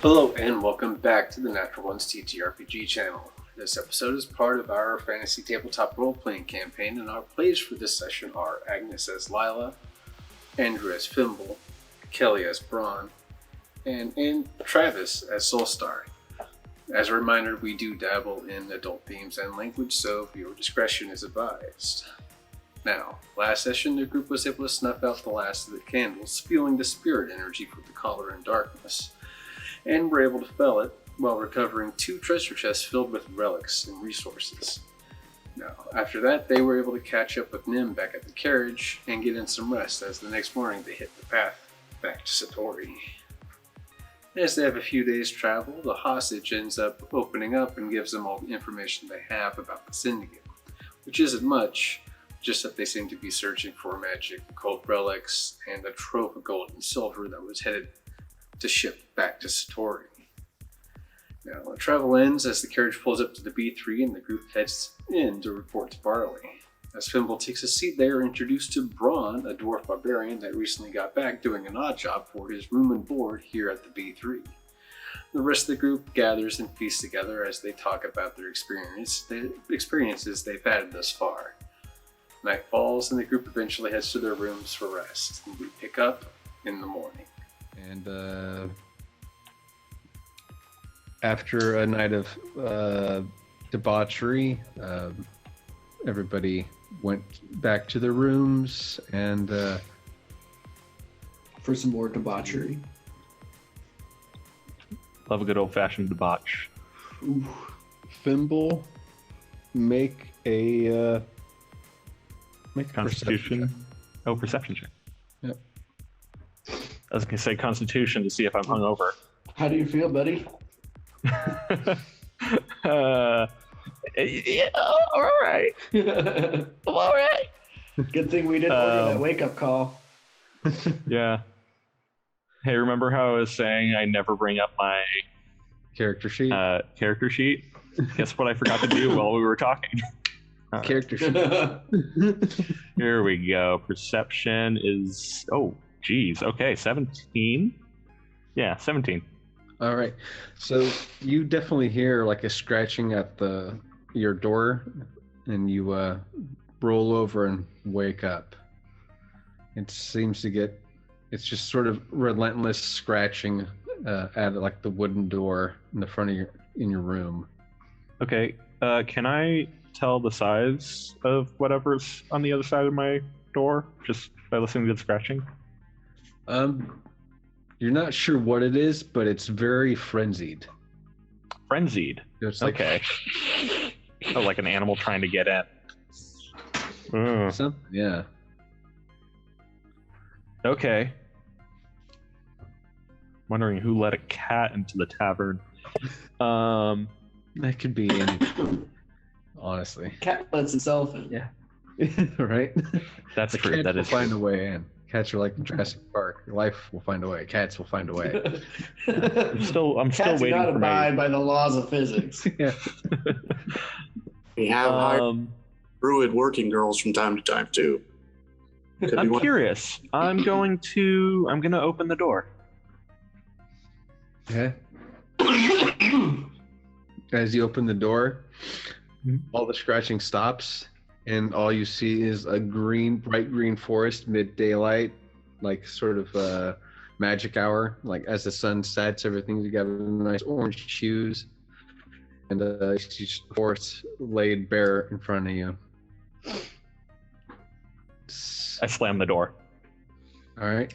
Hello and welcome back to the Natural 1's TTRPG channel. This episode is part of our fantasy tabletop role-playing campaign, and our players for this session are Agnes as Lila, Andrew as Fimble, Kelly as Braun, and Travis as Soulstar. As a reminder, we do dabble in adult themes and language, so viewer discretion is advised. Now, last session the group was able to snuff out the last of the candles, feeling the spirit energy from the collar in darkness, and were able to fell it while recovering 2 treasure chests filled with relics and resources. Now, after that, they were able to catch up with Nim back at the carriage and get in some rest as the next morning they hit the path back to Satori. As they have a few days' travel, the hostage ends up opening up and gives them all the information they have about the syndicate, which isn't much, just that they seem to be searching for magic, occult relics, and a trove of gold and silver that was headed to ship back to Satori. Now, the travel ends as the carriage pulls up to the B3 and the group heads in to report to Barley. As Fimble takes a seat, they are introduced to Braun, a dwarf barbarian that recently got back doing an odd job for his room and board here at the B3. The rest of the group gathers and feasts together as they talk about their experiences they've had thus far. Night falls and the group eventually heads to their rooms for rest, and we pick up in the morning. And after a night of debauchery, everybody went back to their rooms and for some more debauchery. Love a good old-fashioned debauch. Ooh. Fimble, make a Constitution. Perception check. Yep. I was gonna say Constitution to see if I'm hungover. How do you feel, buddy? Yeah, all right. I'm all right. Good thing we didn't order that wake-up call. Yeah. Hey, remember how I was saying I never bring up my character sheet? Character sheet? Guess what I forgot to do while we were talking? Character sheet. Here we go. Perception is... Oh, geez. Okay, 17? Yeah, 17. All right. So you definitely hear like a scratching at your door, and you roll over and wake up. It seems to get... It's just sort of relentless scratching at like the wooden door in the front of your room. Okay. Can I tell the size of whatever's on the other side of my door just by listening to the scratching? You're not sure what it is, but it's very frenzied. Frenzied? It's like, okay. Oh, like an animal trying to get in. Something, yeah. Okay. Wondering who let a cat into the tavern. That could be anything, honestly. Cat lets itself in. Yeah. Right? That's the true. Cats That will is find true. a way in. Cats are like Jurassic Park. Life will find a way. Cats will find a way. I'm still Cats waiting gotta for my... abide by the laws of physics. Yeah. We have hired druid working girls from time to time too. Could I'm be one. curious. I'm gonna open the door. Okay. As you open the door, all the scratching stops, and all you see is a bright green forest mid-daylight, like sort of magic hour. Like as the sun sets, everything's got nice orange hues, and you see just the forest laid bare in front of you. I slam the door. All right.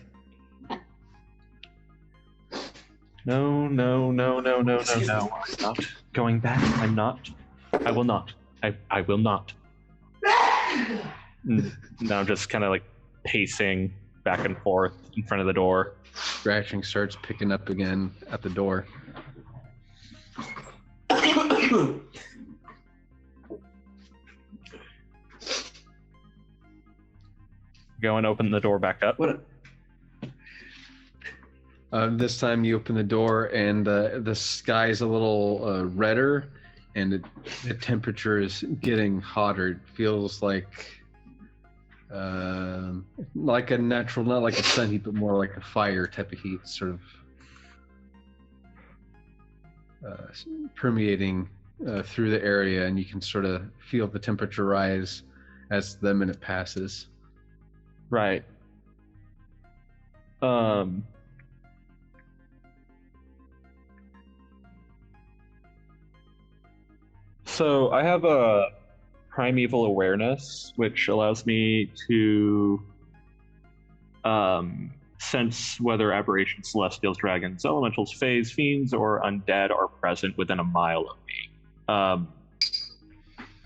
No. I'm not going back. I'm not. I will not. I will not. Now I'm just kind of like pacing back and forth in front of the door. Scratching starts picking up again at the door. Go and open the door back up. What? This time you open the door and the sky's a little redder, and the temperature is getting hotter. It feels like a natural, not like a sun heat, but more like a fire type of heat, sort of permeating through the area, and you can sort of feel the temperature rise as the minute passes. Right. So I have a primeval awareness, which allows me to sense whether aberrations, celestials, dragons, elementals, fays, fiends, or undead are present within a mile of me.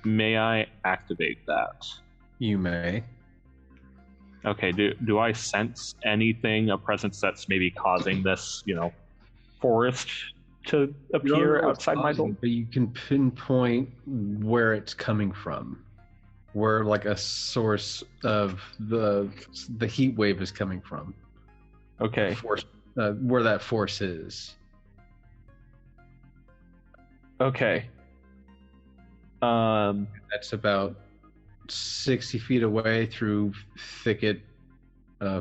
May I activate that? You may. Okay, do I sense anything, a presence that's maybe causing this, forest to appear outside my door? But you can pinpoint where it's coming from, where like a source of the heat wave is coming from. Okay. Force, where that force is. Okay. That's about 60 feet away through thicket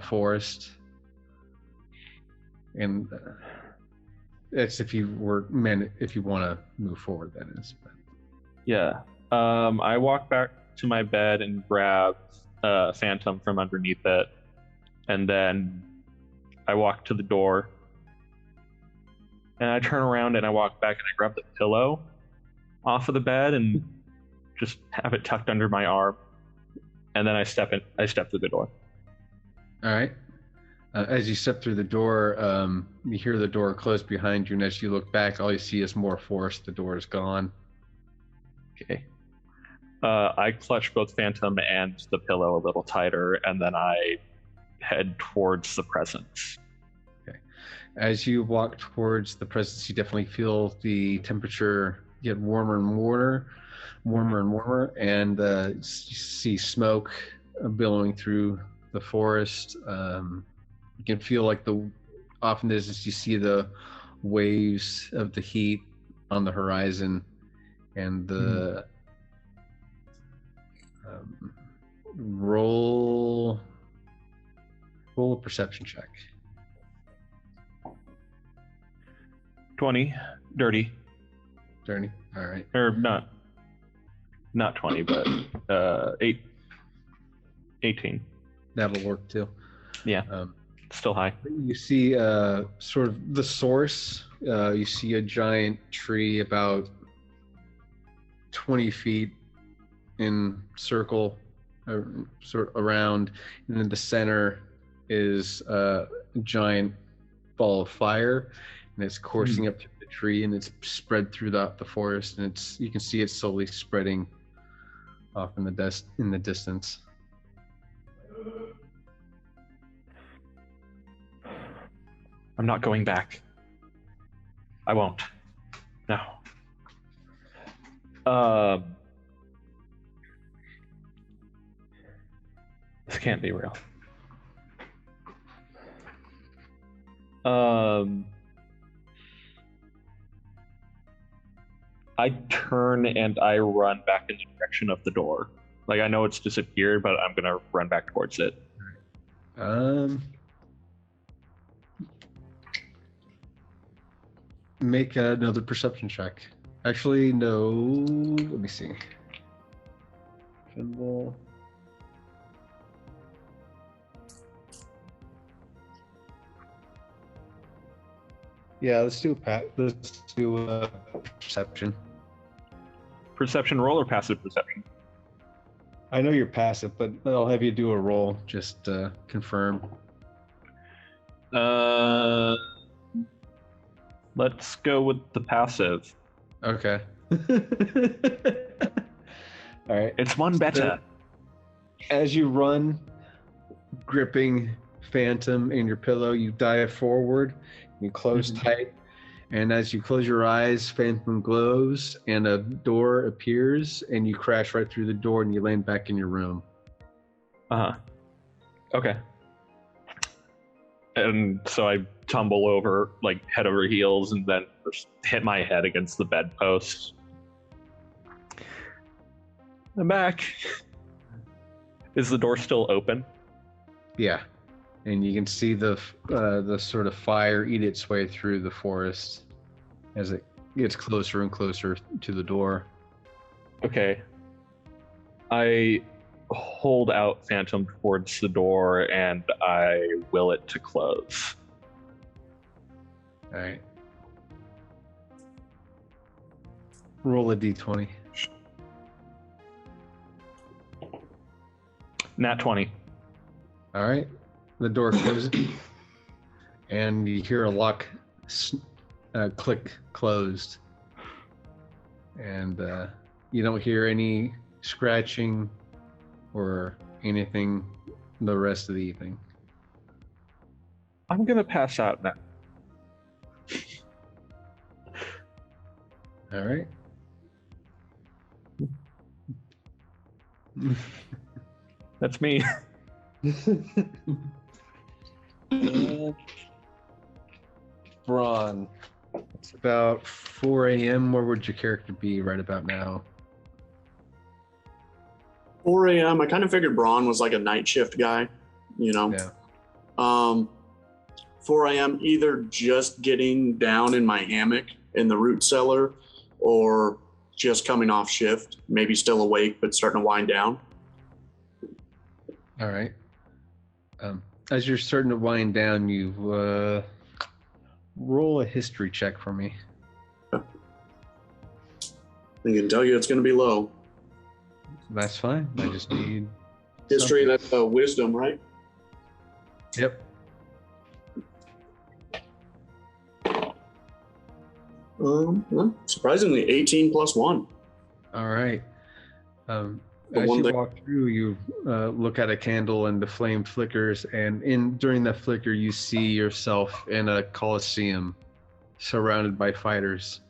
forest, and that's if you want to move forward, that is. Yeah. I walk back to my bed and grab Phantom from underneath it, and then I walk to the door, and I turn around and I walk back and I grab the pillow off of the bed and just have it tucked under my arm, and then I step through the door. All right. As you step through the door, you hear the door close behind you, and as you look back, all you see is more forest. The door is gone. Okay. I clutch both Phantom and the pillow a little tighter, and then I head towards the presence. Okay. As you walk towards the presence, you definitely feel the temperature get warmer and warmer, and you see smoke billowing through the forest. You can feel like often as you see the waves of the heat on the horizon, and the roll a perception check. 20, dirty. Dirty. All right. Or not 20, but 18. That'll work too. Yeah. Still high. You see sort of the source. You see a giant tree about 20 feet in circle sort of around, and in the center is a giant ball of fire, and it's coursing up through the tree, and it's spread through the forest, and you can see it slowly spreading off in the distance. I'm not going back. I won't. No. This can't be real. I turn and I run back in the direction of the door. Like, I know it's disappeared, but I'm gonna run back towards it. Make another perception check. Actually, no. Let me see. Symbol. Yeah, let's do perception. Perception roll or passive perception? I know you're passive, but I'll have you do a roll just to confirm. Let's go with the passive. Okay. All right. It's one better. As you run, gripping Phantom in your pillow, you dive forward, you close tight, and as you close your eyes, Phantom glows, and a door appears, and you crash right through the door, and you land back in your room. Okay. And so I tumble over, like, head over heels, and then just hit my head against the bedpost. I'm back. Is the door still open? Yeah. And you can see the sort of fire eat its way through the forest as it gets closer and closer to the door. Okay. I hold out Phantom towards the door and I will it to close. All right. Roll a d20. Nat 20. All right. The door closes, and you hear a lock click closed, and you don't hear any scratching or anything the rest of the evening. I'm gonna pass out now. All right. That's me. Braun. It's about 4 a.m. Where would your character be right about now? 4 a.m. I kind of figured Braun was like a night shift guy, you know. Yeah. 4 a.m. either just getting down in my hammock in the root cellar, or just coming off shift, maybe still awake but starting to wind down. All right. As you're starting to wind down, you roll a history check for me. I can tell you it's going to be low. That's fine. I just need History, something. that's wisdom, right? Yep. Well, surprisingly, 18 plus 1. All right. The As one you that- walk through, you look at a candle and the flame flickers, and during that flicker, you see yourself in a coliseum, surrounded by fighters,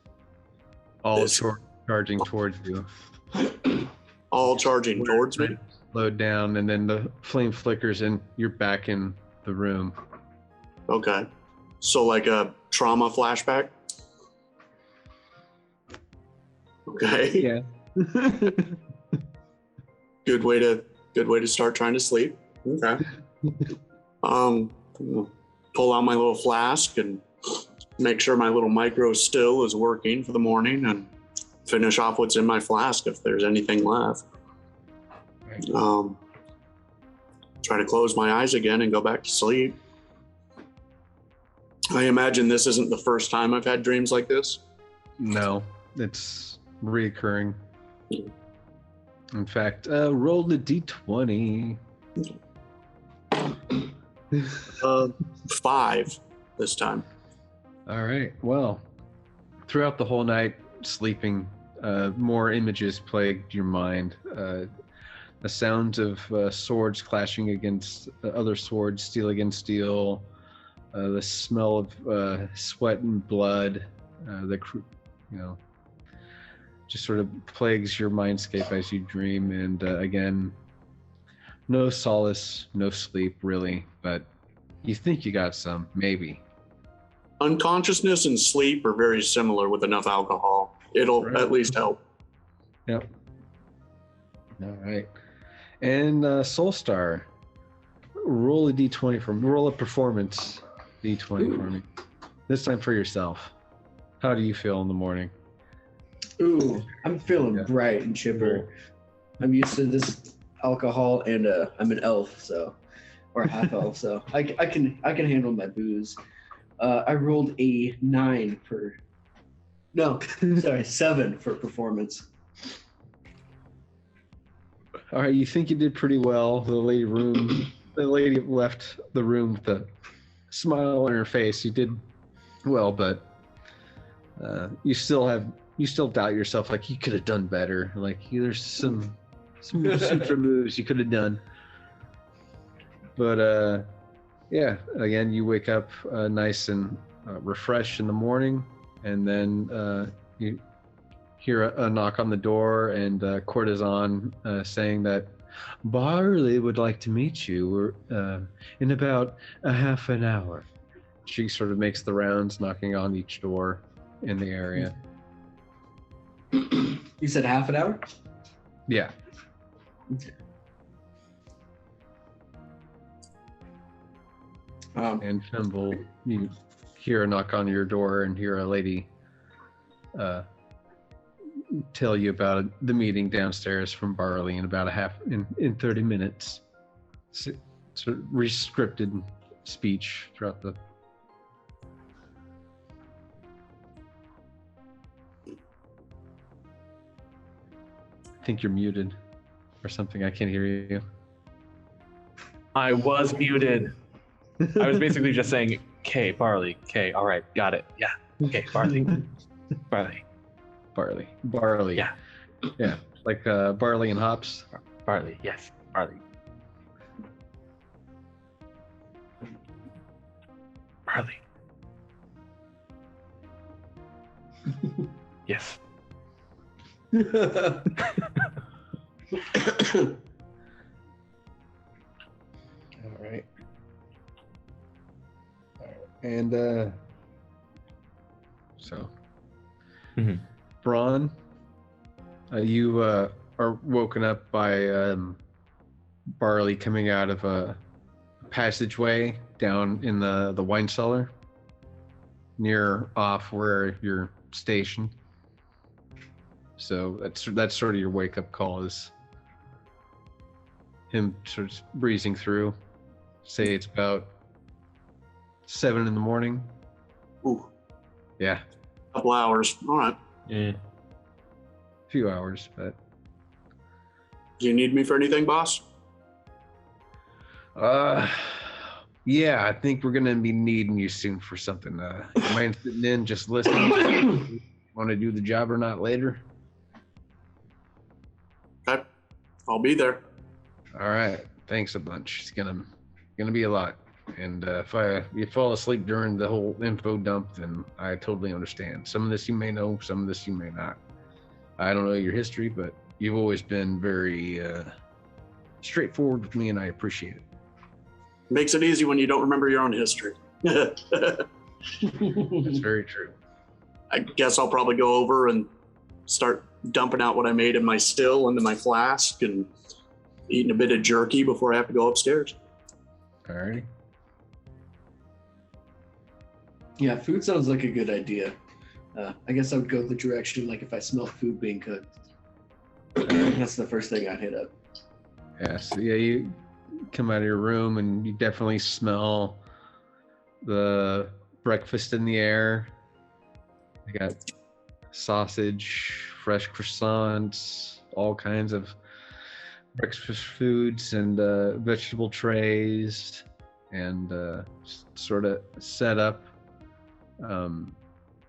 all This- charging towards you. All charging towards me. Slowed down, and then the flame flickers, and you're back in the room. Okay. So like a trauma flashback? Okay. Yeah. Good way to start trying to sleep. Okay. Pull out my little flask and make sure my little micro still is working for the morning, and finish off what's in my flask if there's anything left. Right. Try to close my eyes again and go back to sleep. I imagine this isn't the first time I've had dreams like this. No, it's reoccurring. In fact, roll the d20. 5 this time. All right. Well, throughout the whole night, sleeping, more images plagued your mind. The sounds of swords clashing against other swords, steel against steel. The smell of sweat and blood. Just sort of plagues your mindscape as you dream. And again, no solace, no sleep, really. But you think you got some, maybe. Unconsciousness and sleep are very similar with enough alcohol. It'll Right. at least help. Yep. All right. And Soulstar, roll a d20 for me. Roll a performance d20 for me. This time for yourself. How do you feel in the morning? Ooh, I'm feeling Yeah. bright and chipper. I'm used to this alcohol, and I'm an elf, so, or a half elf, so I can handle my booze. I rolled a 9 for, no, sorry, 7 for performance. All right, you think you did pretty well. The lady left the room with a smile on her face. You did well, but you still doubt yourself. Like, you could have done better. Like, there's some super moves you could have done. But yeah, again, you wake up nice and refreshed in the morning, and then you hear a knock on the door, and Courtesan saying that Barley would like to meet you in about a half an hour. She sort of makes the rounds, knocking on each door in the area. You said half an hour? Yeah. Okay. And Fimble, you hear a knock on your door and hear a lady tell you about the meeting downstairs from Barley in about in 30 minutes. Sort of re-scripted speech throughout the. I think you're muted or something. I can't hear you. I was muted. I was basically just saying, "K, Barley, K, all right, got it. Yeah, okay, Barley, Barley, Barley. Yeah. Yeah, like barley and hops. Barley, yes, Barley, Barley, yes." All right. And so, Braun, you are woken up by Barley coming out of a passageway down in the wine cellar near off where you're stationed. So that's sort of your wake up call, is him sort of breezing through. Say it's about 7 in the morning. Ooh, Yeah, couple hours. All right. Yeah. a few hours, but Do you need me for anything, boss? yeah, I think we're gonna be needing you soon for something. You mind sitting in, just listening? Want to do the job or not later? Okay, I'll be there. All right, thanks a bunch. It's gonna be a lot. And if you fall asleep during the whole info dump, then I totally understand. Some of this you may know, some of this you may not. I don't know your history, but you've always been very straightforward with me, and I appreciate it. Makes it easy when you don't remember your own history. That's very true. I guess I'll probably go over and start dumping out what I made in my still into my flask and eating a bit of jerky before I have to go upstairs. All righty. Yeah, food sounds like a good idea. I guess I would go the direction, like if I smell food being cooked. That's the first thing I'd hit up. Yeah, so yeah, you come out of your room and you definitely smell the breakfast in the air. You got sausage, fresh croissants, all kinds of breakfast foods and vegetable trays, and sort of set up.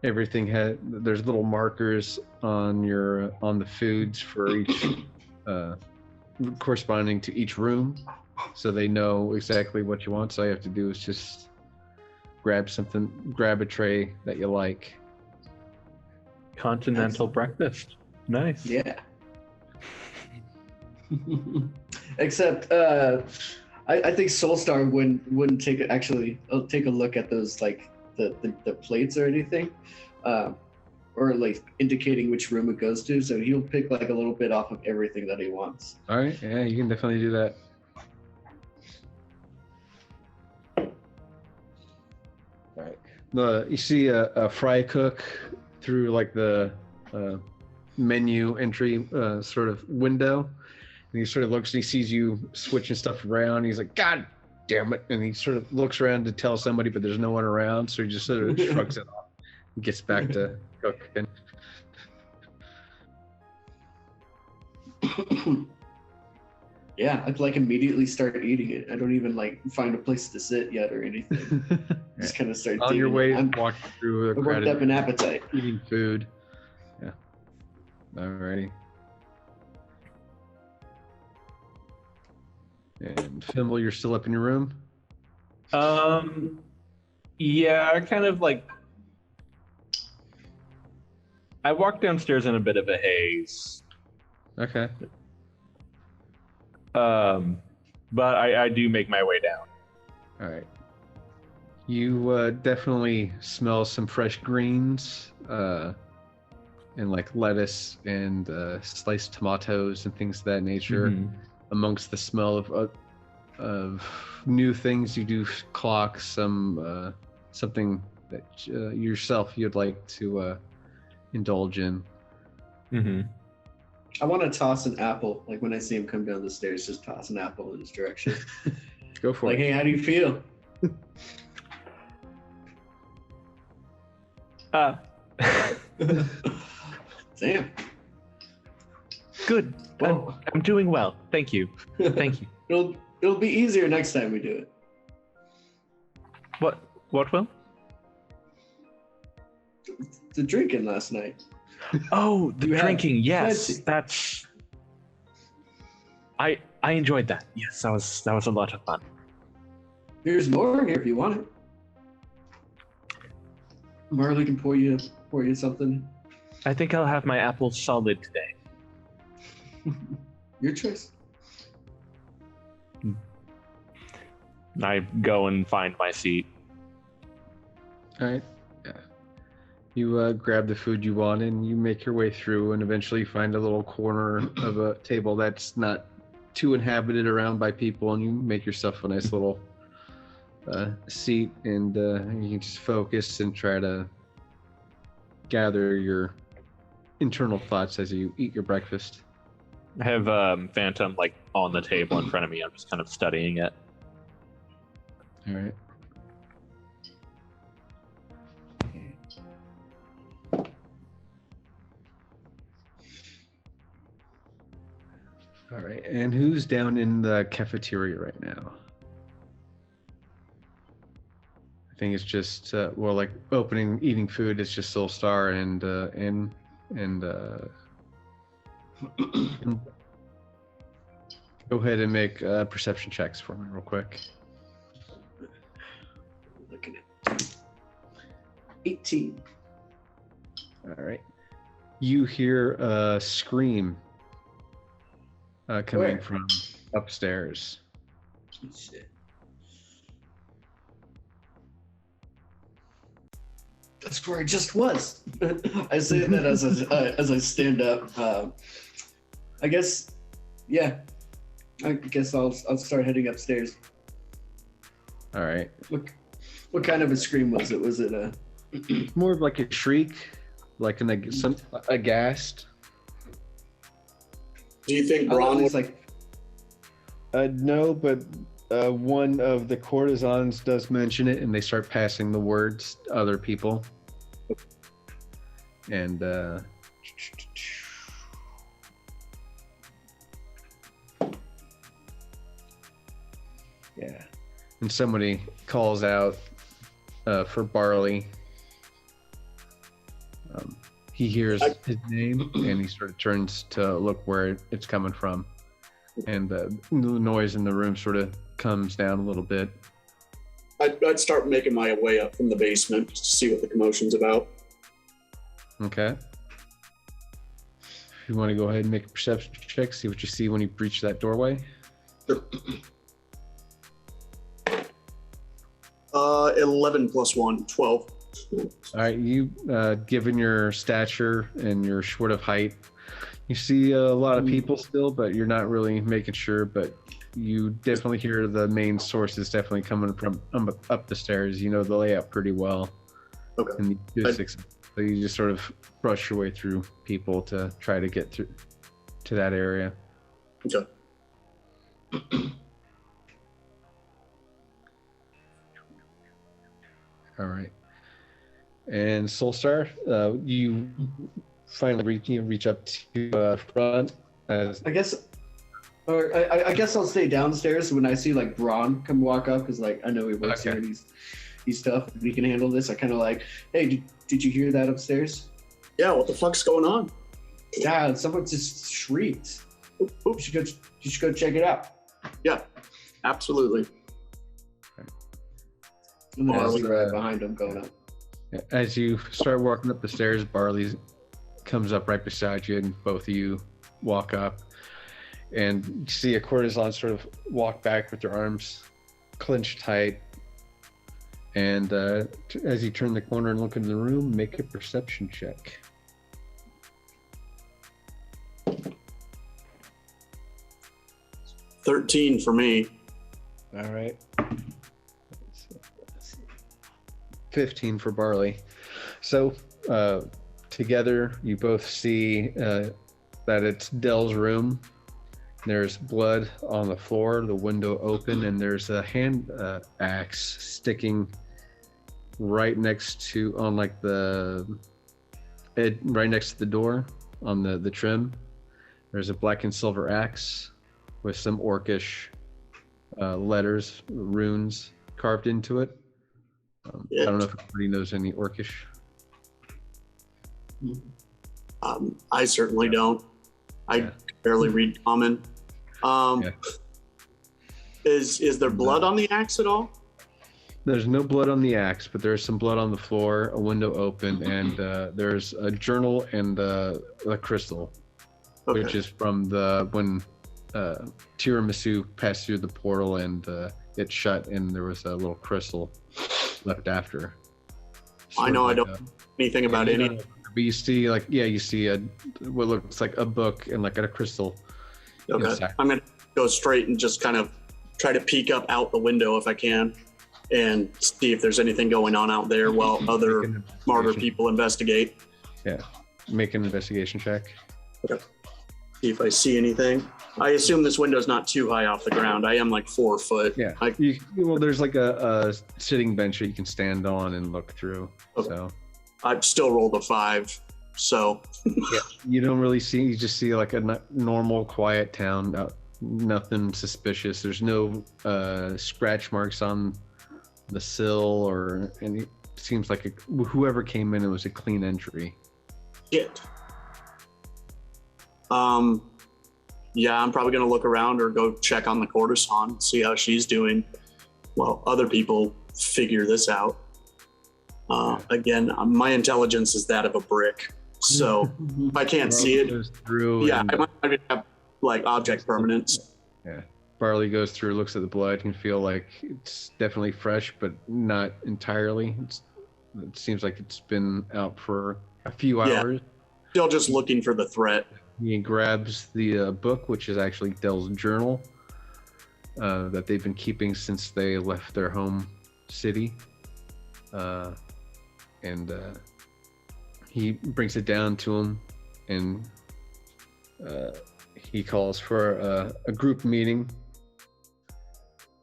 Everything there's little markers on the foods for each corresponding to each room, so they know exactly what you want. So all you have to do is just grab a tray that you like. Continental breakfast. Nice. Yeah. Except, I think Soulstar wouldn't take a look at those, like the plates or anything, or like indicating which room it goes to. So he'll pick like a little bit off of everything that he wants. All right, yeah, you can definitely do that. All right. You see a fry cook through like the menu entry sort of window, and he sort of looks and he sees you switching stuff around. He's like, "God damn it!" And he sort of looks around to tell somebody, but there's no one around, so he just sort of shrugs it off and gets back to cooking. Yeah, I'd like immediately start eating it. I don't even like find a place to sit yet or anything. Just kind of start On your digging way, it. I'm walking through a worked crowded, up an appetite. eating food. Yeah. Alrighty. And Fimble, you're still up in your room? Yeah, I kind of like. I walked downstairs in a bit of a haze. Okay. But I do make my way down. All right. You definitely smell some fresh greens, and like lettuce and sliced tomatoes and things of that nature. Mm-hmm. Amongst the smell of new things, you do clock something that yourself you'd like to indulge in. Mm-hmm. I want to toss an apple. Like when I see him come down the stairs, just toss an apple in his direction. Go for Like, it. hey, how do you feel? Damn. Good. Well, I'm doing well. Thank you. Thank you. it'll be easier next time we do it. What will? The drinking last night. Oh, the You had drinking. Yes, plenty. that's. I enjoyed that. Yes, that was a lot of fun. There's more here if you want it. Marley can pour you something. I think I'll have my apple solid today. Your choice. I go and find my seat. All right. Yeah. You grab the food you want and you make your way through and eventually find a little corner of a table that's not too inhabited around by people, and you make yourself a nice little seat, and you can just focus and try to gather your internal thoughts as you eat your breakfast. I have Phantom like on the table in front of me. I'm just kind of studying it. All right. All right, and who's down in the cafeteria right now? I think it's just like eating food. It's just Soul Star and go ahead and make perception checks for me real quick. Looking at 18. All right, you hear a scream coming Where? from upstairs. Shit. That's where I just was. I say that as I stand up. I guess, yeah. I guess I'll start heading upstairs. All right, What kind of a scream was it? Was it a? more of like a shriek, like aghast. Do you think Oh, Braun it's would like No, but one of the courtesans does mention it, and they start passing the words to other people. And yeah, and somebody calls out for Barley. He hears his name, and he sort of turns to look where it's coming from. And the noise in the room sort of comes down a little bit. I'd start making my way up from the basement just to see what the commotion's about. Okay. If you want to go ahead and make a perception check, see what you see when you breach that doorway. 11 plus 1, 12. All right, you, given your stature and your short of height, you see a lot of people still, but you're not really making sure. But you definitely hear the main source is definitely coming from up the stairs. You know the layout pretty well. Okay. And the acoustics. So you just sort of brush your way through people to try to get through to that area. Okay. All right. And Soulstar, you finally reach up to front. As I guess, or I guess I'll stay downstairs when I see like Braun come walk up, because like I know he works Okay. here and he's tough. We can handle this. I kind of like, hey, did you hear that upstairs? Yeah, what the fuck's going on? Yeah, someone just shrieked. Oop, You should go check it out. Yeah, absolutely. And then I'll Barley, be right behind him going up. as you start walking up the stairs, Barley comes up right beside you, and both of you walk up. And you see a courtesan sort of walk back with their arms clenched tight. And as you turn the corner and look into the room, make a perception check. $13 for me. All right. 15 for Barley. So, to together, you both see that it's Dell's room. There's blood on the floor, the window open, and there's a hand axe sticking right next to right next to the door on the trim. There's a black and silver axe with some orcish letters, runes carved into it. I don't know if anybody knows any orcish. I certainly don't. I barely read common. Is there blood on the axe at all? There's no blood on the axe, but there's some blood on the floor, a window open, and there's a journal and a crystal, which is from when Tiramisu passed through the portal and it shut, and there was a little crystal left after. I know I don't know anything about any. But you see, you see what looks like a book and like a crystal. Okay, inside. I'm gonna go straight and just kind of try to peek up out the window if I can, and see if there's anything going on out there while other smarter people investigate. Yeah, make an investigation check. Okay. See if I see anything. I assume this window's not too high off the ground. I am like 4 foot. Yeah. Well, there's like a sitting bench that you can stand on and look through. Okay. So I've still rolled a 5. So yeah, you don't really see. You just see like a normal, quiet town. Nothing suspicious. There's no scratch marks on the sill or any. It seems like whoever came in, it was a clean entry. Shit. Yeah, I'm probably gonna look around or go check on the courtesan, see how she's doing. Well, other people figure this out. Again, my intelligence is that of a brick, so if I can't see it, I might have like object permanence. Yeah, Barley goes through, looks at the blood, can feel like it's definitely fresh, but not entirely. It seems like it's been out for a few hours. Still just looking for the threat. He grabs the book, which is actually Dell's journal that they've been keeping since they left their home city. And he brings it down to him, and he calls for a group meeting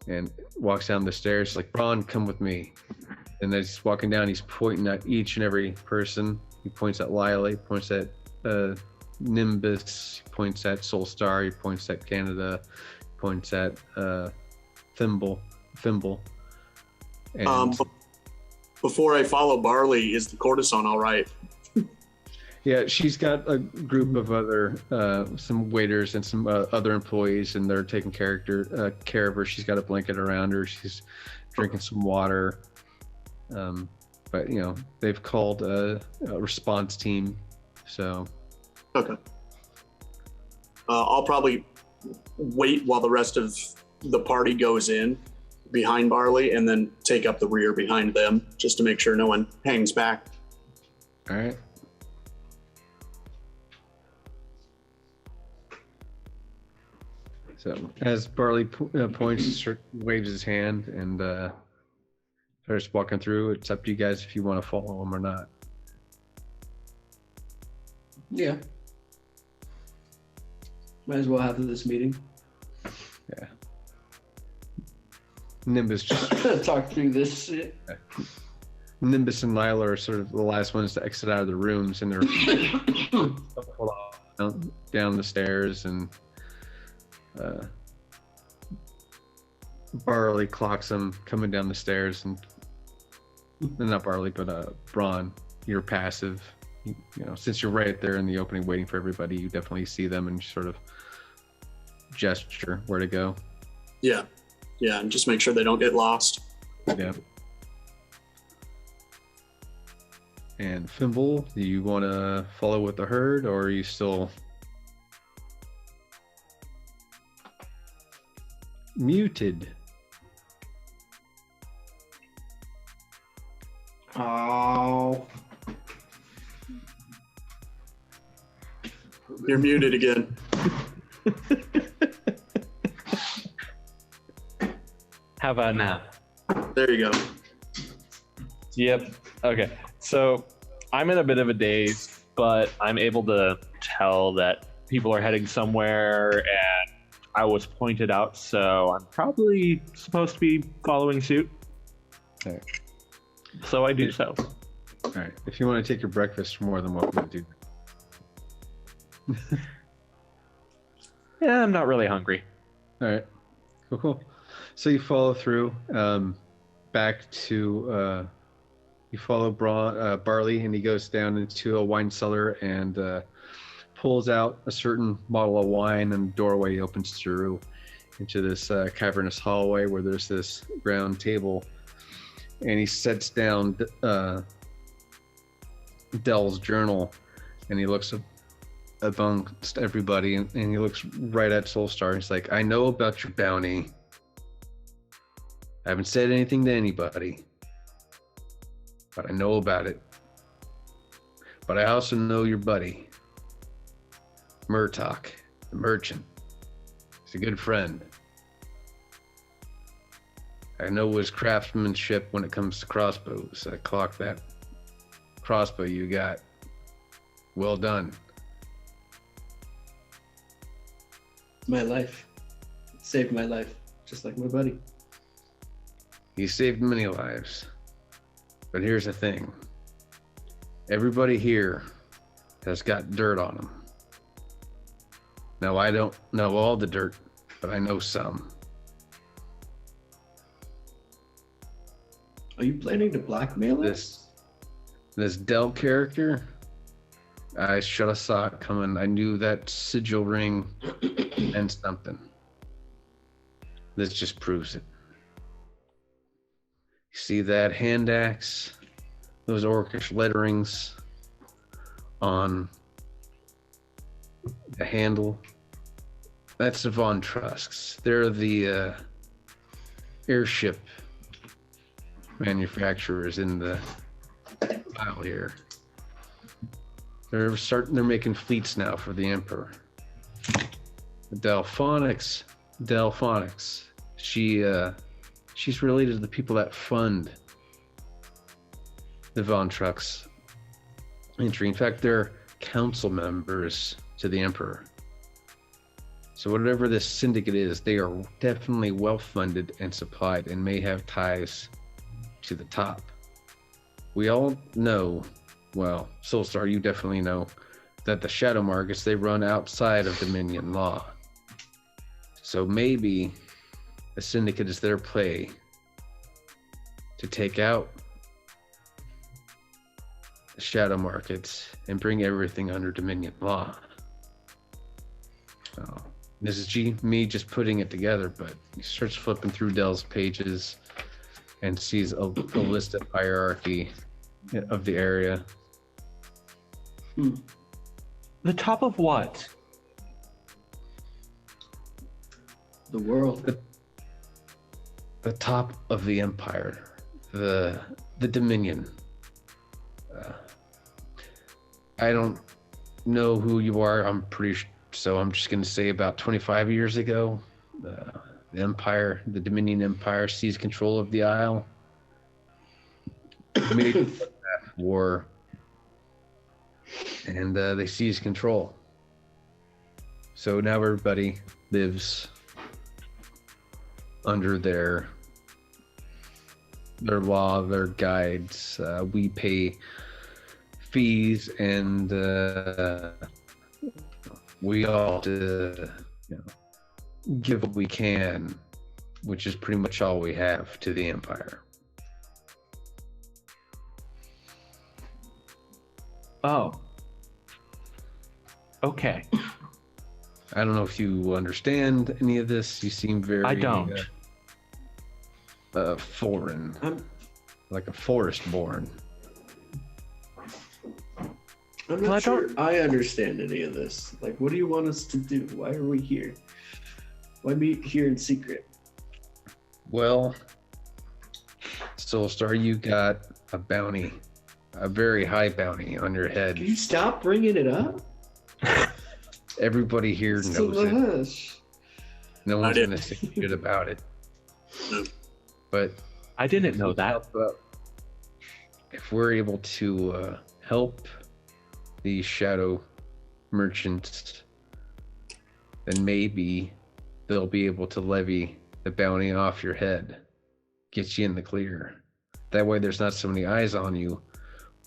and walks down the stairs like, Braun, come with me. And as he's walking down, he's pointing at each and every person. He points at Lila, he points at Nimbus, he points at Soulstar, he points at Canada, he points at Thimble. And before I follow Barley, is the courtesan all right? yeah, she's got a group of other some waiters and some other employees, and they're taking care of her. She's got a blanket around her, she's drinking some water, but they've called a response team. So okay, I'll probably wait while the rest of the party goes in behind Barley, and then take up the rear behind them, just to make sure no one hangs back. All right. So as Barley points, waves his hand, and starts walking through. It's up to you guys if you want to follow him or not. Yeah. Might as well have this meeting. Yeah. Nimbus just talk through this shit. Nimbus and Lila are sort of the last ones to exit out of the rooms, and they're down the stairs, and Barley clocks them coming down the stairs, and not Barley, but Braun, you're passive. Since you're right there in the opening waiting for everybody, you definitely see them and sort of gesture where to go. Yeah, and just make sure they don't get lost. Yeah. And Fimble, do you want to follow with the herd, or are you still muted? Oh. You're muted again. How about now? There you go. Yep. Okay. So I'm in a bit of a daze. but I'm able to tell that people are heading somewhere, and I was pointed out, so I'm probably supposed to be following suit. Okay. So I do so. All right. If you want to take your breakfast, you're more than welcome to do that. Yeah, I'm not really hungry. All right. Cool. So you follow through back to you follow Barley, and he goes down into a wine cellar and pulls out a certain bottle of wine, and the doorway opens through into this cavernous hallway where there's this round table, and he sets down Dell's journal, and he looks amongst everybody, and he looks right at Soulstar. He's like, I know about your bounty. I haven't said anything to anybody, but I know about it. But I also know your buddy, Murtok, the merchant. He's a good friend. I know his craftsmanship when it comes to crossbows. I clocked that crossbow you got. Well done. My life. Saved my life, just like my buddy. He saved many lives. But here's the thing. Everybody here has got dirt on them. Now, I don't know all the dirt, but I know some. Are you planning to blackmail us? This Dell character, I should have saw it coming. I knew that sigil ring and something. This just proves it. You see that hand axe? Those orcish letterings on the handle? That's the Von Trusks. They're the airship manufacturers in the file here. They're making fleets now for the Emperor. The Delphonics. She's related to the people that fund the Von Trucks entry. In fact, they're council members to the Emperor. So whatever this syndicate is, they are definitely well funded and supplied and may have ties to the top. We all know, well, Soulstar, you definitely know, that the Shadow Markets, they run outside of Dominion law. So maybe the syndicate is their play to take out the Shadow Markets and bring everything under Dominion law. So, this is me just putting it together, but he starts flipping through Dell's pages and sees a list of hierarchy of the area. The top of what? The world. The top of the Empire, the Dominion. I don't know who you are. I'm just going to say about 25 years ago, the Empire, the Dominion Empire, seized control of the Isle. Made war, and they seized control. So now everybody lives under their law, their guides. We pay fees, and we all give what we can, which is pretty much all we have, to the Empire. Oh. Okay. I don't know if you understand any of this. You seem very... I don't. Foreign. Like a forest born. I'm not sure I understand any of this. Like, what do you want us to do? Why are we here? Why meet here in secret? Well, Soulstar, you got a bounty. A very high bounty on your head. Can you stop bringing it up? Everybody here It's knows too it. much. No one's going to say shit about it. But I didn't know that. If we're able to help these shadow merchants, then maybe they'll be able to levy the bounty off your head, get you in the clear. That way there's not so many eyes on you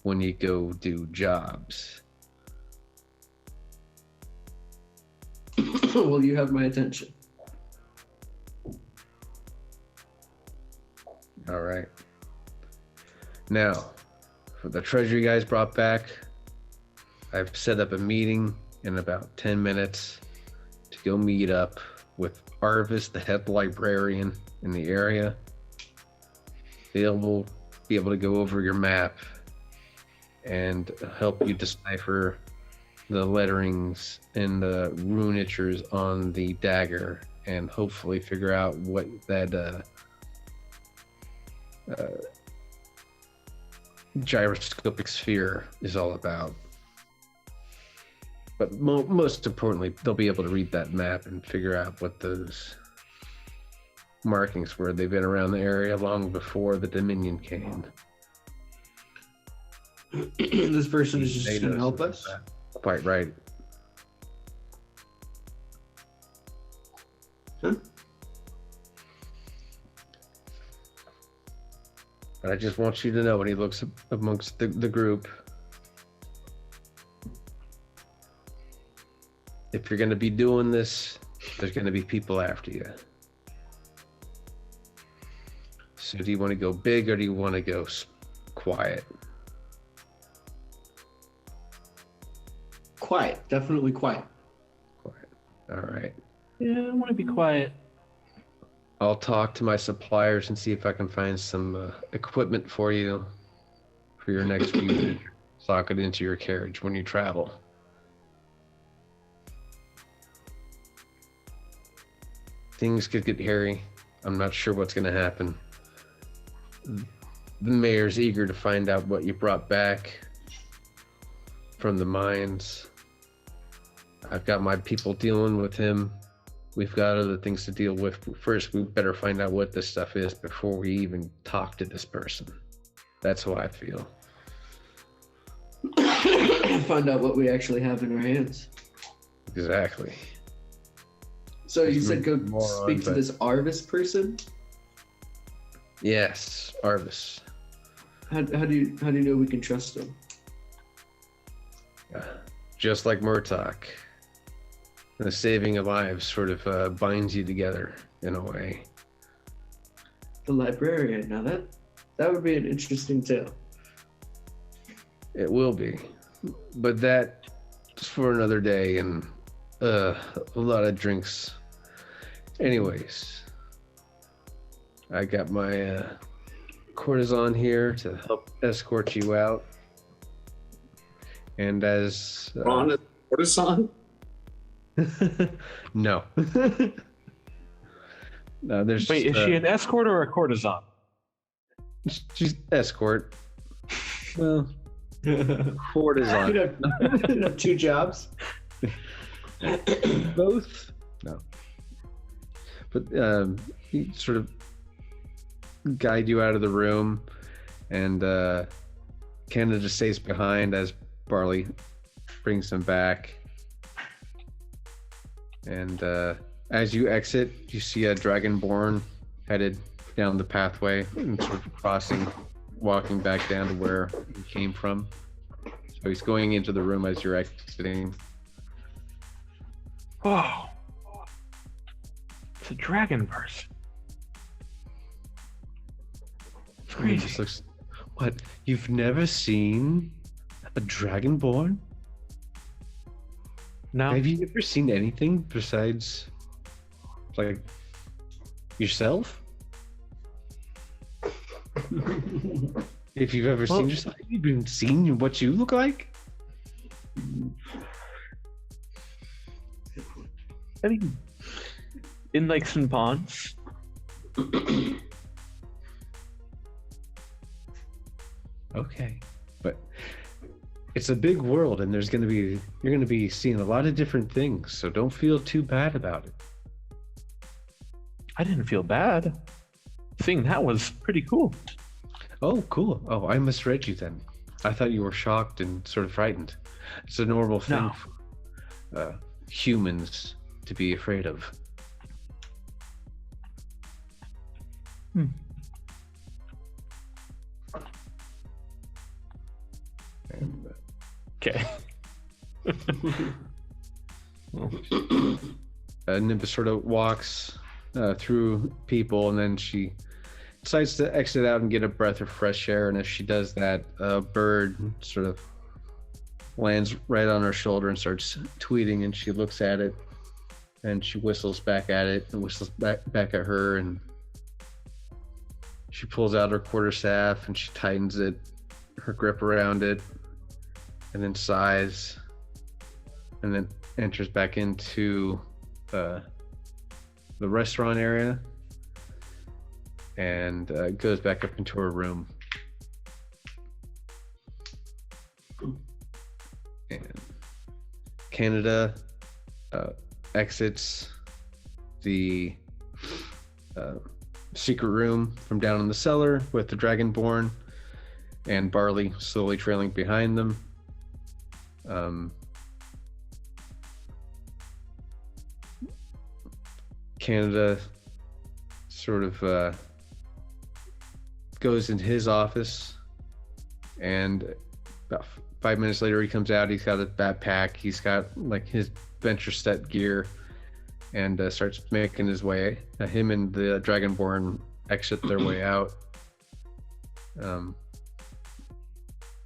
when you go do jobs. Well, you have my attention. All right. Now, for the treasure you guys brought back, I've set up a meeting in about 10 minutes to go meet up with Arvis, the head librarian in the area. They'll be able to go over your map and help you decipher the letterings and the runatures on the dagger, and hopefully figure out what that gyroscopic sphere is all about. But most importantly, they'll be able to read that map and figure out what those markings were. They've been around the area long before the Dominion came. This person is just going to help us. Quite right. Huh? But I just want you to know when he looks amongst the group, if you're going to be doing this, there's going to be people after you. So do you want to go big or do you want to go quiet? Quiet. Definitely quiet. Quiet. All right. Yeah, I want to be quiet. I'll talk to my suppliers and see if I can find some equipment for you for your next week. Sock it into your carriage when you travel. Things could get hairy. I'm not sure what's going to happen. The mayor's eager to find out what you brought back from the mines. I've got my people dealing with him. We've got other things to deal with. First, we better find out what this stuff is before we even talk to this person. That's how I feel. Find out what we actually have in our hands. Exactly. So you There's said go more on, speak to but- this Arvis person? Yes, Arvis. How do you know we can trust him? Just like Murtok. The saving of lives sort of binds you together in a way. The librarian. Now that would be an interesting tale. It will be. But that's for another day and a lot of drinks. Anyways, I got my courtesan here to help escort you out. And as... Ron, is courtesan? No. No, there's Wait, just, is she an escort or a courtesan? she's escort. Well, courtesan. You'd have two jobs. Both? No. But he sort of guide you out of the room, and Canada just stays behind as Barley brings him back. And as you exit, you see a dragonborn headed down the pathway and sort of crossing, walking back down to where you came from. So he's going into the room as you're exiting. Oh, it's a dragon person. It's And he crazy. just looks, what? You've never seen a dragonborn? No, Have you ever seen anything besides, like, yourself? If you've ever Well- seen yourself, have you been seen what you look like? I mean, in lakes and ponds. Okay, but it's a big world, and you're gonna be seeing a lot of different things. So don't feel too bad about it. I didn't feel bad. Seeing that was pretty cool. Oh, cool. Oh, I misread you then. I thought you were shocked and sort of frightened. It's a normal thing No. for humans to be afraid of. Hmm. And, Okay. Nimbus sort of walks through people, and then she decides to exit out and get a breath of fresh air. And as she does that, a bird sort of lands right on her shoulder and starts tweeting. And she looks at it, and she whistles back at it, and whistles back at her. And she pulls out her quarterstaff and she tightens it, her grip around it, and then sighs, and then enters back into the restaurant area, and goes back up into her room. And Canada exits the secret room from down in the cellar with the Dragonborn and Barley slowly trailing behind them. Canada sort of goes into his office, and about 5 minutes later he comes out. He's got a backpack, he's got like his venture set gear, and starts making his way. Him and the Dragonborn exit their way out.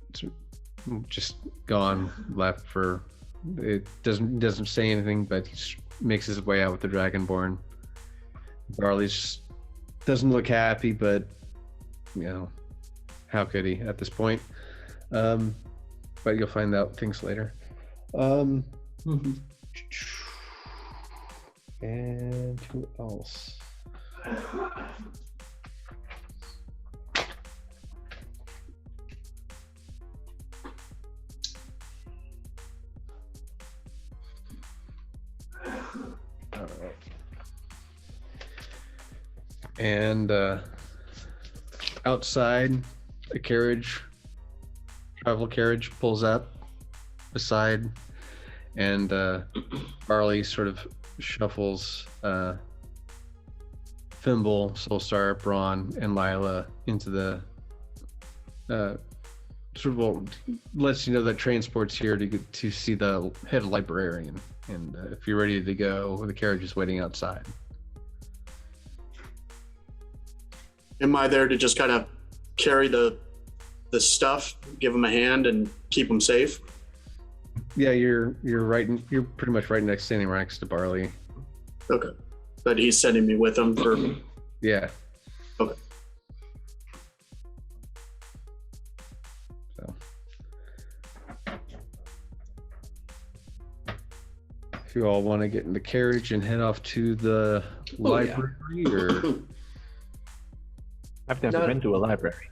It's just gone, left for it. Doesn't say anything, but he just makes his way out with the Dragonborn. Barley's just doesn't look happy, but you know, how could he at this point? But you'll find out things later. And who else? All right. And outside, a travel carriage pulls up beside, and Barley sort of shuffles Thimble, Soulstar, Braun, and Lila into the sort of lets you know that transport's here to see the head librarian, and if you're ready to go, the carriage is waiting outside. Am I there to just kind of carry the stuff, give them a hand, and keep them safe? Yeah, you're pretty much standing right next to Barley. Okay. But he's sending me with him for... Yeah. Okay. So, if you all want to get in the carriage and head off to the library, or I've never been to a library.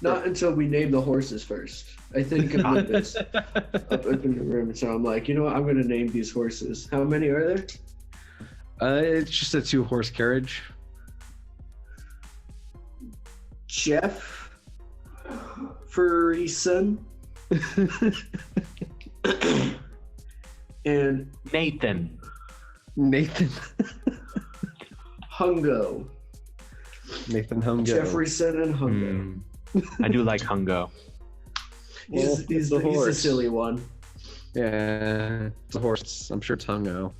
Not until we name the horses first. I think of this up in the room, so I'm like, you know what? I'm going to name these horses. How many are there? It's just a 2-horse carriage. Jeff, Furryson, and Nathan. Hungo. Nathan Hungo. Jefferson and Hungo. I do like Hungo. He's the silly one. Yeah, it's a horse. I'm sure it's Hungo.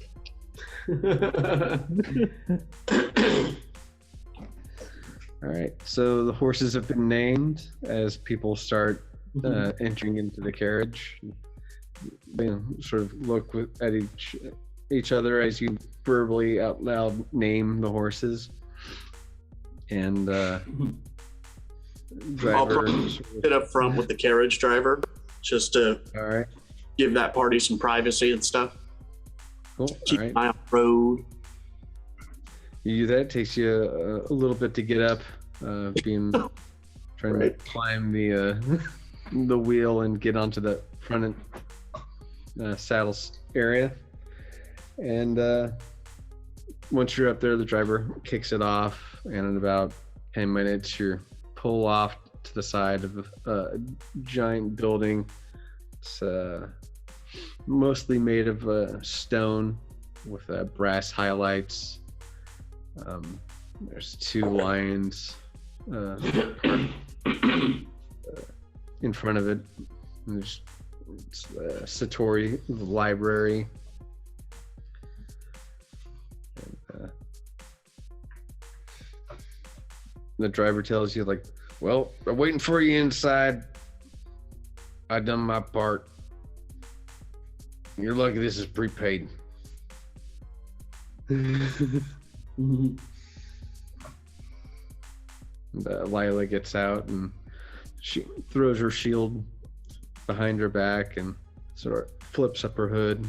All right, so the horses have been named as people start entering into the carriage. They sort of look at each other as you verbally out loud name the horses. And I'll driver. probably sit up front with the carriage driver, just to All right, give that party some privacy and stuff. cool. Keep All right. an eye on the road. You do that. It takes you a little bit to get up, trying Right. to climb the the wheel and get onto the front saddles area. And once you're up there, the driver kicks it off, and in about 10 minutes, you pull off to the side of a giant building It's mostly made of stone with brass highlights. There's 2 lions in front of it. And there's Satori, the library. And, the driver tells you, like, well, I'm waiting for you inside. I done my part. You're lucky this is prepaid. Lila gets out and she throws her shield behind her back and sort of flips up her hood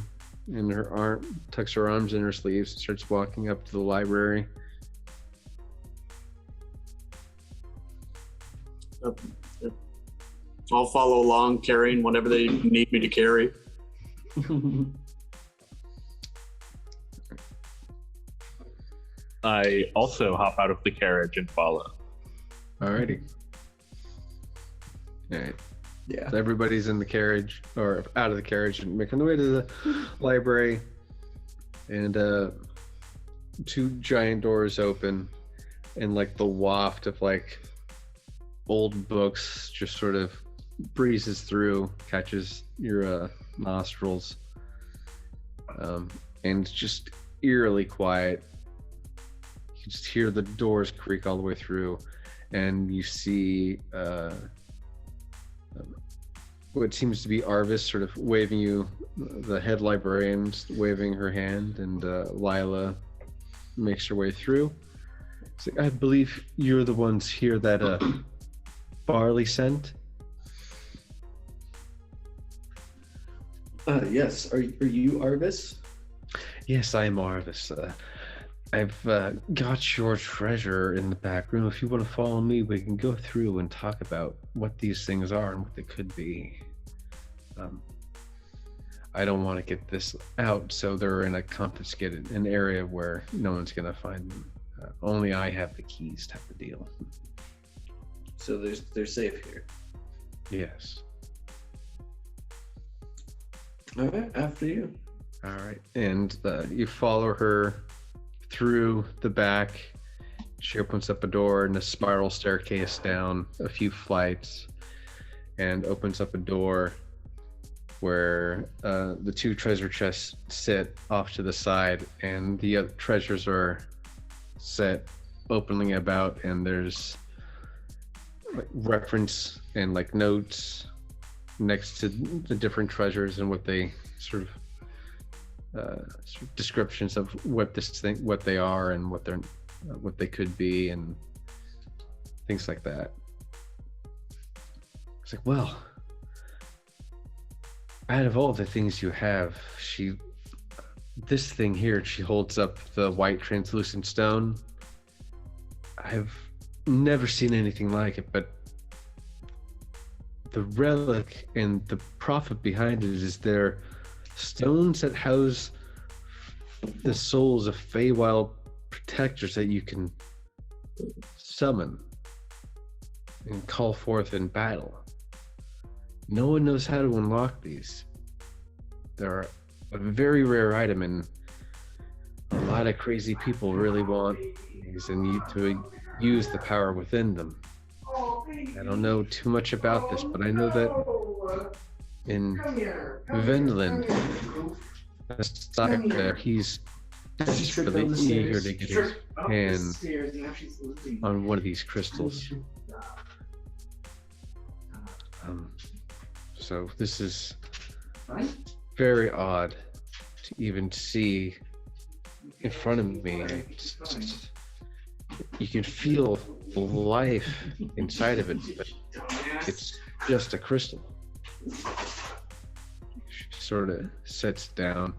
and her arm, tucks her arms in her sleeves and starts walking up to the library. I'll follow along carrying whatever they need me to carry. I also hop out of the carriage and follow. Alrighty. Alright. Yeah. So everybody's in the carriage or out of the carriage and making their way to the library. And 2 giant doors open and like the waft of like old books just sort of breezes through, catches your nostrils. And it's just eerily quiet. You can just hear the doors creak all the way through, and you see what seems to be Arvis sort of waving you, the head librarian waving her hand, and Lila makes her way through. It's like, I believe you're the ones here that Barley sent. Yes. Are you Arvis? Yes, I am Arvis. I've got your treasure in the back room. If you want to follow me, we can go through and talk about what these things are and what they could be. I don't want to get this out, so they're in a confiscated, an area where no one's going to find them. Only I have the keys type of deal. So they're safe here. Yes. All right, after you. All right. And you follow her through the back. She opens up a door and a spiral staircase down a few flights and opens up a door where the 2 treasure chests sit off to the side and the other treasures are set openly about, and there's like reference and like notes next to the different treasures and what they sort of descriptions of what what they are and what they're what they could be and things like that. It's like, well, out of all the things you have, this thing here, she holds up the white translucent stone. I've never seen anything like it, but the relic and the profit behind it is there stones that house the souls of Feywild protectors that you can summon and call forth in battle. No one knows how to unlock these. They're a very rare item, and a lot of crazy people really want these and need to use the power within them. I don't know too much about this, but I know that in Vendland, aside there, he's desperately eager to get his hands on one of these crystals. So this is very odd to even see in front of me. You can feel the life inside of it, but it's just a crystal. She sort of sits down,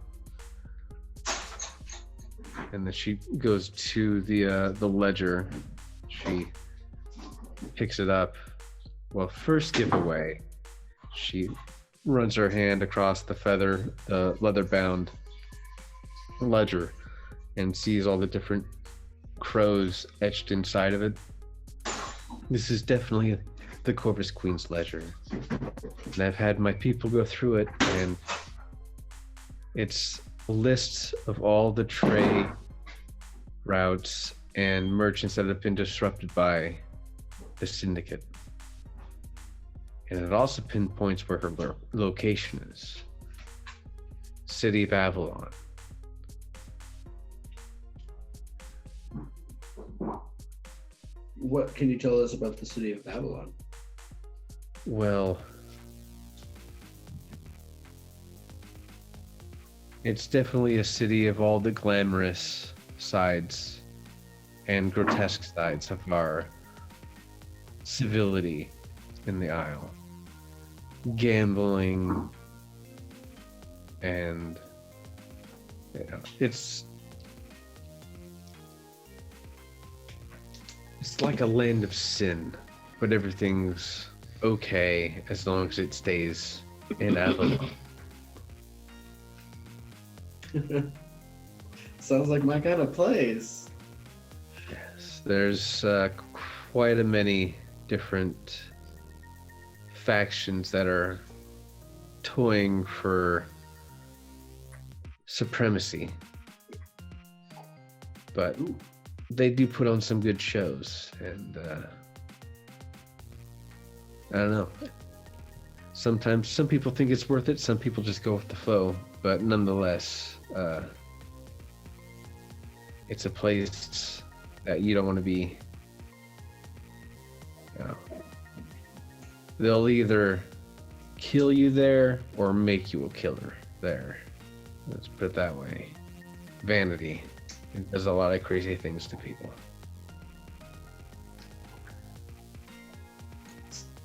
and then she goes to the ledger. She picks it up. Well, first giveaway, she runs her hand across the leather-bound ledger and sees all the different crows etched inside of it. This is definitely the Corvus Queen's ledger. And I've had my people go through it, and it's lists of all the trade routes and merchants that have been disrupted by the syndicate. And it also pinpoints where her location is. City of Avalon. What can you tell us about the city of Babylon? Well, it's definitely a city of all the glamorous sides and grotesque sides of our civility in the Isle. Gambling and it's like a land of sin, but everything's okay as long as it stays in Avalon. Sounds like my kind of place. Yes, there's quite a many different factions that are toying for supremacy, but they do put on some good shows, and I don't know. Sometimes some people think it's worth it, some people just go with the flow, but nonetheless, it's a place that you don't want to be. You know, they'll either kill you there or make you a killer there. Let's put it that way. Vanity. It does a lot of crazy things to people.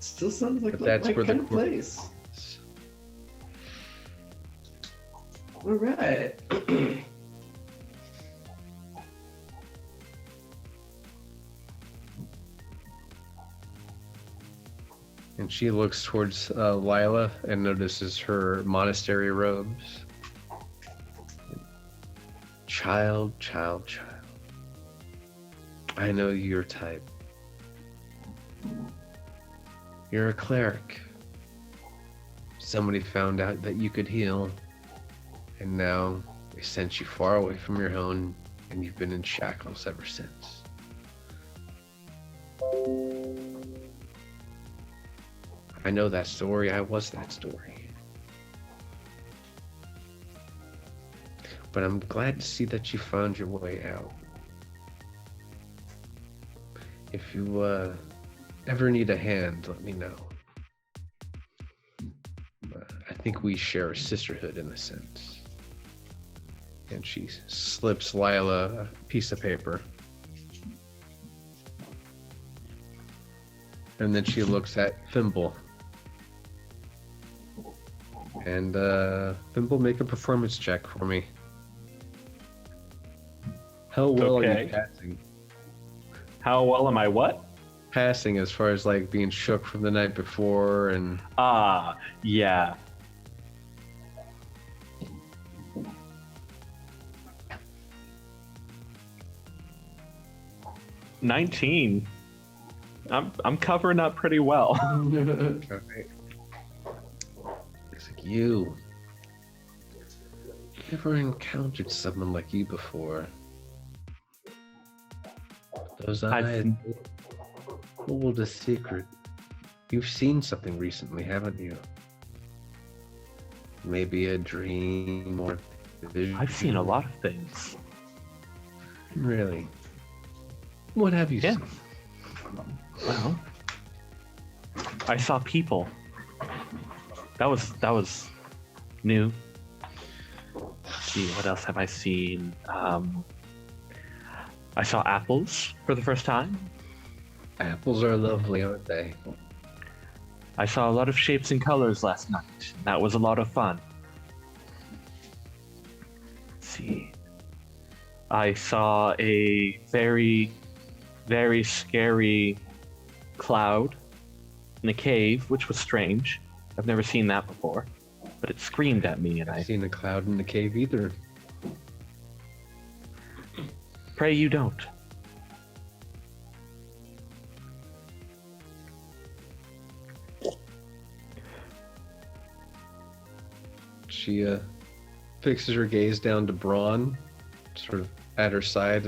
Still sounds like But my that's where kind the of place. All right. And she looks towards Lila and notices her monastery robes. Child. I know your type. You're a cleric. Somebody found out that you could heal, and now they sent you far away from your home, and you've been in shackles ever since. I know that story. I was that story. But I'm glad to see that you found your way out. If you ever need a hand, let me know. I think we share a sisterhood in a sense. And she slips Lila a piece of paper. And then she looks at Thimble. And Thimble, make a performance check for me. How well are you passing? How well am I what? Passing as far as like being shook from the night before and... Yeah. $19. I'm covering up pretty well. Okay. Looks like you never encountered someone like you before. Those eyes hold a secret. You've seen something recently, haven't you? Maybe a dream or a vision. I've seen a lot of things. Really? What have you seen? Well, I saw people. That was new. Let's see, what else have I seen? I saw apples for the first time. Apples are lovely, aren't they? I saw a lot of shapes and colors last night. That was a lot of fun. Let's see. I saw a very, very scary cloud in a cave, which was strange. I've never seen that before, but it screamed at me, and I've seen a cloud in the cave either. Pray you don't. she fixes her gaze down to Braun, sort of at her side,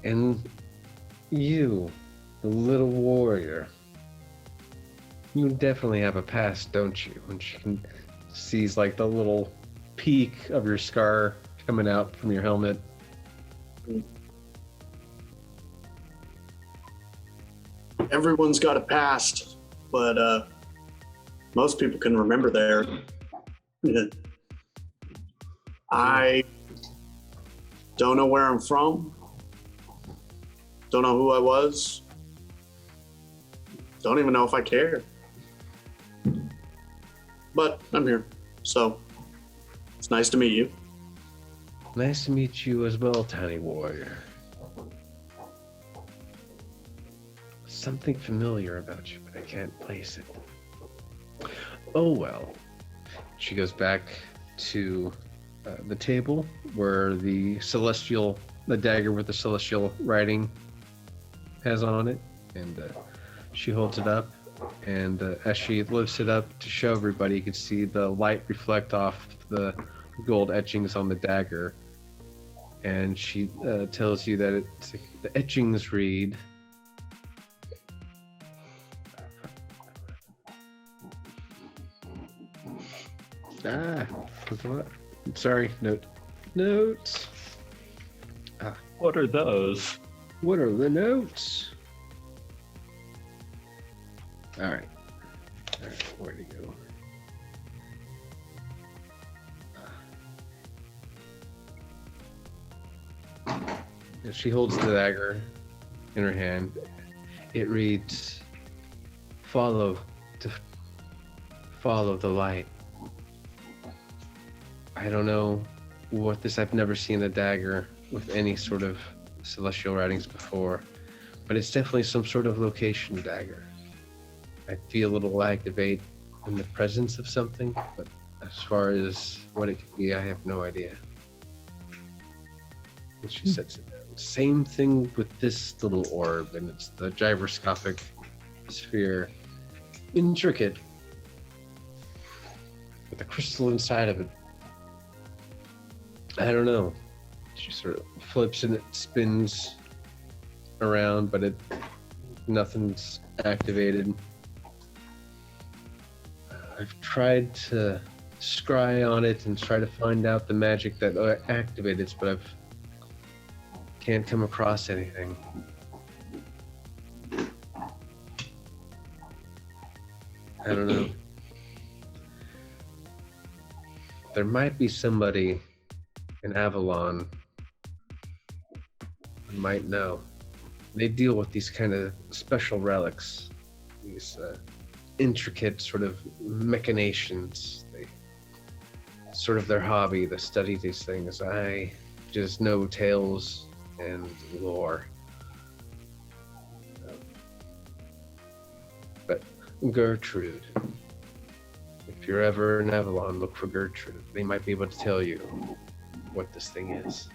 and you, the little warrior, you definitely have a past, don't you? And she sees like the little peak of your scar coming out from your helmet. Everyone's got a past, but most people can remember their. I don't know where I'm from. Don't know who I was. Don't even know if I care. But I'm here, so it's nice to meet you. Nice to meet you as well, tiny warrior. Something familiar about you, but I can't place it. Oh well. She goes back to the table where the dagger with the celestial writing has on it, and she holds it up, and as she lifts it up to show everybody, you can see the light reflect off the gold etchings on the dagger, and she tells you that the etchings read, sorry, notes. What are those? What are the notes? All right, where'd he go? And she holds the dagger in her hand. It reads, follow the light. I don't know what this, I've never seen a dagger with any sort of celestial writings before, but it's definitely some sort of location dagger. I feel it'll activate in the presence of something, but as far as what it could be, I have no idea. And she sets it down. Same thing with this little orb, and it's the gyroscopic sphere. Intricate, with a crystal inside of it. I don't know. She sort of flips and it spins around, but nothing's activated. I've tried to scry on it and try to find out the magic that activates it, but can't come across anything. I don't know. There might be somebody in Avalon who might know. They deal with these kind of special relics, these intricate sort of machinations. Sort of their hobby to study these things. I just know tales and lore. But Gertrude, if you're ever in Avalon, look for Gertrude. They might be able to tell you what this thing is.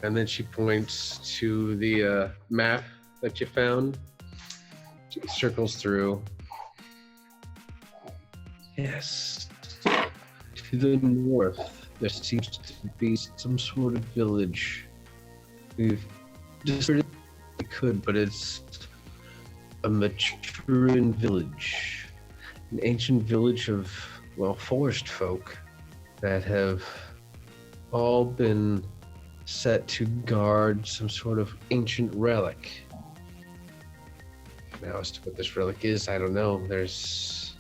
And then she points to the map that you found. She circles through. Yes. To the north, there seems to be some sort of village. We've just heard it could, but it's a maturing village. An ancient village of, well, forest folk that have all been set to guard some sort of ancient relic. Now, as to what this relic is, I don't know. There's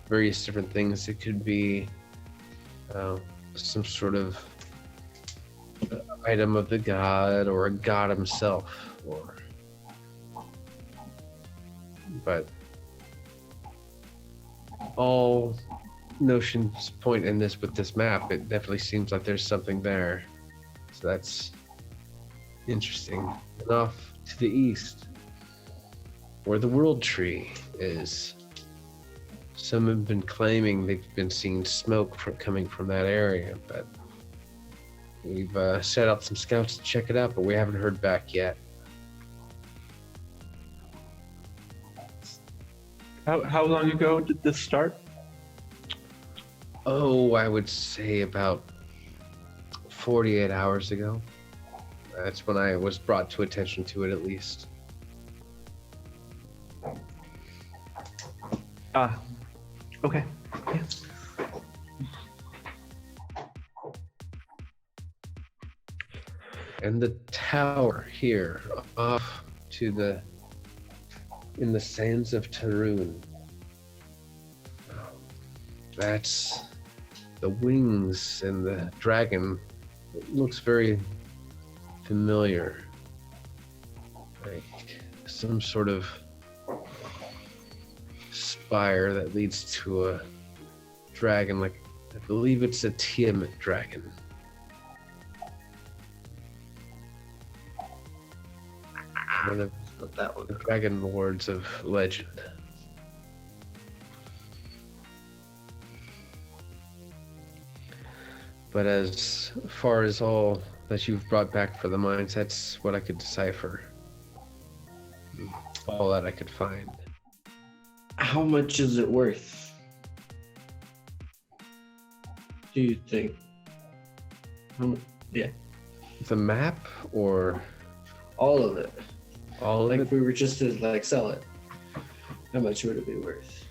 various different things. It could be some sort of item of the god or a god himself, but all notions point in this with this map. It definitely seems like there's something there. So that's interesting. And off to the east, where the world tree is. Some have been claiming they've been seeing smoke coming from that area, but we've set out some scouts to check it out, but we haven't heard back yet. How long ago did this start? Oh, I would say about 48 hours ago. That's when I was brought to attention to it, at least. Okay. Yeah. And the tower here, off to in the sands of Tarun. That's the wings and the dragon. It looks very familiar. Like some sort of spire that leads to a dragon. Like, I believe it's a Tiamat dragon. One of That one. the dragon lords of legend. But as far as all that you've brought back for the mines, that's what I could decipher. All that I could find. How much is it worth? Do you think? Yeah, The map or all of it. all of Like it? if we were just to like sell it, how much would it be worth?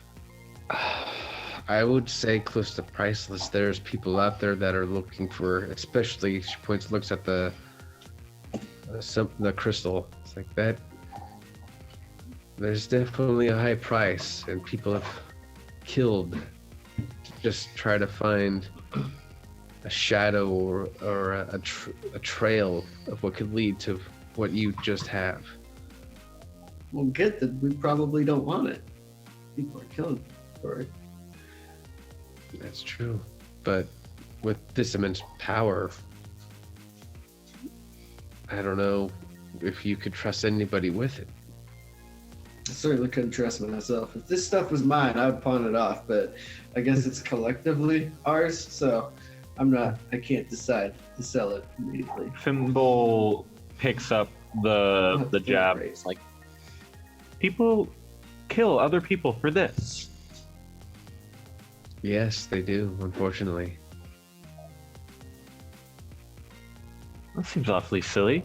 I would say close to priceless. There's people out there that are looking for, especially she looks at the crystal. It's like that. There's definitely a high price, and people have killed to just try to find a shadow or a trail of what could lead to what you just have. Well, get that we probably don't want it. People are killing for it. That's true. But with this immense power, I don't know if you could trust anybody with it. I certainly couldn't trust myself. If this stuff was mine, I'd pawn it off, but I guess it's collectively ours, so I can't decide to sell it immediately. Thimble picks up the jab. Great. It's like, people kill other people for this. Yes, they do, unfortunately. That seems awfully silly.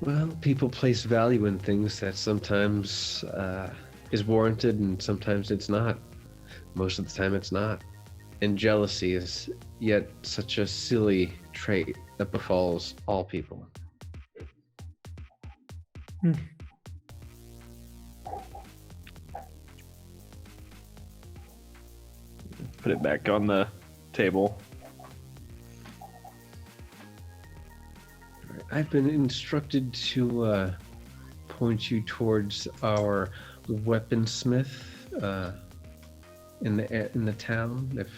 Well, people place value in things that sometimes is warranted and sometimes it's not. Most of the time it's not. And jealousy is yet such a silly trait that befalls all people. Put it back on the table. I've been instructed to point you towards our weaponsmith in the town. If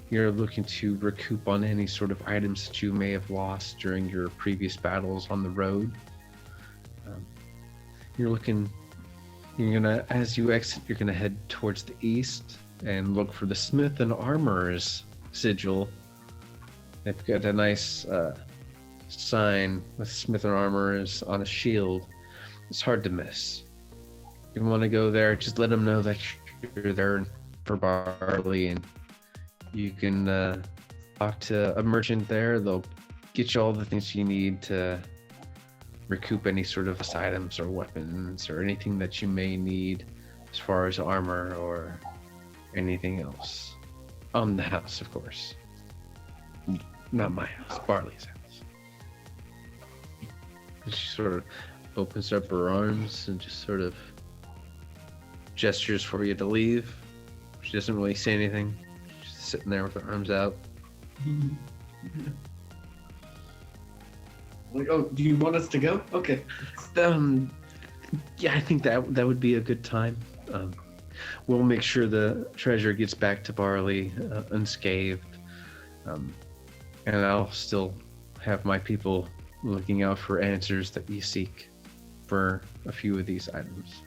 you're looking to recoup on any sort of items that you may have lost during your previous battles on the road, as you exit, you're gonna head towards the east and look for the smith and armorer's sigil. They've got a nice sign with Smith and Armorers on a shield. It's hard to miss. You want to go there, just let them know that you're there for barley, and you can talk to a merchant there. They'll get you all the things you need to recoup any sort of items or weapons or anything that you may need as far as armor or anything else. On the house, of course. Not my house, Barley's house. She sort of opens up her arms and just sort of gestures for you to leave. She doesn't really say anything. She's sitting there with her arms out. Like, oh, do you want us to go? Okay. Yeah, I think that would be a good time. We'll make sure the treasure gets back to Barley unscathed. And I'll still have my people looking out for answers that you seek. for a few of these items.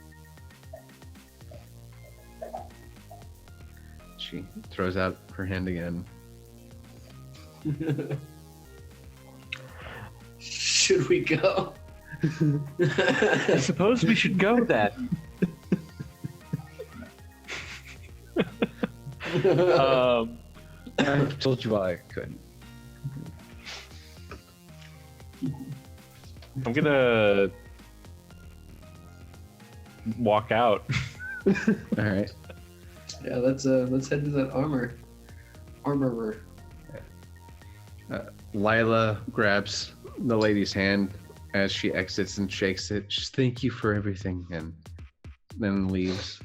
She throws out her hand again. Should we go? I suppose we should go then. I told you I could. I'm gonna walk out. All right. Yeah, let's head to that armorer. Lila grabs the lady's hand as she exits and shakes it. Just thank you for everything, and then leaves.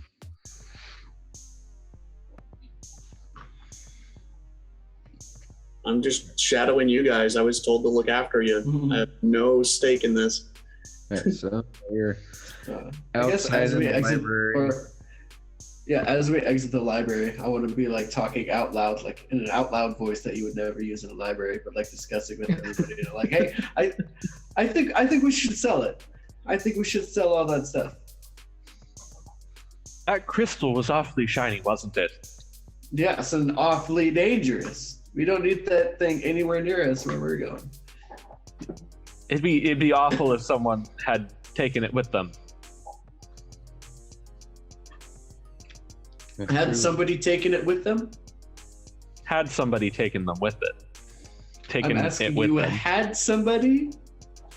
I'm just shadowing you guys. I was told to look after you. I have no stake in this. All right, so you're I guess outside as of we the exit, library. as we exit the library, I want to be like talking out loud, like in an out loud voice that you would never use in a library, but like discussing with everybody. You know, like, hey, I think we should sell it. I think we should sell all that stuff. That crystal was awfully shiny, wasn't it? Yes, and awfully dangerous. We don't need that thing anywhere near us where we're going. It'd be awful if someone had taken it with them. That's Had true. somebody taken it with them? Had somebody taken them with it? Taken I'm it asking with you, them? had somebody?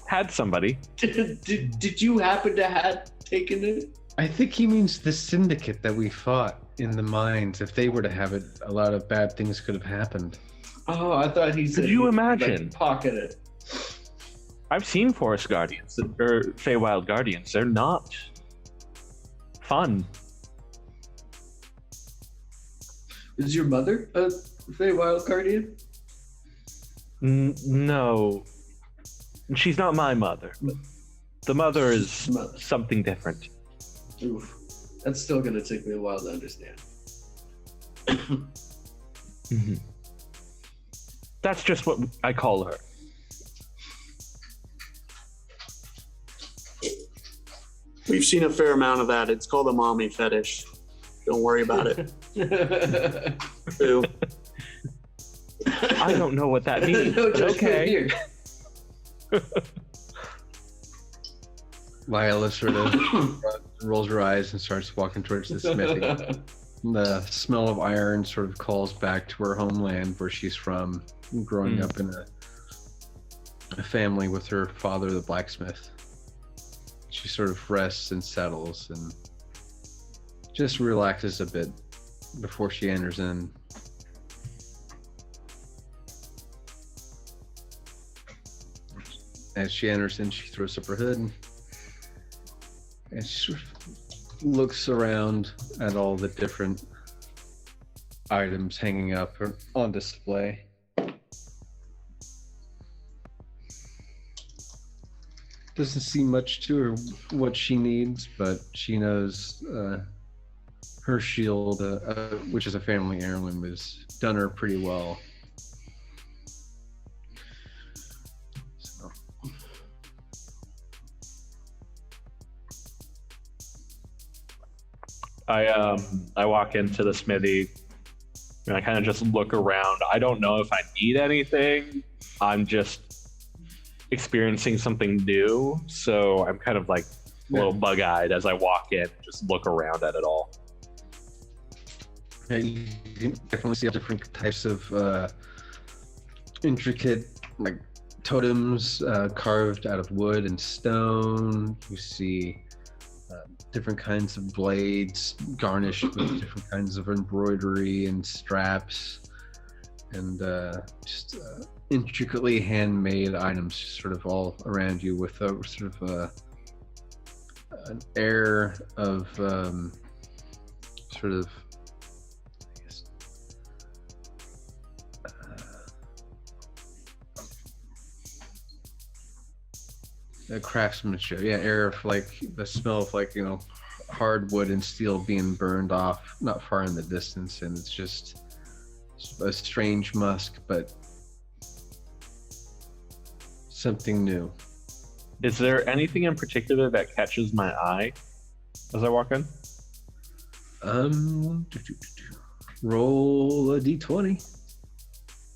Had somebody? Did you happen to have taken it? I think he means the syndicate that we fought in the mines. If they were to have it, a lot of bad things could have happened. Oh, I thought he said. Could you he, imagine? Like, pocket it. I've seen Forest Guardians, or Feywild Guardians. They're not fun. Is your mother a Feywild Guardian? No. She's not my mother. But the mother is Mother. something different. Oof. That's still gonna take me a while to understand. Mhm. That's just what I call her. We've seen a fair amount of that. It's called a mommy fetish. Don't worry about it. Boo. I don't know what that means. No but judgment okay. here. Lila sort of rolls her eyes and starts walking towards the smithy. The smell of iron sort of calls back to her homeland where she's from, growing up in a family with her father, the blacksmith. She sort of rests and settles and just relaxes a bit before she enters in. As she enters in, she throws up her hood and she sort of looks around at all the different items hanging up or on display. Doesn't see much to her what she needs, but she knows her shield, which is a family heirloom, has done her pretty well. So. I walk into the smithy and I kind of just look around. I don't know if I need anything. I'm just experiencing something new, so I'm kind of like a little bug-eyed as I walk in and just look around at it all. Yeah, you can definitely see different types of intricate like totems carved out of wood and stone. You see different kinds of blades garnished with different kinds of embroidery and straps, and just intricately handmade items sort of all around you with a sort of an air of sort of, I guess, craftsmanship. Yeah, air of like the smell of like, you know, hardwood and steel being burned off not far in the distance, and it's just a strange musk, but something new. Is there anything in particular that catches my eye as I walk in? Roll a d20.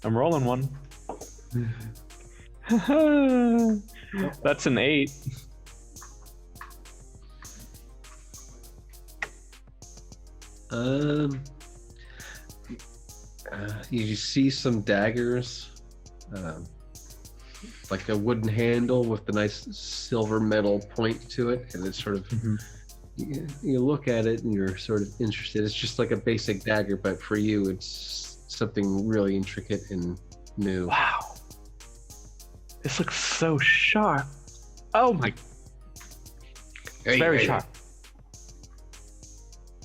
I'm rolling one. That's an 8. You see some daggers, like a wooden handle with a nice silver metal point to it, and it's sort of you look at it and you're sort of interested. It's just like a basic dagger, but for you, it's something really intricate and new. Wow. This looks so sharp. Oh my. It's very sharp.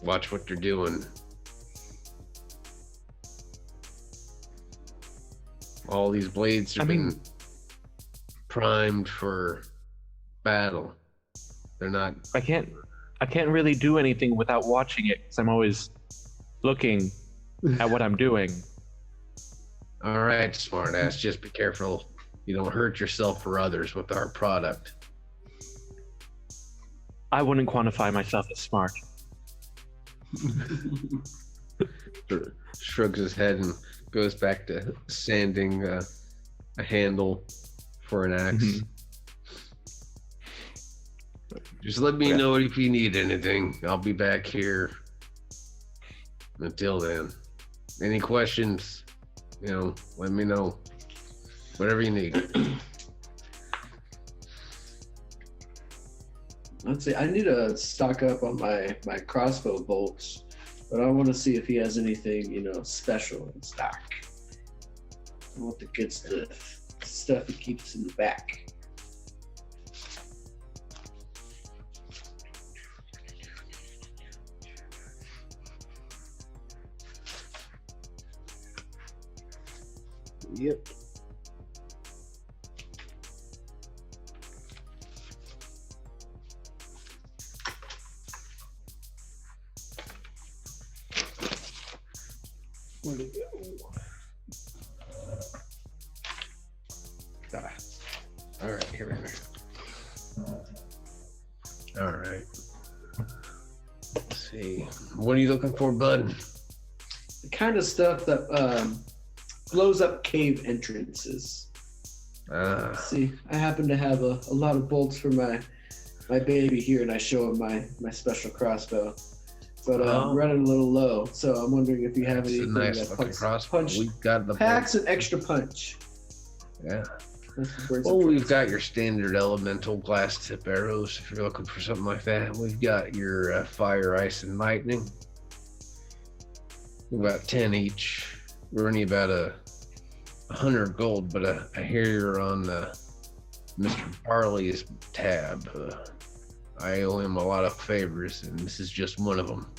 Watch what you're doing. All these blades have been primed for battle. They're not. I can't really do anything without watching it because I'm always looking at what I'm doing. All right, smartass. Just be careful you don't hurt yourself or others with our product. I wouldn't quantify myself as smart. Shrugs his head and goes back to sanding a handle for an axe. Just let me know if you need anything. I'll be back here. Until then, any questions, let me know. Whatever you need. Let's see. I need to stock up on my crossbow bolts, but I want to see if he has anything, special in stock. I want the good stuff he keeps in the back. Yep. Where'd it go? All right, here we are. All right. Let's see. What are you looking for, bud? The kind of stuff that blows up cave entrances. See, I happen to have a lot of bolts for my baby here, and I show him my special crossbow. But I'm running a little low, so I'm wondering if you have anything that We've got the packs an extra punch. Yeah. Well, we've got your standard elemental glass tip arrows if you're looking for something like that. We've got your fire, ice, and lightning. About 10 each. We're only about 100 gold, but I hear you're on Mr. Barley's tab. I owe him a lot of favors, and this is just one of them.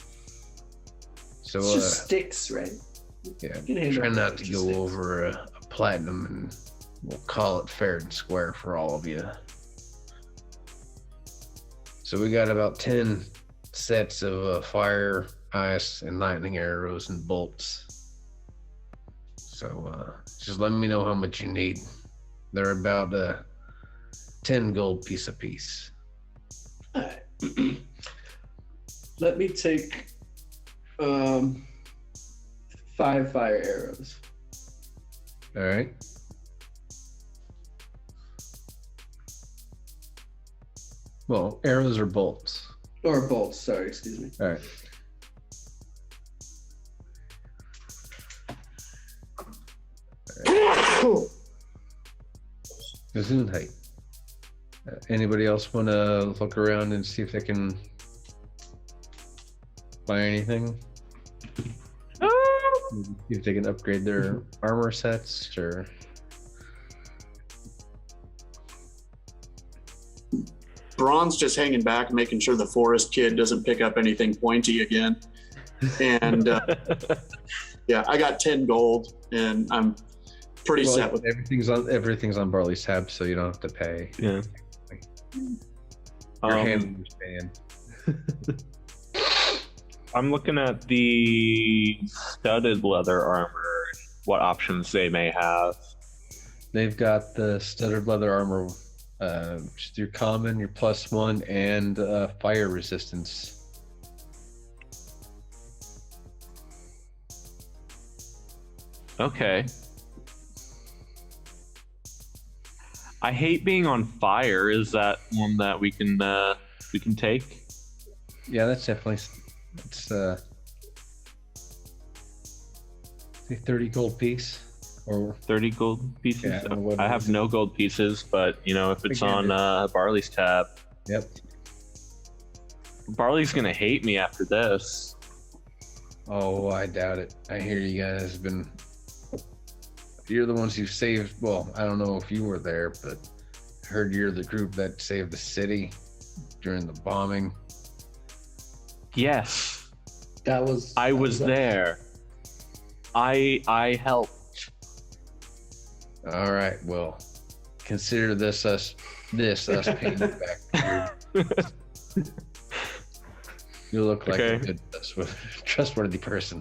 So it's just sticks, right? Yeah, try not to go over a platinum, and we'll call it fair and square for all of you. So we got about 10 sets of fire, ice, and lightning arrows and bolts. So just let me know how much you need. They're about 10 gold piece a piece. All right. Let me take 5 fire arrows. All right. Well, arrows or bolts? Or bolts, sorry, excuse me. All right. Gesundheit. Anybody else want to look around and see if they can buy anything? See if they can upgrade their armor sets or... Braun's just hanging back, making sure the forest kid doesn't pick up anything pointy again. And yeah, I got 10 gold, and I'm pretty set with everything's on Barley's tab, so you don't have to pay. Yeah. Your hand fan. I'm looking at the studded leather armor. What options they may have? They've got the studded leather armor Just your common, your +1, and fire resistance. Okay. I hate being on fire. Is that one that we can take? Yeah, that's definitely. It's a 30 gold piece, or 30 gold pieces. Yeah, I don't know what I it have is. no gold pieces, but if it's Again, on Barley's tab, yep. Barley's gonna hate me after this. Oh, I doubt it. I hear you guys have been. You're the ones who saved. Well, I don't know if you were there, but I heard you're the group that saved the city during the bombing. Yes, I was there. I helped. All right. Well, consider this us paying you back. You look like Okay. a good, trustworthy person.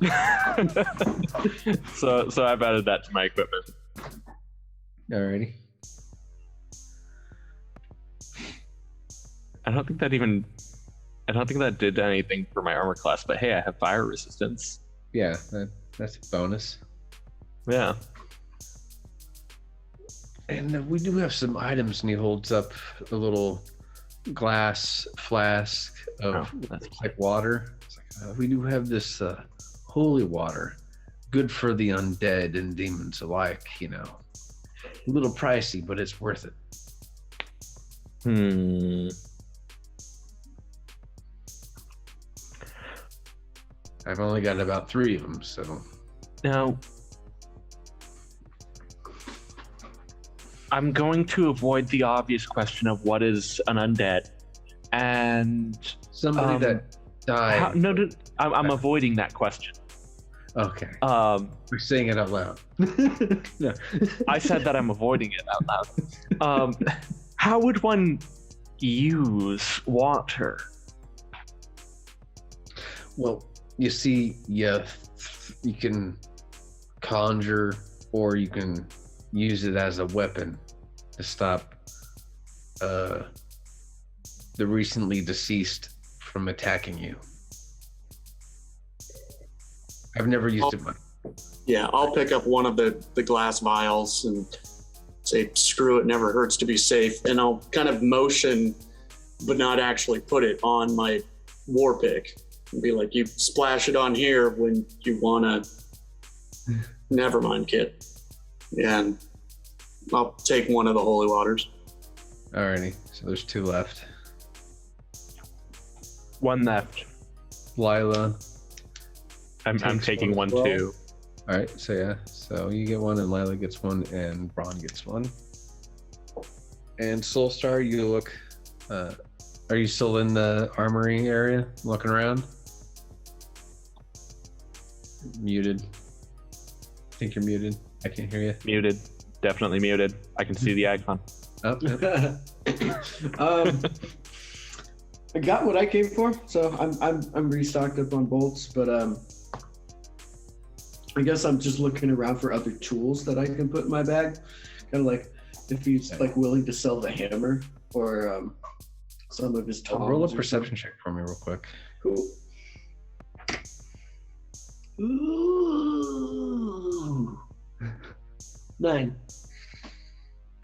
So I've added that to my equipment. Alrighty. I don't think that did anything for my armor class, but hey, I have fire resistance. Yeah, that's a bonus. Yeah. And we do have some items, and he holds up a little glass flask of like water. It's like, we do have this holy water, good for the undead and demons alike. A little pricey, but it's worth it. I've only got about 3 of them, so Now, I'm going to avoid the obvious question of what is an undead, and somebody that died. I'm avoiding that question. Okay, we're saying it out loud. No, I said that I'm avoiding it out loud. How would one use water? Well, you see, you can conjure, or you can use it as a weapon to stop the recently deceased from attacking you. I've never used it much. Yeah, I'll pick up one of the glass vials and say, screw it, never hurts to be safe. And I'll kind of motion, but not actually put it on my war pick. And be like, you splash it on here when you want to. Never mind, kid. And I'll take one of the holy waters. Alrighty, so there's 2 left. One left. Lila. I'm Takes taking one one as well. too. Alright, so yeah. So you get one, and Lila gets one, and Braun gets one. And Soulstar, you look... are you still in the armory area, looking around? Muted. I think you're muted. I can't hear you. Muted. Definitely muted. I can see the icon. Oh, yep. I got what I came for, so I'm restocked up on bolts, but I guess I'm just looking around for other tools that I can put in my bag. Kind of like if he's like willing to sell the hammer or some of his tongs. Roll a or perception check for me real quick. something. Cool. Ooh. 9.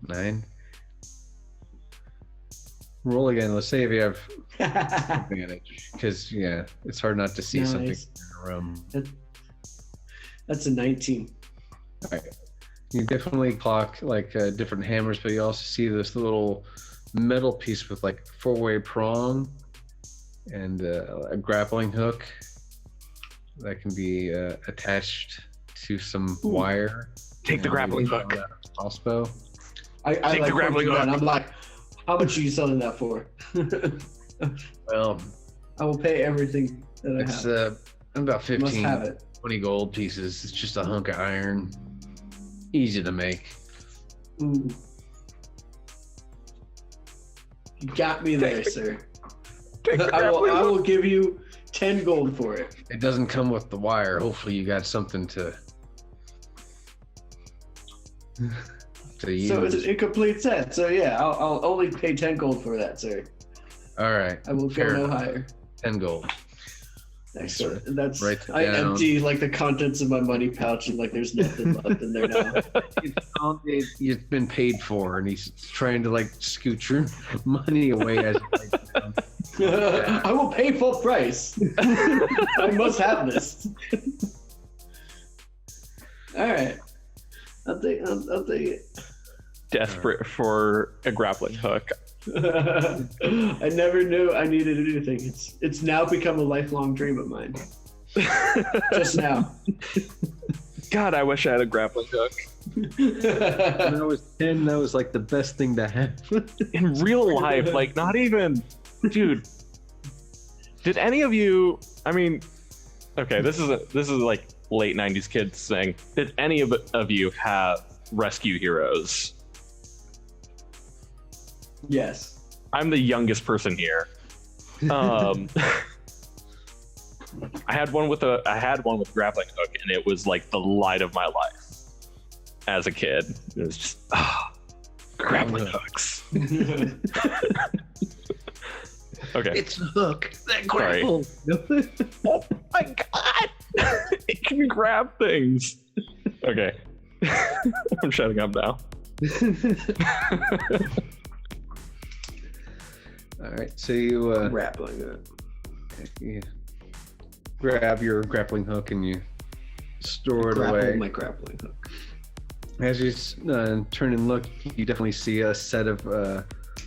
9. Roll again. Let's say if you have advantage, because it's hard not to see something Nice. in a room. That's a 19. All right. You definitely clock like different hammers, but you also see this little metal piece with like 4-way prong and a grappling hook that can be attached to some wire. Take the grappling hook. Crossbow. I Take like the grappling pointing that. hook. I'm like, how much are you selling that for? Well, I will pay everything that I it's have. about Must 15, have it. 20 gold pieces. It's just a hunk of iron. Easy to make. Ooh. You got me there, sir. I will give you 10 gold for it. It doesn't come with the wire. Hopefully you got something to... to use. So it's an incomplete set. So yeah, I'll only pay 10 gold for that, sir. All right. I will go Fair no enough. higher. 10 gold. Excellent. And that's Write it I down. empty like the contents of my money pouch and like there's nothing left in there now. It's been paid for, and he's trying to like scoot your money away as I will pay full price. I must have this. All right. I'll take it. Desperate for a grappling hook. I never knew I needed anything. It's now become a lifelong dream of mine. Just now. God, I wish I had a grappling hook. When I was 10, that was like the best thing to have. In real life, like not even, dude. Did any of you? I mean, okay, this is like late '90s kids thing. Did any of you have rescue heroes? Yes. I'm the youngest person here. I had one with a grappling hook, and it was like the light of my life as a kid. It was just grappling hooks. Okay. It's a hook. That Sorry. grapple. Oh my god! It can grab things. Okay. I'm shutting up now. All right, so you Grappling. you grab your grappling hook and you store it Grapple away. my grappling hook. As you turn and look, you definitely see a set of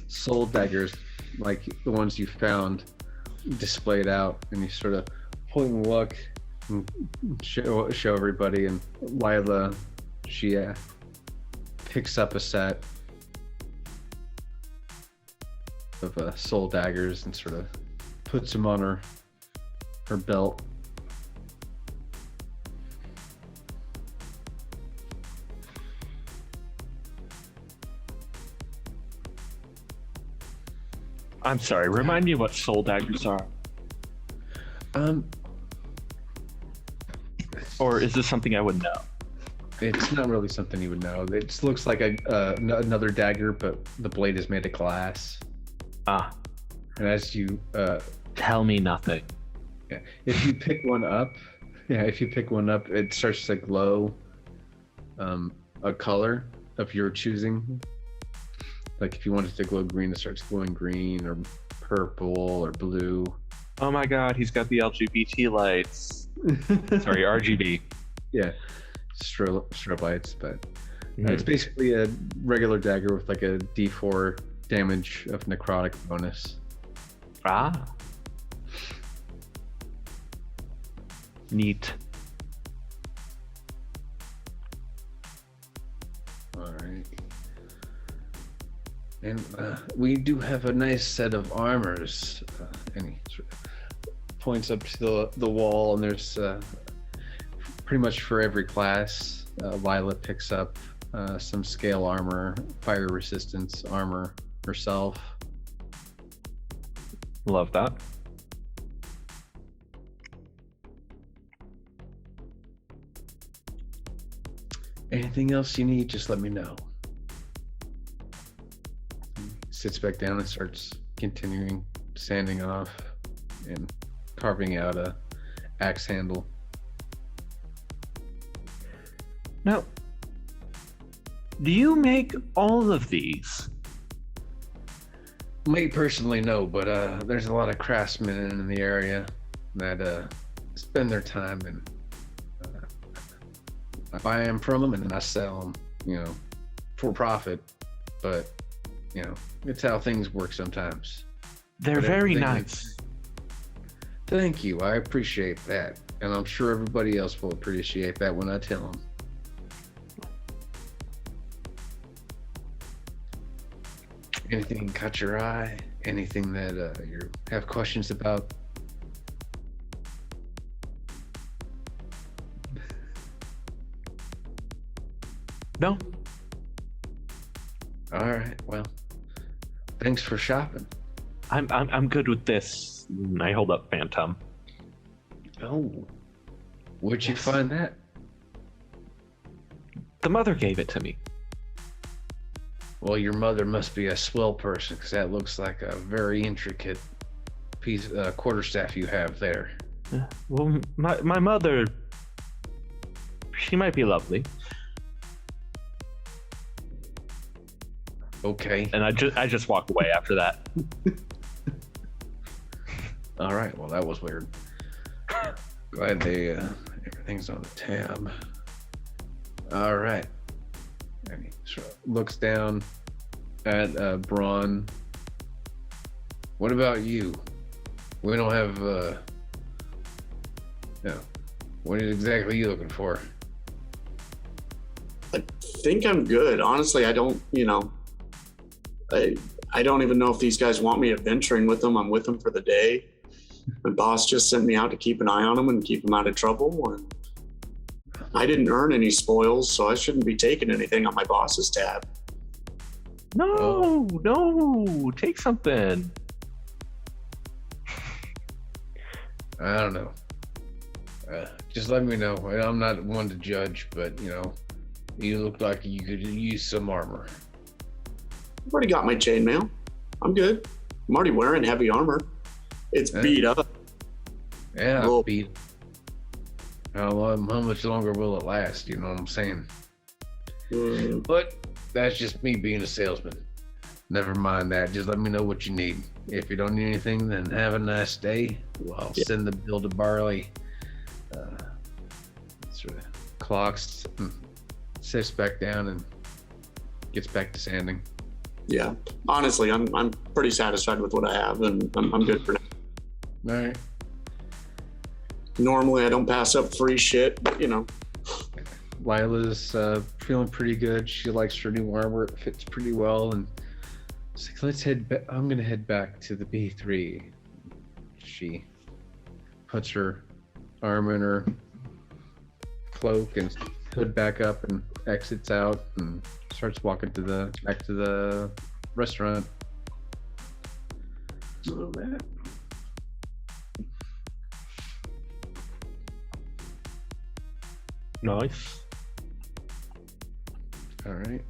soul daggers, like the ones you found, displayed out, and you sort of point and look and show everybody. And Lila, she picks up a set of soul daggers and sort of puts them on her belt. I'm sorry. Remind me what soul daggers are, or is this something I would know? It's not really something you would know. It just looks like another dagger, but the blade is made of glass. Ah, And as you tell me nothing. if you pick one up, it starts to glow a color of your choosing. Like if you want it to glow green, it starts glowing green or purple or blue. Oh my god, he's got the LGBT lights. Sorry, RGB. Yeah, strobe lights, but it's basically a regular dagger with like a D4 damage of necrotic bonus. Ah. Neat. All right. And we do have a nice set of armors. And he sort of points up to the wall, and there's pretty much for every class. Lila picks up some scale armor, fire resistance armor herself. Love that. Anything else you need, just let me know. Sits back down and starts continuing sanding off and carving out a axe handle. Now, do you make all of these? Me personally, no, but there's a lot of craftsmen in the area that spend their time and I buy them from them and then I sell them, for profit. But it's how things work sometimes. They're But very everything nice. Thank you. I appreciate that, and I'm sure everybody else will appreciate that when I tell them. Anything caught your eye? Anything that you have questions about? No? All right. Well, thanks for shopping. I'm good with this. I hold up Phantom. Oh, where'd you find that? The mother gave it to me. Well, your mother must be a swell person, because that looks like a very intricate piece quarterstaff you have there. Well, my mother, she might be lovely. Okay. And I just walk away after that. All right. Well, that was weird. Glad they everything's on the tab. All right. And he looks down at Braun. What about you? We don't have. No. What exactly are you looking for? I think I'm good. Honestly, I don't. I don't even know if these guys want me adventuring with them. I'm with them for the day. My boss just sent me out to keep an eye on them and keep them out of trouble. And I didn't earn any spoils, so I shouldn't be taking anything on my boss's tab. No, take something. I don't know. Just let me know. I'm not one to judge, but you look like you could use some armor. I've already got my chainmail. I'm good. I'm already wearing heavy armor. It's beat up. Yeah, Well- beat. How much longer will it last? You know what I'm saying? But that's just me being a salesman. Never mind that. Just let me know what you need. If you don't need anything, then have a nice day. Well, I'll send the bill to Barley. Sort of clocks, sits back down, and gets back to sanding. Yeah. Honestly, I'm pretty satisfied with what I have, and I'm good for now. All right. Normally, I don't pass up free shit, but Lila's feeling pretty good. She likes her new armor. It fits pretty well, and it's like, let's head back. I'm gonna head back to the B3. She puts her arm in her cloak and hood back up and exits out and starts walking back to the restaurant. So that. Nice. All right.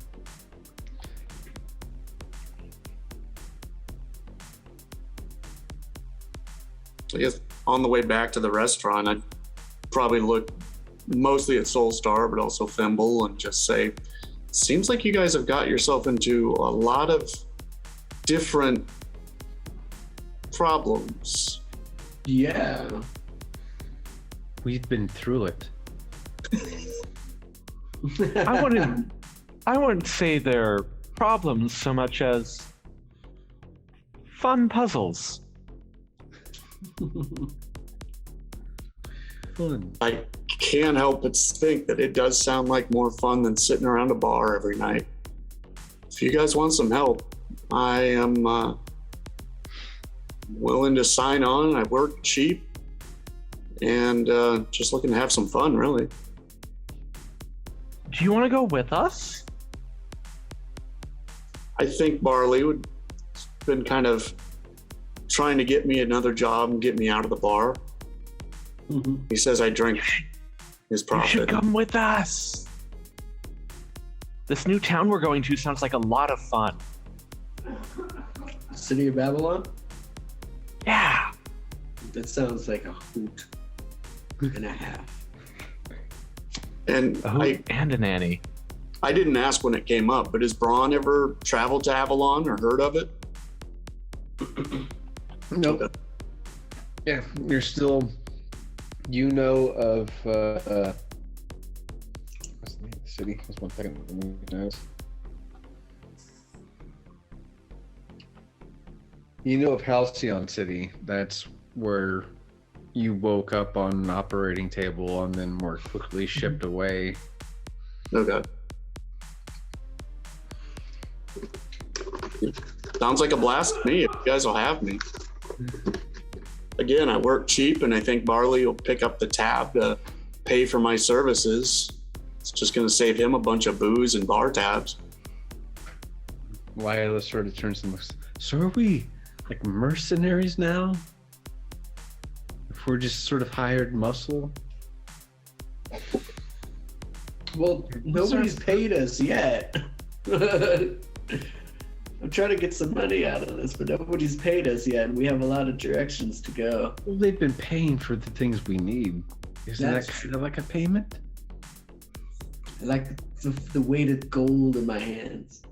I guess on the way back to the restaurant, I'd probably look mostly at Soulstar, but also Thimble, and just say, seems like you guys have got yourself into a lot of different problems. Yeah. We've been through it. I wouldn't say they're problems so much as fun puzzles. Fun. I can't help but think that it does sound like more fun than sitting around a bar every night. If you guys want some help, I am willing to sign on. I work cheap and just looking to have some fun, really. Do you want to go with us? I think Barley would been kind of trying to get me another job and get me out of the bar. Mm-hmm. He says I drink his You should profit. come with us. This new town we're going to sounds like a lot of fun. City of Babylon? Yeah. That sounds like a hoot and a half. And A hoot and a nanny. I didn't ask when it came up, but has Braun ever traveled to Avalon or heard of it? Nope. Yeah, you're still. Of what's the name of the city? Just 1 second. Let me notice. You know of Halcyon City. That's where you woke up on an operating table and then were quickly shipped away. Okay. Sounds like a blast to me. If you guys will have me. Again, I work cheap, and I think Barley will pick up the tab to pay for my services. It's just going to save him a bunch of booze and bar tabs. Lila sort of turns and looks. So are we like mercenaries now? If we're just sort of hired muscle? Well, nobody's paid us yet. I'm trying to get some money out of this, but nobody's paid us yet, and we have a lot of directions to go. Well, they've been paying for the things we need. Isn't That's that kind of like a payment? I like the weighted gold in my hands.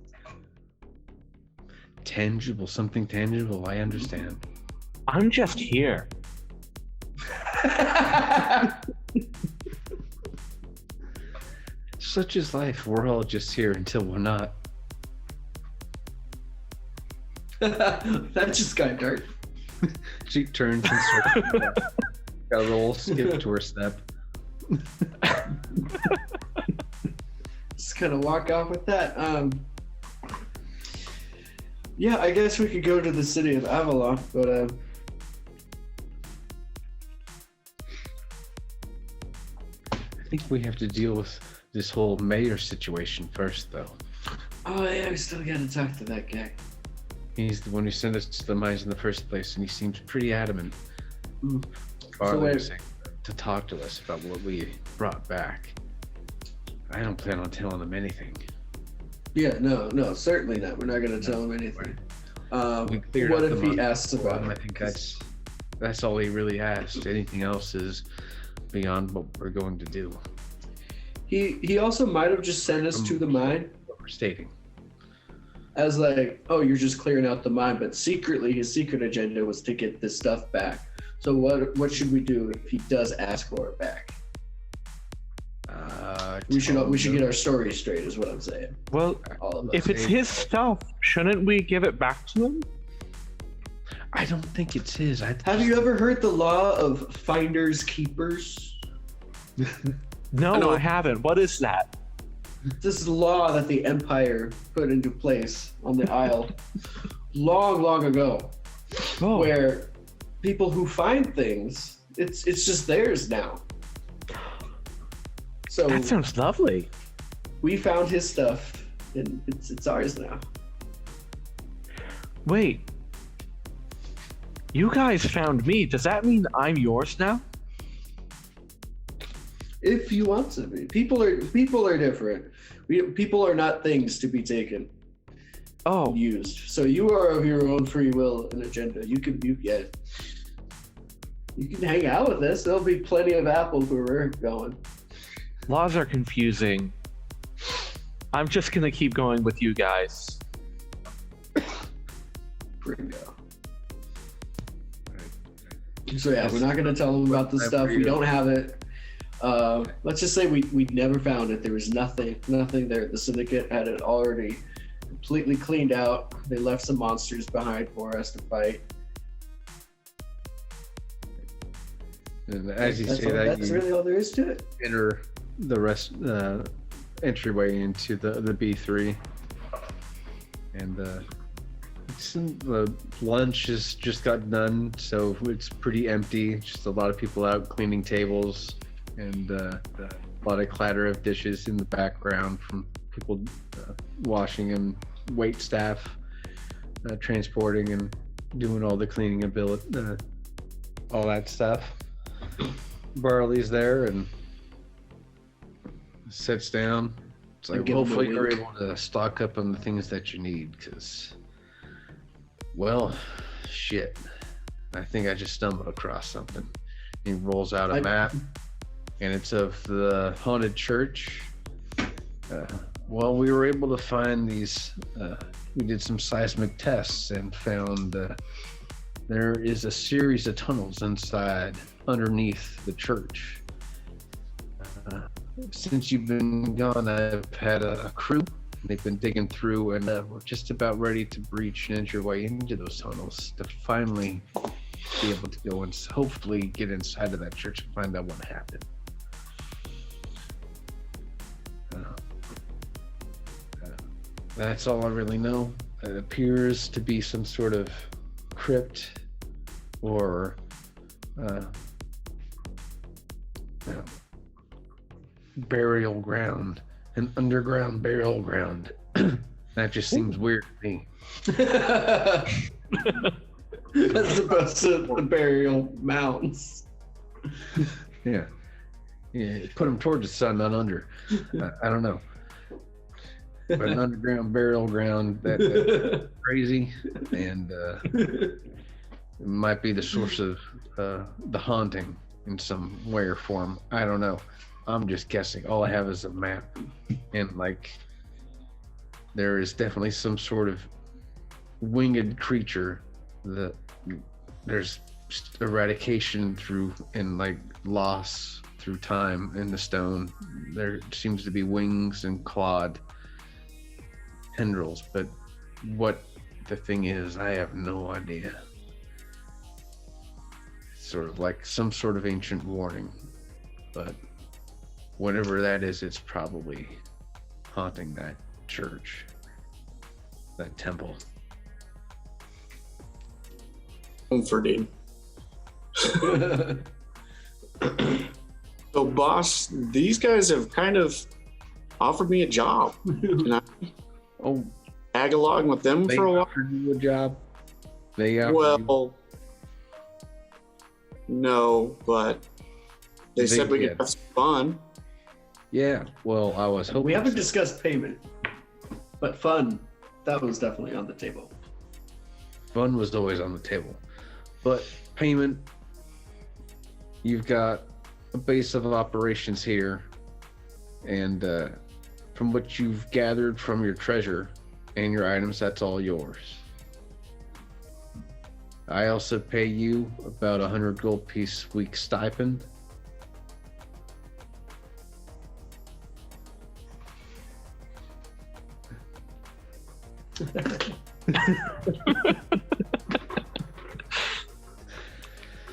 Tangible, something tangible. I understand. I'm just here. Such is life. We're all just here until we're not. That just got dark. She turns and got a little skip to her step. Just kind of walk off with that. Yeah, I guess we could go to the city of Avalon, but I think we have to deal with this whole mayor situation first, though. oh yeah, we still gotta talk to that guy. He's the one who sent us to the mines in the first place, and he seems pretty adamant. Mm. Farley wait. was saying to talk to us about what we brought back. I don't plan on telling him anything. Yeah, no, certainly not. We're not gonna tell him anything. We cleared What out if the he mines asks for about him. I it? think that's all he really asked. Anything else is beyond what we're going to do. He also might have just sent us to the mine What we're stating. as like, oh, you're just clearing out the mine, but secretly his secret agenda was to get this stuff back. So what should we do if he does ask for it back? We should get our story straight, is what I'm saying. Well, All of us. if it's his stuff, shouldn't we give it back to him? I don't think it's his. Have you ever heard the law of finders keepers? No, I haven't. What is that? This law that the Empire put into place on the Isle long ago, Oh, where people who find things, it's just theirs now. So that sounds lovely. we found his stuff, and it's ours now. Wait. You guys found me. Does that mean I'm yours now? If you want to be, people are different. People are not things to be taken, Oh, used. So you are of your own free will and agenda. You can hang out with us. There'll be plenty of apples where we're going. laws are confusing. I'm just gonna keep going with you guys. Gringo. So yeah, we're not gonna tell them about the stuff. We don't have it. Let's just say we never found it. There was nothing there. The syndicate had it already completely cleaned out. They left some monsters behind for us to fight. And as you That's say all, that, that's you really all there is to it. enter the rest entryway into the B3, and the lunch has just got done, so it's pretty empty. Just a lot of people out cleaning tables, and a lot of clatter of dishes in the background from people washing and wait staff transporting and doing all the cleaning all that stuff. Barley's there and sits down. It's like, give him a hopefully you're wink. able to stock up on the things that you need, because, well, shit, I think I just stumbled across something. He rolls out a map, and it's of the haunted church. Well, we were able to find these, we did some seismic tests and found there is a series of tunnels underneath the church. Since you've been gone, I've had a crew. They've been digging through, and we're just about ready to breach and enter your way into those tunnels to finally be able to go and hopefully get inside of that church and find out what happened. That's all I really know. It appears to be some sort of crypt or burial ground, an underground burial ground. That just seems weird to me. As opposed to the burial mounds. Yeah, put them towards the sun, not under. I don't know. but an underground burial ground that's crazy, and it might be the source of the haunting in some way or form. I don't know. I'm just guessing. All I have is a map, and like, there is definitely some sort of winged creature that there's eradication through and like loss through time in the stone. There seems to be wings and clawed tendrils, but what the thing is, I have no idea. It's sort of like some sort of ancient warning, but whatever that is, it's probably haunting that church, that temple. Comforting. So, boss, these guys have kind of offered me a job. Can I tag along with them They for a while? offered you a job? They offered you? Well, no, but they said we did. could have some fun. Yeah, well, I was hoping We haven't so. discussed payment, but fun, that was definitely on the table. Fun was always on the table. But payment, you've got a base of operations here, and from what you've gathered from your treasure and your items, that's all yours. I also pay you about 100 gold piece week stipend.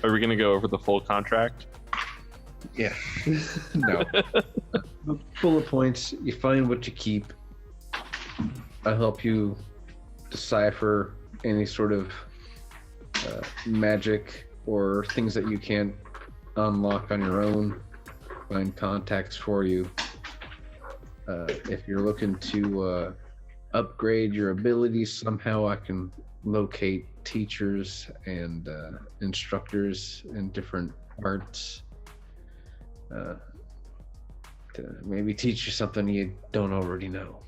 Are we gonna go over the full contract? Yeah. No. Bullet points, you find what you keep. I'll help you decipher any sort of magic or things that you can't unlock on your own. Find contacts for you. If you're looking to upgrade your abilities somehow, I can locate teachers and instructors in different arts to maybe teach you something you don't already know.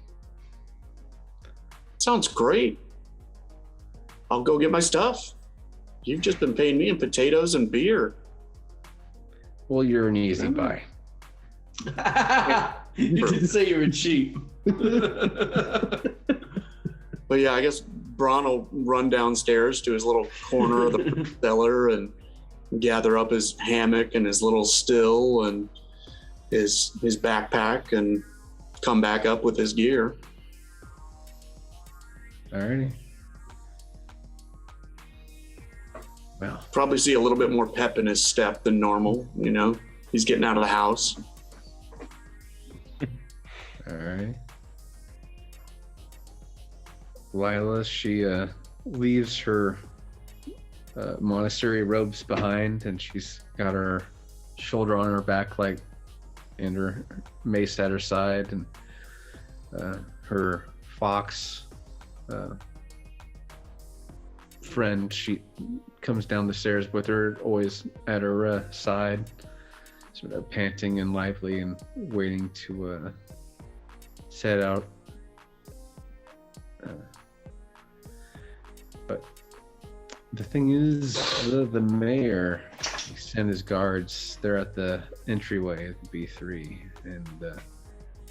Sounds great. I'll go get my stuff. You've just been paying me in potatoes and beer. Well, you're an easy buy. You didn't say you were cheap. But yeah, I guess Braun will run downstairs to his little corner of the cellar and gather up his hammock and his little still and his backpack and come back up with his gear. Alrighty. Well, Probably see a little bit more pep in his step than normal, you know? He's getting out of the house. alright. Lila, she leaves her monastery robes behind, and she's got her shoulder on her back, like, and her mace at her side, and her fox friend, she comes down the stairs with her, always at her side, sort of panting and lively and waiting to set out. But the thing is, the mayor, he sent his guards. They're at the entryway of the B3, and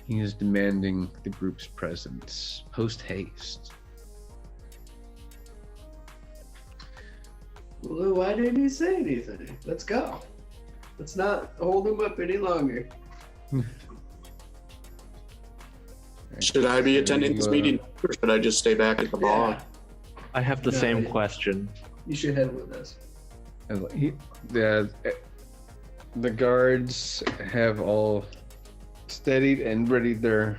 he is demanding the group's presence post haste. Well, why didn't he say anything? Let's go. Let's not hold him up any longer. Should I be attending this meeting or should I just stay back at the bar? Yeah, I have the No, same I- question. you should head with us. And the guards have all steadied and readied their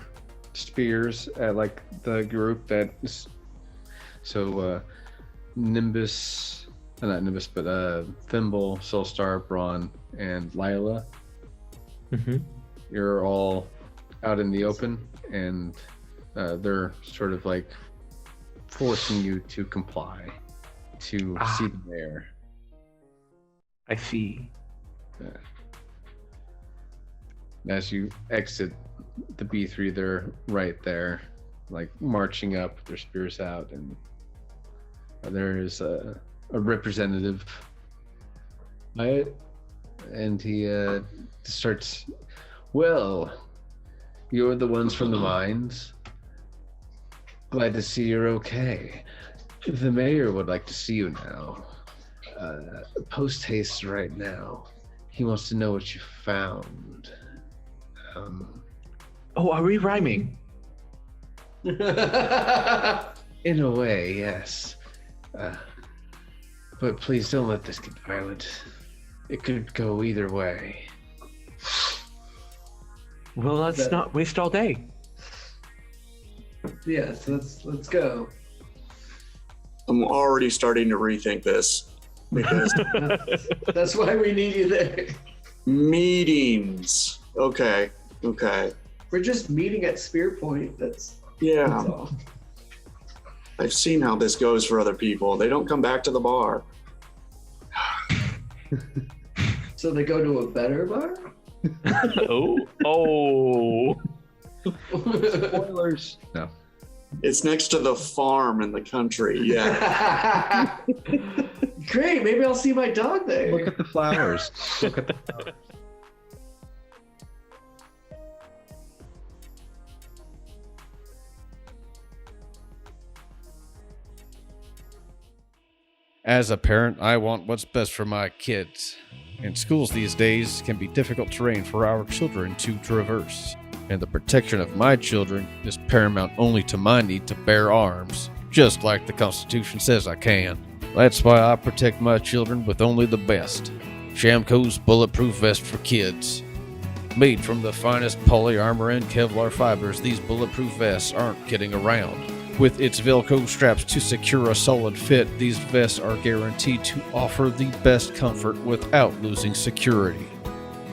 spears at like the group that is, so Nimbus, not Nimbus, but Thimble, Soulstar, Braun, and Lila. Mm-hmm. You're all out in the open, and they're sort of like forcing you to comply to see the mayor. I see. As you exit the B3, they're right there, like marching up with their spears out, and there is a representative. And he starts, well, you're the ones from the mines. Glad to see you're okay. The mayor would like to see you now. Post haste right now. He wants to know what you found. Oh, are we rhyming? In a way, yes. But please don't let this get violent. It could go either way. Well, let's not waste all day. Yes, let's go. I'm already starting to rethink this because That's why we need you there. meetings. Okay. We're just meeting at Spear Point. That's Yeah. all. I've seen how this goes for other people. They don't come back to the bar. So they go to a better bar? Oh. Spoilers. No. It's next to the farm in the country. Yeah. Great, maybe I'll see my dog there. Look at the flowers. Look at the flowers. As a parent, I want what's best for my kids. And schools these days can be difficult terrain for our children to traverse. And the protection of my children is paramount only to my need to bear arms, just like the Constitution says I can. That's why I protect my children with only the best. Shamco's Bulletproof Vest for Kids. Made from the finest poly armor and Kevlar fibers, these bulletproof vests aren't kidding around. With its Velcro straps to secure a solid fit, these vests are guaranteed to offer the best comfort without losing security.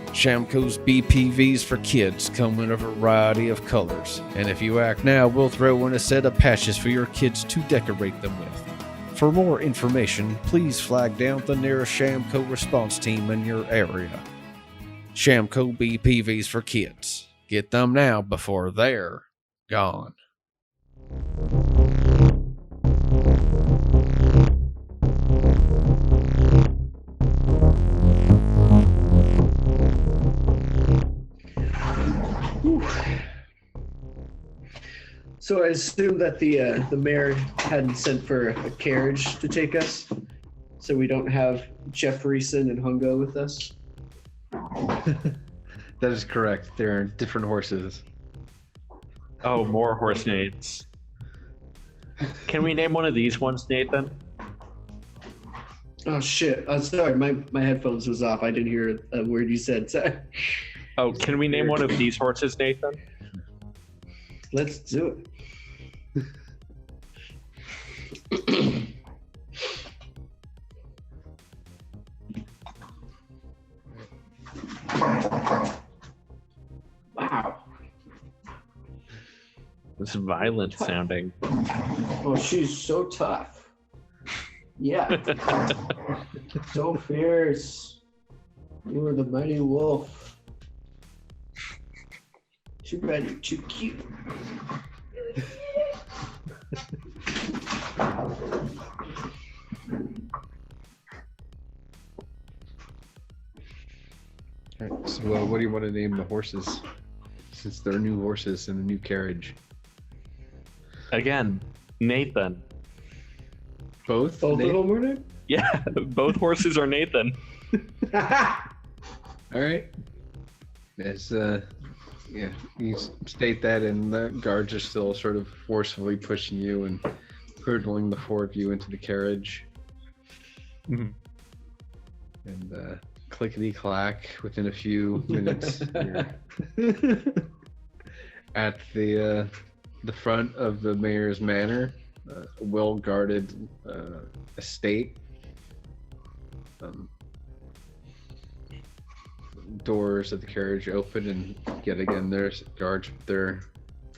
Shamco's BPVs for Kids come in a variety of colors, and if you act now, we'll throw in a set of patches for your kids to decorate them with. For more information, please flag down the nearest Shamco response team in your area. Shamco BPVs for Kids. Get them now before they're gone. So I assume that the mayor hadn't sent for a carriage to take us, so we don't have Jeffreyson and Hungo with us. That is correct. There are different horses. Oh, more horse names. Can we name one of these ones, Nathan? Oh shit! Sorry, my headphones was off. I didn't hear a word you said. Sorry. Oh, can we name one of these horses, Nathan? Let's do it. Wow. It's violent sounding. Oh, she's so tough. Yeah. So fierce. You are the mighty wolf. Too bad you're too cute. Alright, so what do you want to name the horses? Since they're new horses in a new carriage. Again, Nathan. Both? Both of them were there? Yeah, both horses are Nathan. Alright. As yeah, you state that, and the guards are still sort of forcefully pushing you and hurdling the four of you into the carriage. Mhm. And clickety clack, within a few minutes, you're at the front of the mayor's manor, a well-guarded estate. Doors of the carriage open, and yet again there's guards with their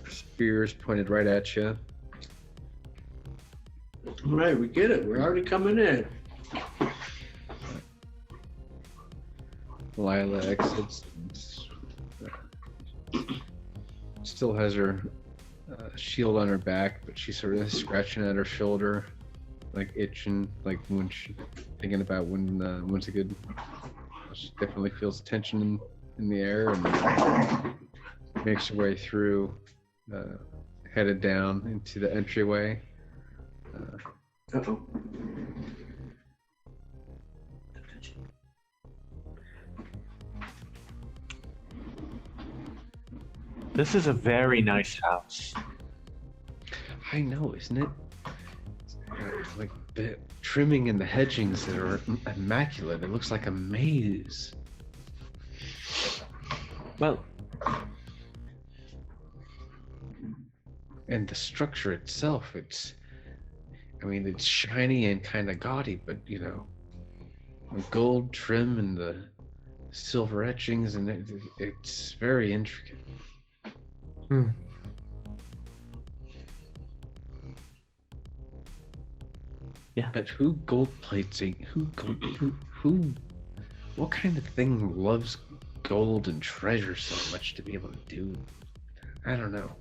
spears pointed right at you. All right, we get it. We're already coming in. Lila exits. Still has her shield on her back, but she's sort of scratching at her shoulder, like itching, like when she thinking about when's a good. She definitely feels tension in the air and makes her way through, headed down into the entryway. Uh-oh. This is a very nice house. I know, isn't it? Like the trimming and the hedgings that are immaculate. It looks like a maze. Well, And the structure itself, it's shiny and kind of gaudy, but the gold trim and the silver etchings, and it's very intricate. Yeah. But who gold plates who what kind of thing loves gold and treasure so much to be able to do? I don't know.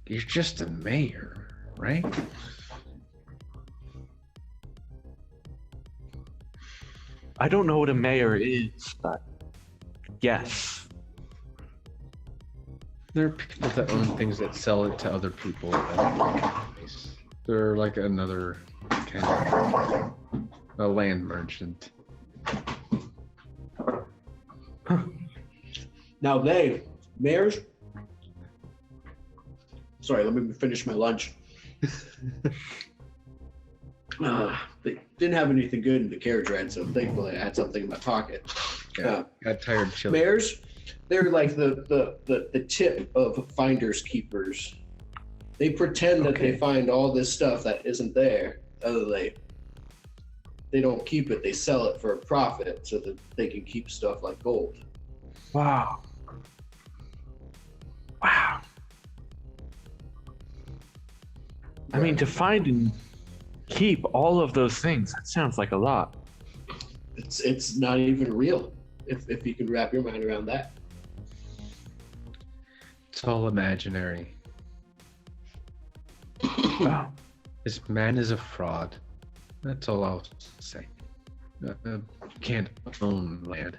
You're just a mayor, right? I don't know what a mayor is, but yes. There are people that own things that sell it to other people. They're like another kind of a land merchant. Now mayors. Sorry, let me finish my lunch. They didn't have anything good in the carriage ride, so thankfully I had something in my pocket. Yeah, got tired of chili. Mayors, they're like the tip of finders keepers. They pretend that they find all this stuff that isn't there. They don't keep it. They sell it for a profit so that they can keep stuff like gold. Wow. I mean, to find and keep all of those things, that sounds like a lot. It's not even real if you can wrap your mind around that. It's all imaginary. Wow. This man is a fraud. That's all I'll say. Can't own land.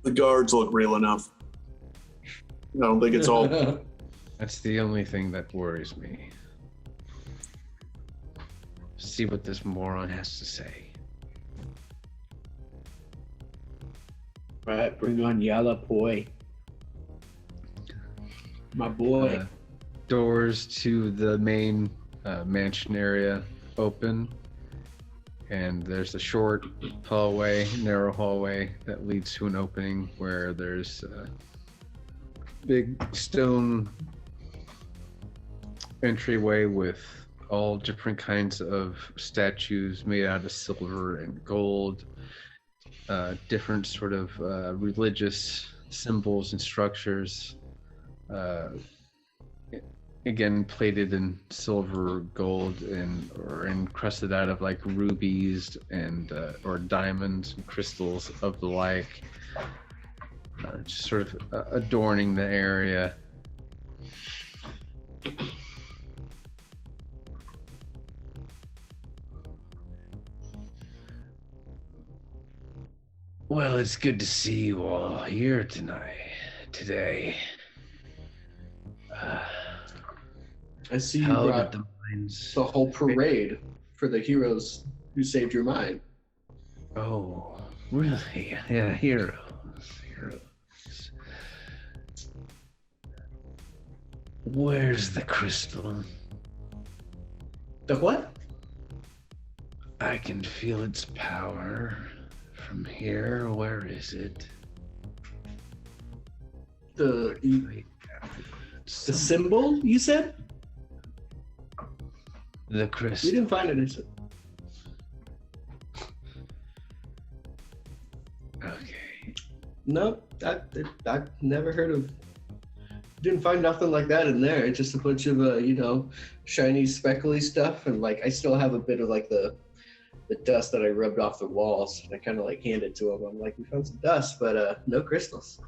The guards look real enough. I don't think it's all. That's the only thing that worries me. See what this moron has to say. Right, bring on Yalla Boy. My boy. Doors to the main mansion area open, and there's a short hallway, narrow hallway that leads to an opening where there's a big stone entryway with all different kinds of statues made out of silver and gold, different sort of religious symbols and structures, again plated in silver, gold, or encrusted out of like rubies and or diamonds and crystals of the like, just sort of adorning the area. Well, it's good to see you all here today. I see you How brought did the mines... the whole parade for the heroes who saved your mind. Oh, really? Yeah, heroes. Where's the crystal? The what? I can feel its power from here. Where is it? The symbol, you said? The We crystal. didn't find it. Okay. Nope, I never heard of. Didn't find nothing like that in there. It's just a bunch of shiny, speckly stuff, and like I still have a bit of like the dust that I rubbed off the walls. And I kind of like handed to him. I'm like, we found some dust, but no crystals.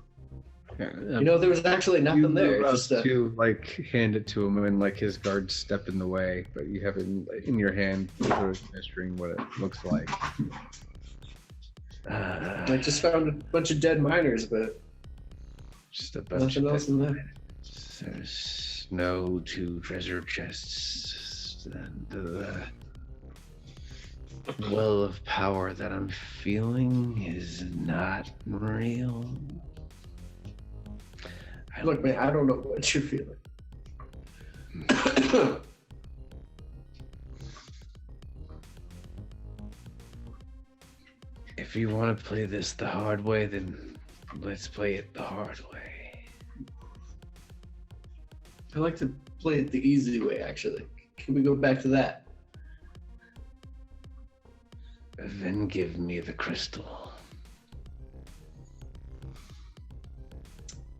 You know, there was actually You nothing there. move up Just a, to like hand it to him, and like his guards step in the way, but you have it in your hand, sort of measuring what it looks like. I just found a bunch of dead miners, but Just a bunch nothing of else in there. There's no 2 treasure chests, and the well of power that I'm feeling is not real. Look, man, I don't know what you're feeling. If you want to play this the hard way, then let's play it the hard way. I like to play it the easy way, actually. Can we go back to that? Then give me the crystal.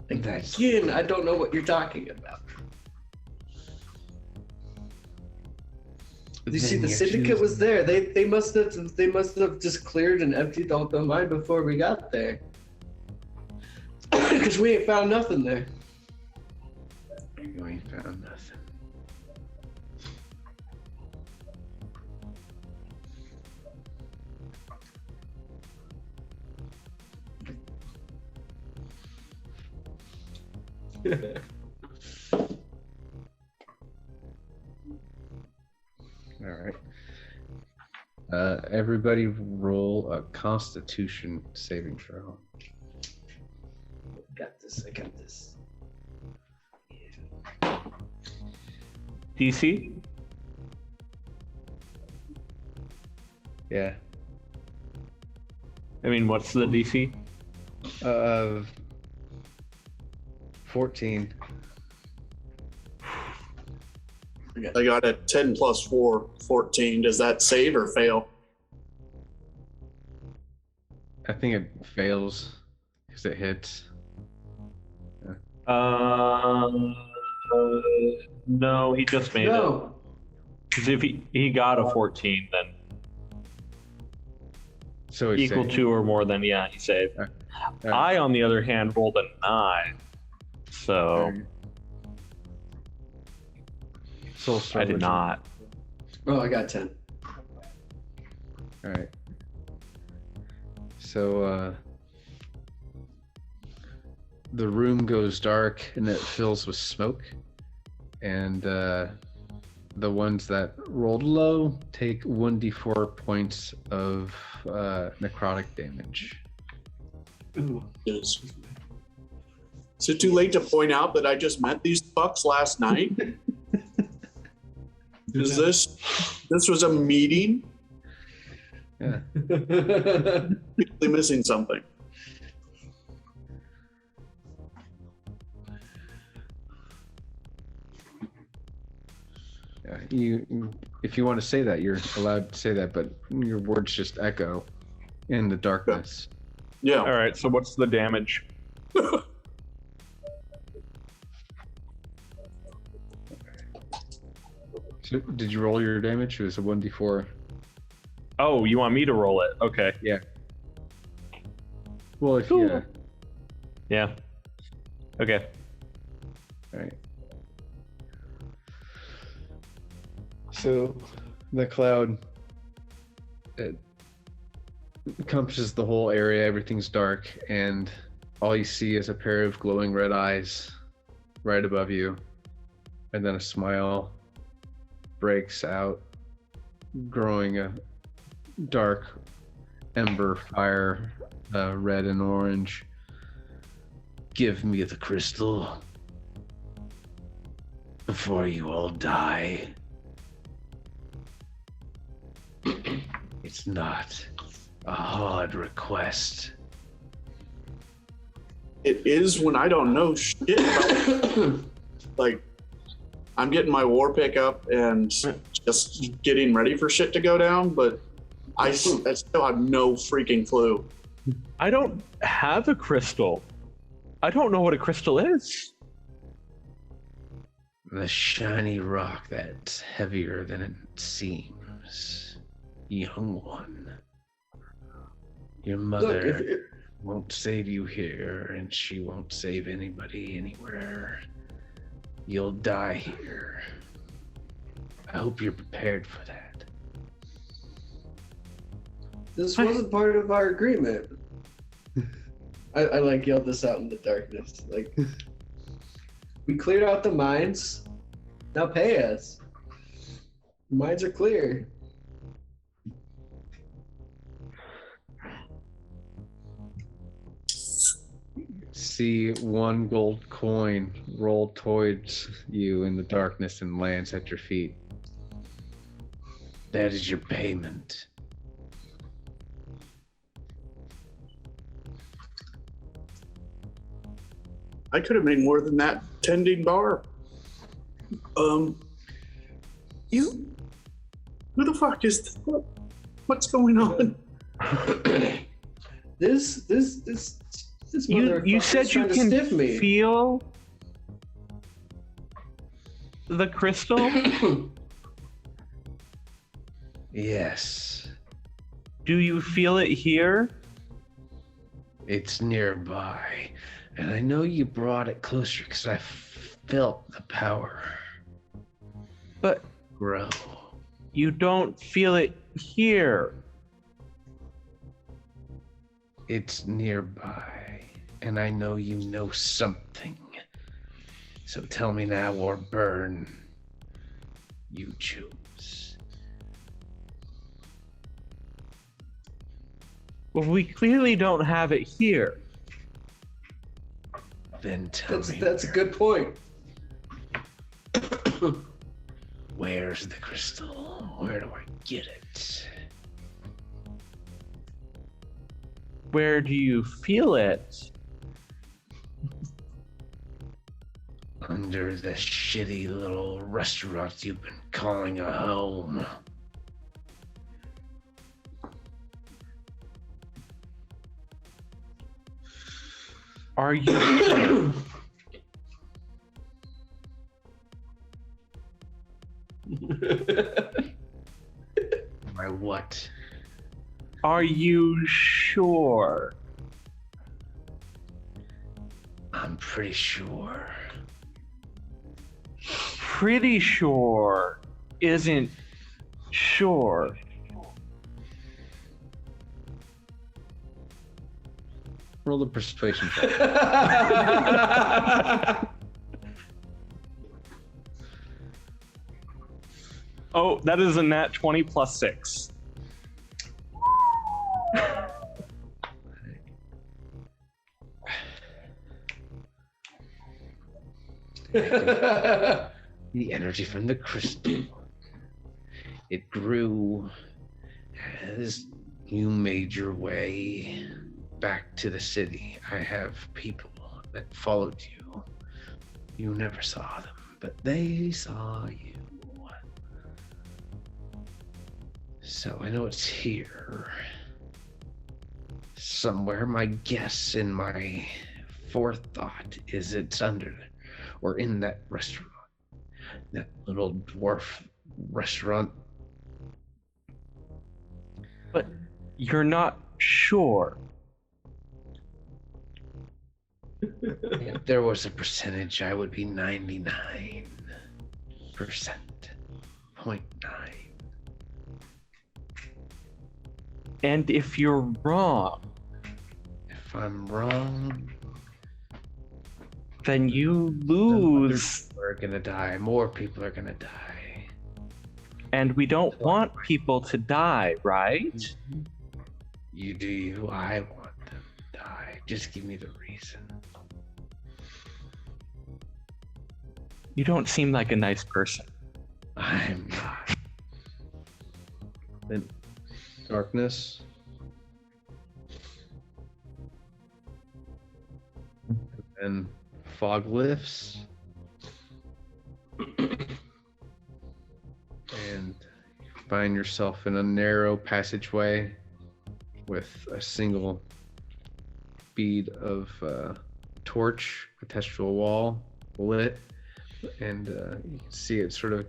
That's Again, I don't know what you're talking about. You see, the syndicate was there. They must have just cleared and emptied all the mine before we got there. Because we ain't found nothing there. You ain't found nothing. All right. Everybody roll a Constitution saving throw. Got this. I got this. DC? Yeah. I mean, what's the DC? 14. I got a 10 plus 4, 14. Does that save or fail? I think it fails because it hits. No, he just made it. No. Because if he got a 14, then So it's equal to or more than, yeah, he saved. I, on the other hand, rolled a 9. So I did not. Oh, I got 10. All right. So the room goes dark and it fills with smoke, and the ones that rolled low take 1d4 points of necrotic damage. Ooh. Is it too late to point out that I just met these fucks last night? Is this was a meeting? Yeah. Completely missing something. Yeah, if you want to say that, you're allowed to say that, but your words just echo in the darkness. Yeah. All right, so what's the damage? So did you roll your damage? It was a 1d4. Oh, you want me to roll it? Okay. Yeah. Well, if Cool. yeah. Yeah. Okay. All right. So the cloud, it encompasses the whole area. Everything's dark, and all you see is a pair of glowing red eyes right above you, and then a smile breaks out, growing a dark ember fire, red and orange. Give me the crystal before you all die. It's not a hard request. It is when I don't know shit about like I'm getting my war pickup and just getting ready for shit to go down, but I still have no freaking clue. I don't have a crystal. I don't know what a crystal is. The shiny rock that's heavier than it seems. Young one. Your mother won't save you here, and she won't save anybody anywhere. You'll die here. I hope you're prepared for that. This wasn't part of our agreement. I like yelled this out in the darkness. Like, we cleared out the mines. Now pay us. The mines are clear. See one gold coin roll towards you in the darkness and lands at your feet. That is your payment. I could have made more than that tending bar. You. Who the fuck is this? What's going on? This You said you can stiff me. feel the crystal? Yes, Do you feel it here? it's nearby. And I know you brought it closer because I felt the power But grow. you don't feel it here. It's nearby. And I know you know something. So tell me now or burn. You choose. Well, we clearly don't have it here. Then tell me. That's a good point. Where's the crystal? Where do I get it? Where do you feel it? Under the shitty little restaurant you've been calling a home. Are you My what? Are you sure? I'm pretty sure. Pretty sure isn't sure. Roll the persuasion check. Oh, that is a nat 20 plus 6. The energy from the crystal. It grew as you made your way back to the city. I have people that followed you. You never saw them, but they saw you. So I know it's here. Somewhere. My guess in my forethought is it's under or in that restaurant. That little dwarf restaurant. But you're not sure. If there was a percentage, I would be 99%. 0.9. And if you're wrong, If I'm wrong, then you then lose. other people are gonna die. More people are gonna die. And we don't want people to die, right? You do you. I want them to die. Just give me the reason. You don't seem like a nice person. I'm not. Then darkness. And fog lifts. And you find yourself in a narrow passageway with a single bead of torch attached to a wall lit. And you can see it sort of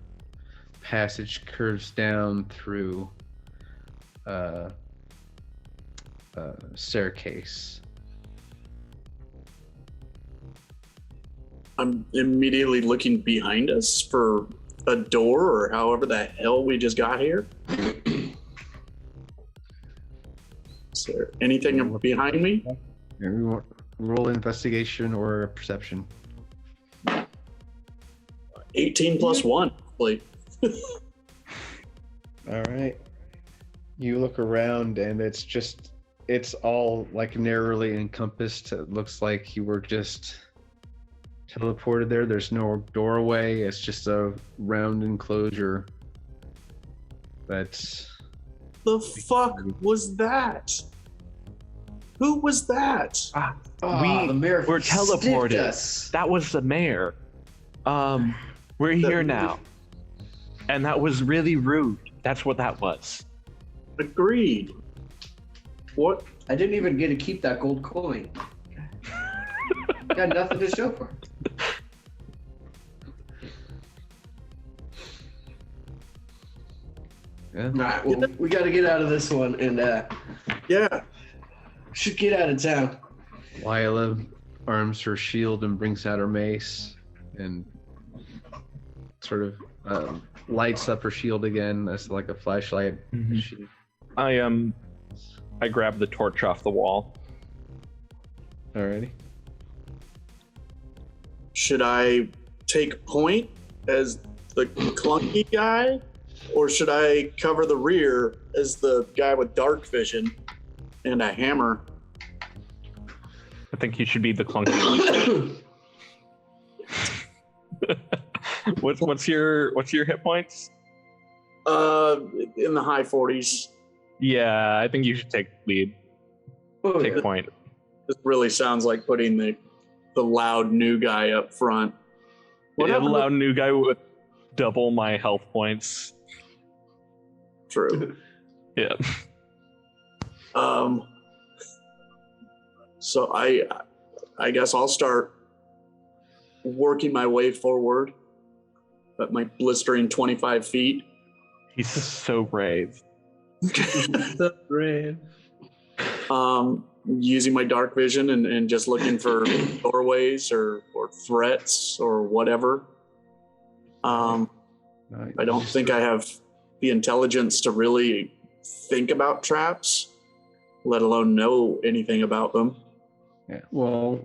passage curves down through a staircase I'm immediately looking behind us for a door or however the hell we just got here. Is there anything behind me? Everyone, roll investigation or perception. 18 plus 1. Like, All right. You look around and it's all like narrowly encompassed. It looks like you were just teleported there. There's no doorway. It's just a round enclosure. That's the fuck was that? Who was that? Oh, the mayor were stiffed teleported. us. That was the mayor. We're here now. And that was really rude. That's what that was. Agreed. What? I didn't even get to keep that gold coin. Got nothing to show for it. yeah. All right, well, we got to get out of this one, and Yeah. should get out of town. Lila arms her shield and brings out her mace and sort of lights up her shield again as like a flashlight. Mhm. She, I grab the torch off the wall. alrighty. Should I take point as the clunky guy, or should I cover the rear as the guy with dark vision and a hammer? I think you should be the clunky one. What's your hit points? In the high 40s. Yeah, I think you should take lead. Oh, Take yeah. point. This really sounds like putting the loud new guy up front. What Yeah, the happened loud new guy with double my health points. True. Yeah. So I guess I'll start working my way forward at my blistering 25 feet. He's so brave. So brave. Using my dark vision and just looking for doorways or threats or whatever. I don't think I have the intelligence to really think about traps, let alone know anything about them. Yeah. Well,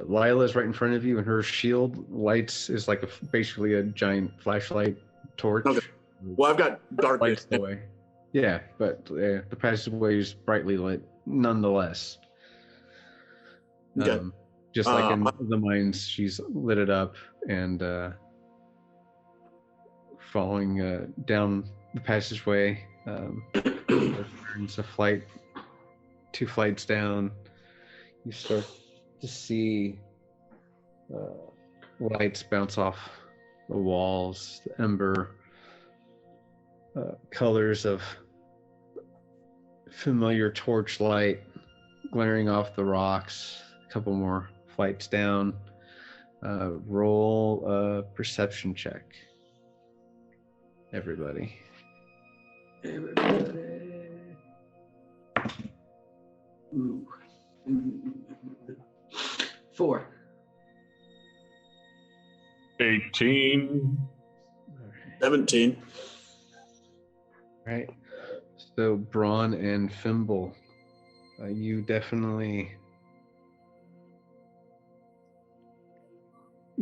Lila's right in front of you, and her shield lights is like basically a giant flashlight torch. Okay. Well, I've got dark Lights the vision. way. Yeah, but the passageway is brightly lit nonetheless. Okay. Just like in the mines, she's lit it up and following down the passageway. Turns a flight, 2 flights down. You start to see lights bounce off the walls, the ember colors of familiar torchlight glaring off the rocks. A couple more flights down. Roll a perception check. Everybody. Ooh. 4. 18. 17. Right. So Braun and Fimble, you definitely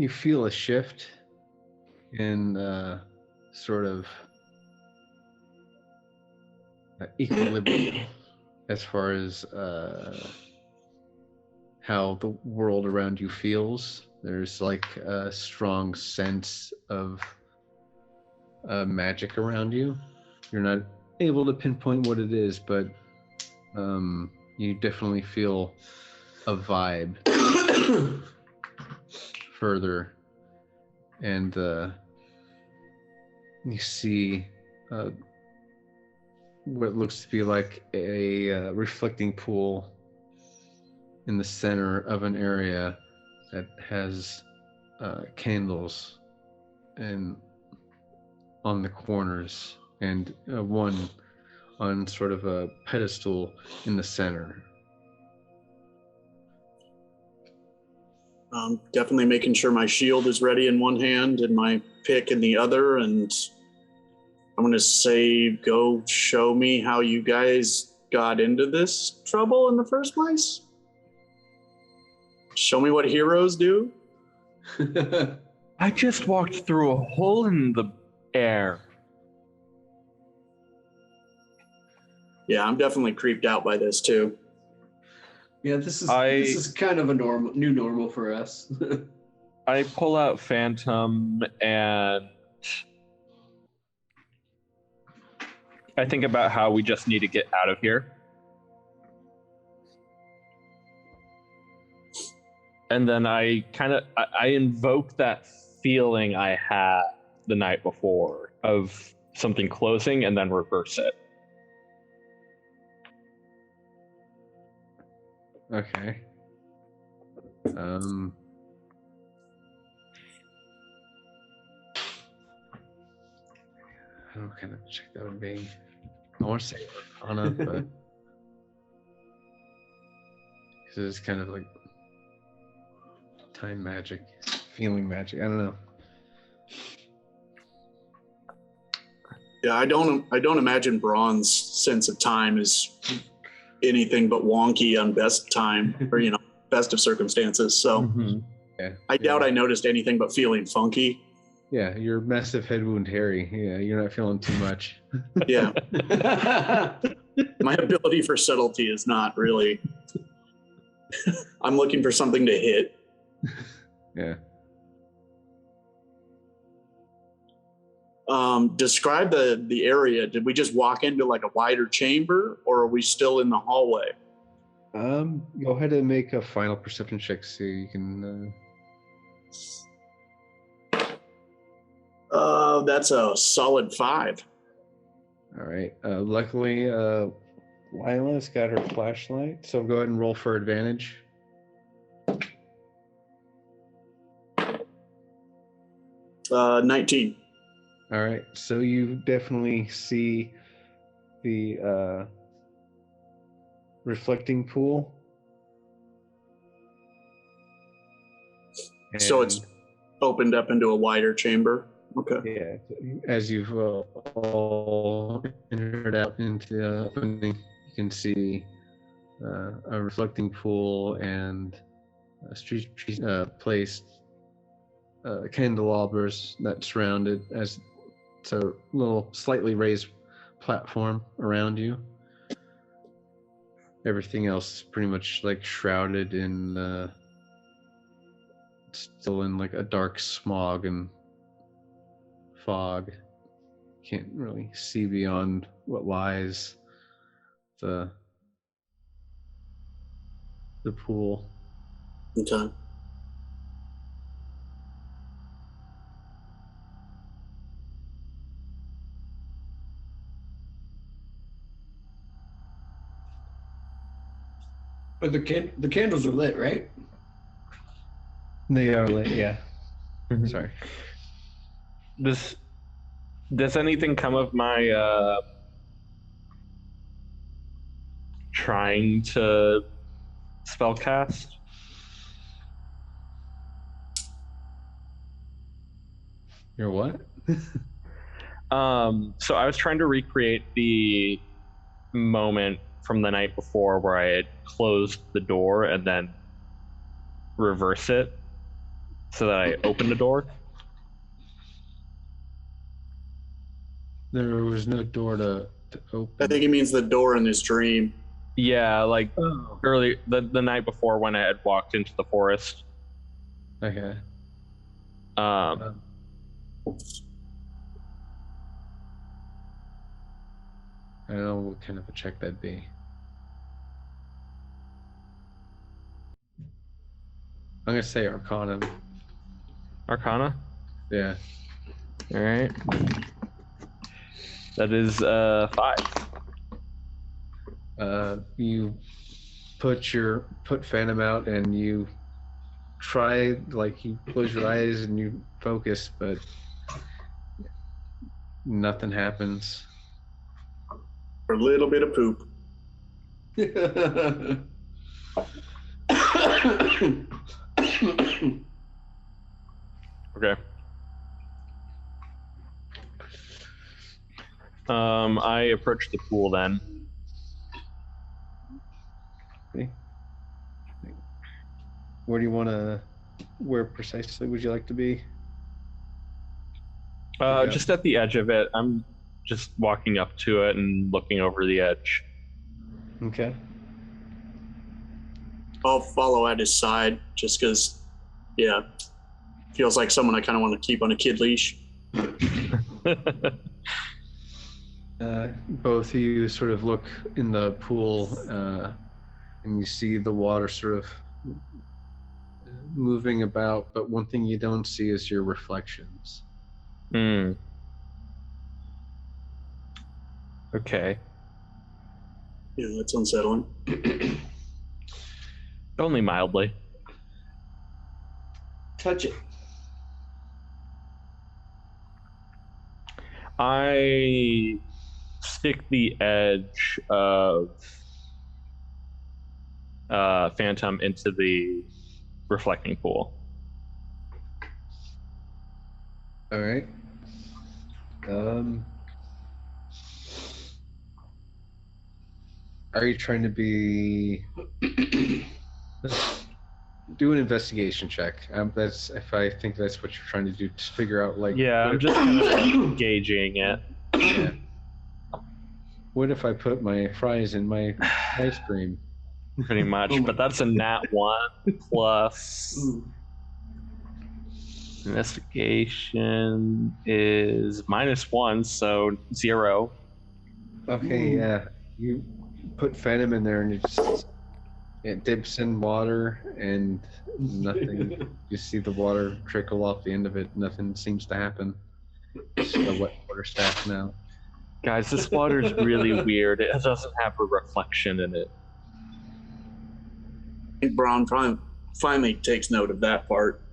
feel a shift in sort of equilibrium as far as how the world around you feels. There's like a strong sense of magic around you. You're not able to pinpoint what it is, but you definitely feel a vibe further, and you see what looks to be like a reflecting pool in the center of an area that has candles and on the corners, and one on sort of a pedestal in the center. Definitely making sure my shield is ready in one hand and my pick in the other. And I'm going to say, go show me how you guys got into this trouble in the first place. Show me what heroes do. I just walked through a hole in the air. Yeah, I'm definitely creeped out by this too. Yeah, this is kind of a new normal for us. I pull out Phantom and I think about how we just need to get out of here. And then I invoke that feeling I had the night before of something closing and then reverse it. Okay. I don't know what kind of check that would be. I want to say Arcana, but because it's kind of like time magic, feeling magic. I don't know. Yeah, I don't imagine Braun's sense of time is anything but wonky on best time or best of circumstances. So Yeah. I doubt I noticed anything but feeling funky. Yeah, your massive head wound, Harry. Yeah, you're not feeling too much. Yeah. My ability for subtlety is not really. I'm looking for something to hit. Yeah. Describe the area. Did we just walk into like a wider chamber, or are we still in the hallway? Go ahead and make a final perception check so you can. That's a solid 5. All right. Luckily, Lila's got her flashlight, so go ahead and roll for advantage. Uh, 19. All right. So you definitely see the reflecting pool. So it's opened up into a wider chamber. Okay. Yeah, as you've all entered out into the opening, you can see a reflecting pool and placed candelabras that surround it as it's a little slightly raised platform around you. Everything else is pretty much like shrouded in still in like a dark smog and fog. Can't really see beyond what lies the pool. Okay. But the candles are lit, right? They are lit, yeah. Sorry. Does anything come of my trying to spellcast? You're what? So I was trying to recreate the moment from the night before where I had closed the door and then reverse it so that I opened the door. There was no door to open. I think he means the door in his dream. Yeah, like early the night before when I had walked into the forest. Okay. Um, I don't know what kind of a check that'd be. I'm gonna say Arcana. Arcana? Yeah. All right. That is 5. You put Phantom out and you try, like, you close your eyes and you focus, but nothing happens. For a little bit of poop. Okay. I approach the pool then. Okay. Where do you want to? Where precisely would you like to be? Yeah. Just at the edge of it. I'm just walking up to it and looking over the edge. Okay. I'll follow at his side just because, yeah, feels like someone I kind of want to keep on a kid leash. Both of you sort of look in the pool, and you see the water sort of moving about, but one thing you don't see is your reflections. Hmm. Okay. Yeah, that's unsettling. Only mildly. Touch it. I stick the edge of Phantom into the reflecting pool. All right. Are you trying to be? Do an investigation check. That's if I think that's what you're trying to do to figure out, like. Yeah, I'm just kind of gauging it. Yeah. What if I put my fries in my ice cream? Pretty much, but that's a nat 1 plus investigation is -1, so 0. Okay, yeah. You put Phantom in there and it dips in water and nothing. You see the water trickle off the end of it. Nothing seems to happen. It's a wet water stack now. Guys, this water is really weird. It doesn't have a reflection in it. I think Braun finally takes note of that part.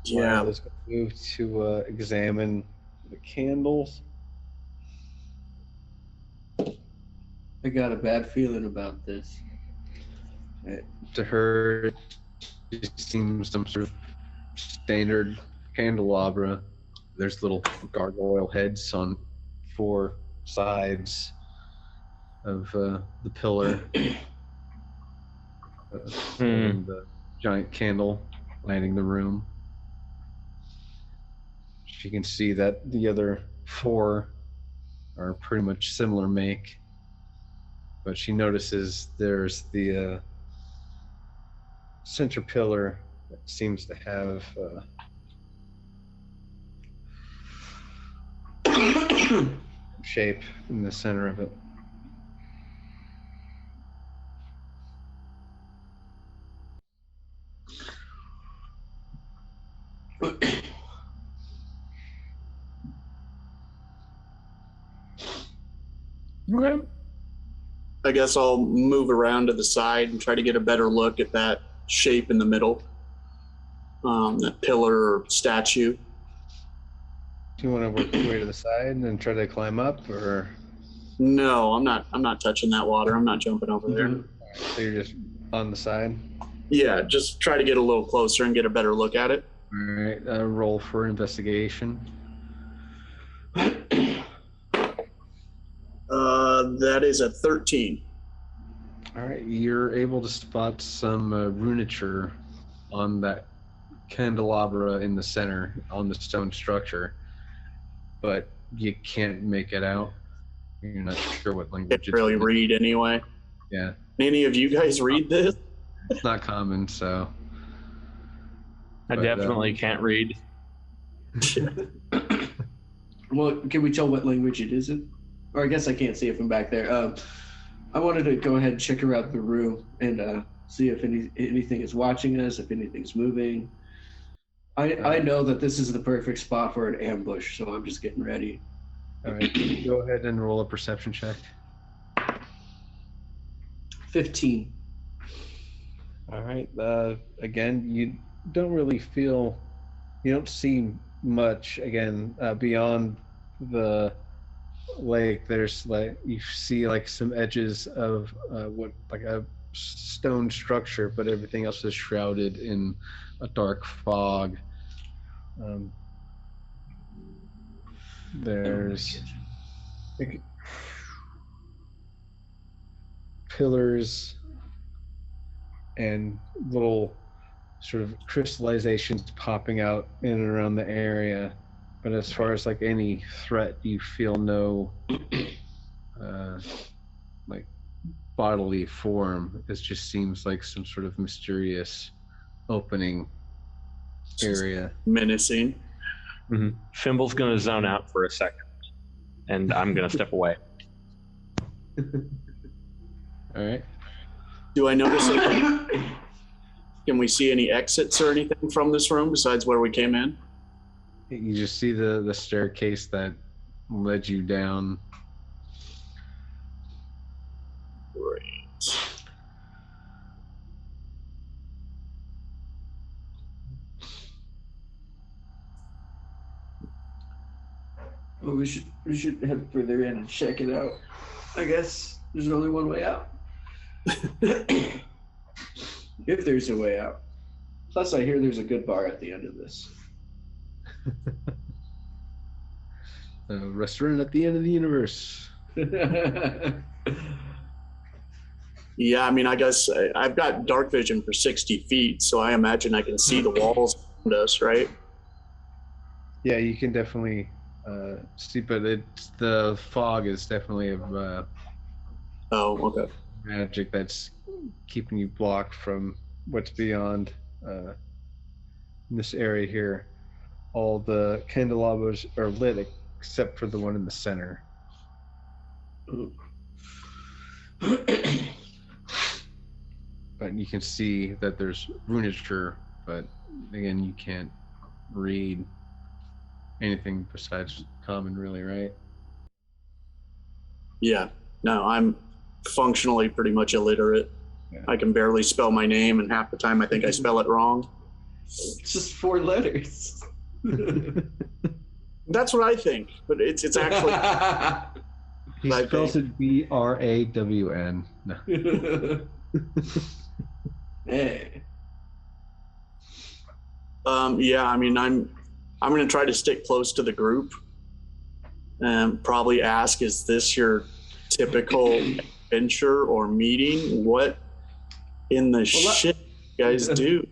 Yeah. Let's move to examine the candles. I got a bad feeling about this. To her, it seems some sort of standard candelabra. There's little gargoyle heads on 4 sides of the pillar. And the giant candle lighting the room. She can see that the other 4 are pretty much similar make, but she notices there's the center pillar that seems to have shape in the center of it. Okay. I guess I'll move around to the side and try to get a better look at that shape in the middle, that pillar or statue. Do you want to work your way to the side and then try to climb up, or? No, I'm not touching that water. I'm not jumping over there. So you're just on the side? Yeah, just try to get a little closer and get a better look at it. All right, roll for investigation. That is a 13. All right, you're able to spot some runature on that candelabra in the center on the stone structure, but you can't make it out. You're not sure what language Can't really read anyway. Yeah. Any of you guys read this? It's not common, so. I definitely can't read. Well, can we tell what language it is in? Or I guess I can't see it from back there. I wanted to go ahead and check around the room and see if anything is watching us, if anything's moving. I know that this is the perfect spot for an ambush, so I'm just getting ready. All right, go ahead and roll a perception check. 15. All right. Again, you don't really feel, you don't see much again beyond the lake, there's like you see like some edges of what like a stone structure, but everything else is shrouded in a dark fog. There's like, pillars and little sort of crystallizations popping out in and around the area, but as far as like any threat, you feel no like bodily form. It just seems like some sort of mysterious opening area. Menacing. Fimble's gonna zone out for a second, and I'm gonna step away. All right. Do I notice anything? Can we see any exits or anything from this room besides where we came in? You just see the staircase that led you down. Great. Well, we should head further in and check it out. I guess there's only one way out. If there's a way out. Plus, I hear there's a good bar at the end of this. A restaurant at the end of the universe. Yeah, I mean, I guess I've got dark vision for 60 feet, so I imagine I can see the walls around us, right? Yeah, you can definitely see, but the fog is definitely of Oh, okay. magic that's keeping you blocked from what's beyond this area here. All the candelabras are lit except for the one in the center. But you can see that there's runature, but again, you can't read anything besides common, really, right? Yeah, no, I'm functionally pretty much illiterate. Yeah. I can barely spell my name, and half the time I think I spell it wrong. It's just 4 letters. That's what I think, but it's actually He I spells it BRAWN. No. Hey. Yeah, I mean, I'm going to try to stick close to the group and probably ask, is this your typical adventure or meeting? What in the shit you guys do?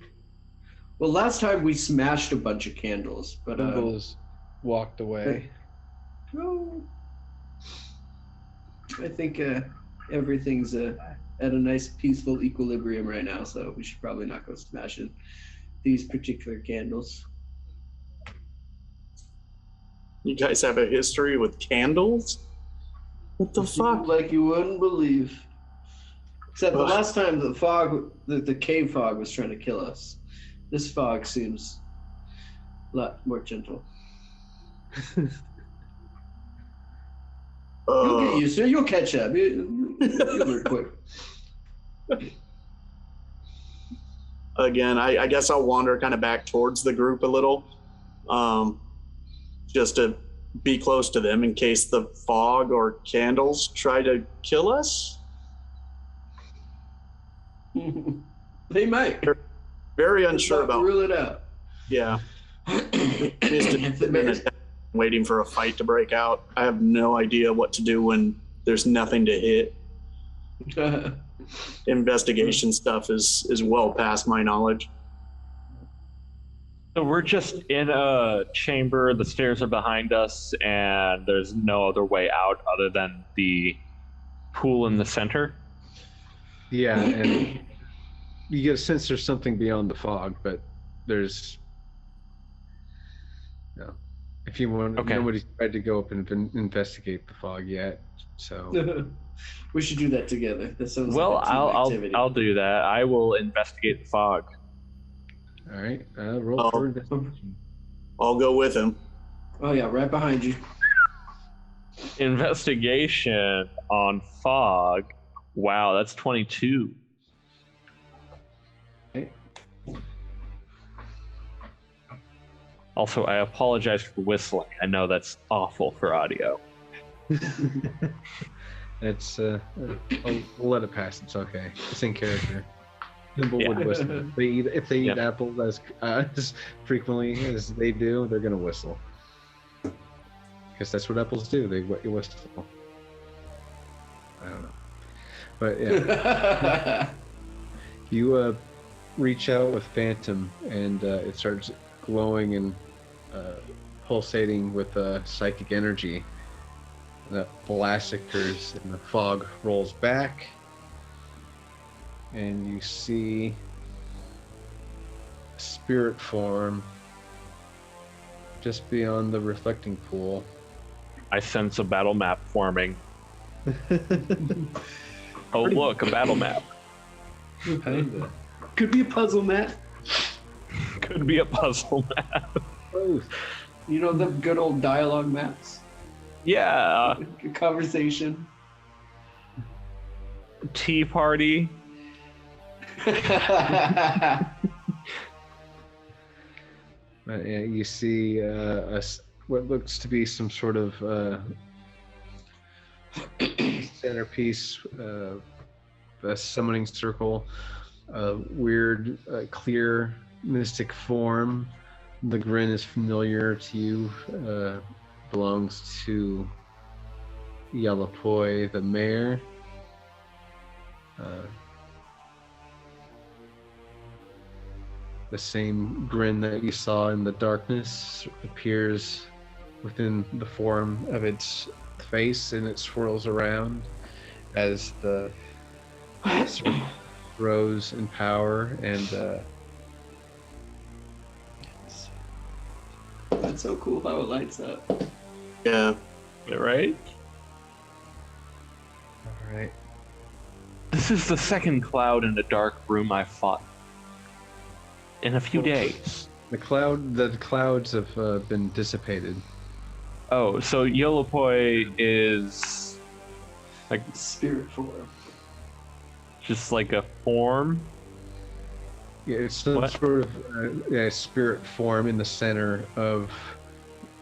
Well, last time we smashed a bunch of candles, but Bumbles walked away. no. I think everything's at a nice peaceful equilibrium right now, so we should probably not go smashing these particular candles. You guys have a history with candles? What the fuck? Like you wouldn't believe. Except the last time the fog, the cave fog was trying to kill us. This fog seems a lot more gentle. You'll get used to it. You'll catch up. You'll learn quick. Again, I guess I'll wander kind of back towards the group a little, just to be close to them in case the fog or candles try to kill us. They might. Very unsure about. Rule it out. Yeah. Waiting for a fight to break out. I have no idea what to do when there's nothing to hit. Investigation stuff is well past my knowledge. So we're just in a chamber, the stairs are behind us, and there's no other way out other than the pool in the center. Yeah, and you get a sense there's something beyond the fog, but there's no. If you want, Okay. Nobody's tried to go up and investigate the fog yet, so We should do that together. That sounds Well, like a team activity. I'll do that. I will investigate the fog. all right. Roll for investigation. I'll go with him. Oh yeah, right behind you. Investigation on fog. Wow, that's 22. Okay. Also, I apologize for whistling. I know that's awful for audio. It's we'll let it pass. It's okay. It's in character. Nimble Yeah. would whistle. If they eat Yeah. apples as frequently as they do, they're gonna whistle. Because that's what apples do. They whistle. I don't know, but yeah. You reach out with Phantom, and it starts glowing and pulsating with psychic energy. The blast occurs, and the fog rolls back, and you see a spirit form just beyond the reflecting pool. I sense a battle map forming. Oh, look, a battle map. Kinda. Could be a puzzle, Matt. Could be a puzzle map. Both. You know the good old dialogue maps? Yeah. Conversation. Tea party. Yeah, you see what looks to be some sort of centerpiece, a summoning circle, a weird, clear, mystic form. The grin is familiar to you, belongs to Yellowpoi, the mayor. The same grin that you saw in the darkness appears within the form of its face, and it swirls around as the circle grows in power. And That's so cool how it lights up. Yeah. Right? all right, This is the second cloud in a dark room I've fought in a few days. the clouds have been dissipated. Oh, so Yellowpoi is like Spirit form. just like a form. Yeah, it's some What? sort of spirit form in the center of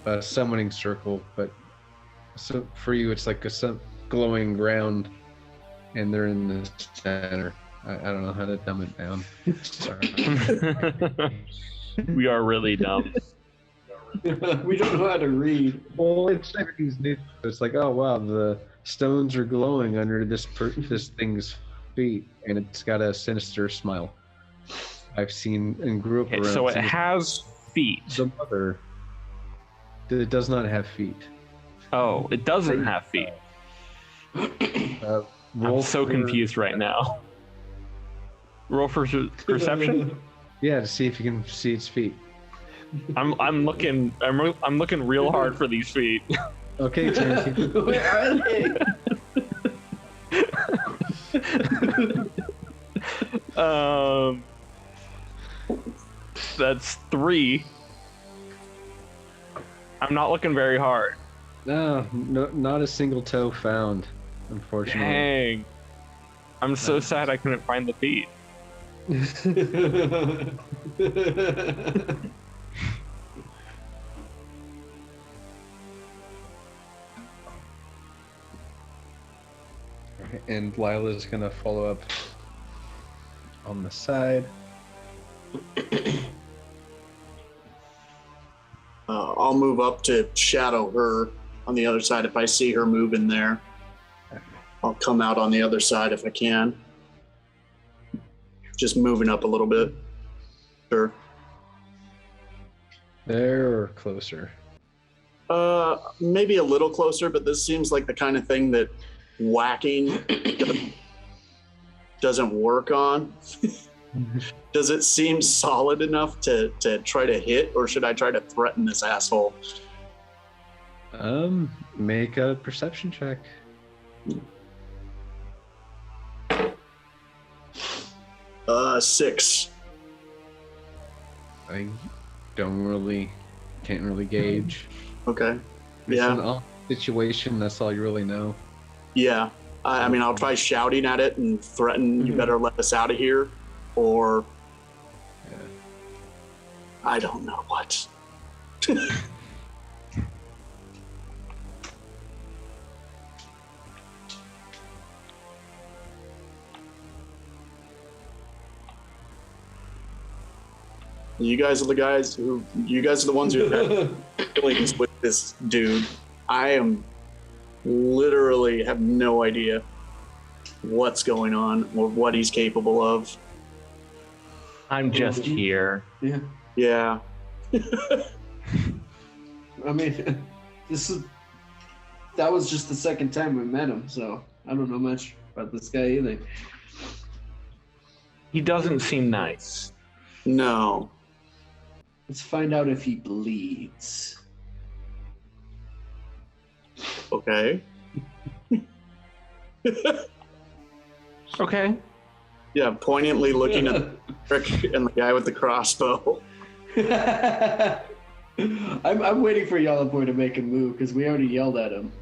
a summoning circle, but so for you, it's like a glowing ground, and they're in the center. I don't know how to dumb it down. Sorry. We are really dumb. We don't know how to read. Well, it's everything's new. It's like, oh wow, the stones are glowing under this thing's feet, and it's got a sinister smile. I've seen and grew up Okay, around. so it has feet. the mother. It does not have feet. Oh, it doesn't have feet. Roll I'm so for- confused right now. Roll for perception. Yeah, to see if you can see its feet. I'm looking real hard for these feet. Okay, Tarantino. Where are they? That's 3. I'm not looking very hard. No, not a single toe found, unfortunately. Dang. I'm so sad I couldn't find the feet. And Lila's gonna follow up on the side. I'll move up to shadow her on the other side if I see her moving there. I'll come out on the other side if I can. Just moving up a little bit. Sure. There or closer? Maybe a little closer, but this seems like the kind of thing that whacking doesn't work on. Does it seem solid enough to try to hit, or should I try to threaten this asshole? Make a perception check. 6. I can't really gauge. Okay. It's Yeah. an off situation. That's all you really know. Yeah. I mean, I'll try shouting at it and threaten, you better let us out of here, or Yeah. I don't know what. You guys are the guys who. You guys are the ones who have dealings with this dude. I am literally have no idea what's going on or what he's capable of. I'm just here. Yeah. Yeah. I mean, that was just the second time we met him, so I don't know much about this guy either. He doesn't seem nice. No. Let's find out if he bleeds. Okay. Okay. Yeah, poignantly looking at Rick and the guy with the crossbow. I'm waiting for Yellowboy to make a move because we already yelled at him.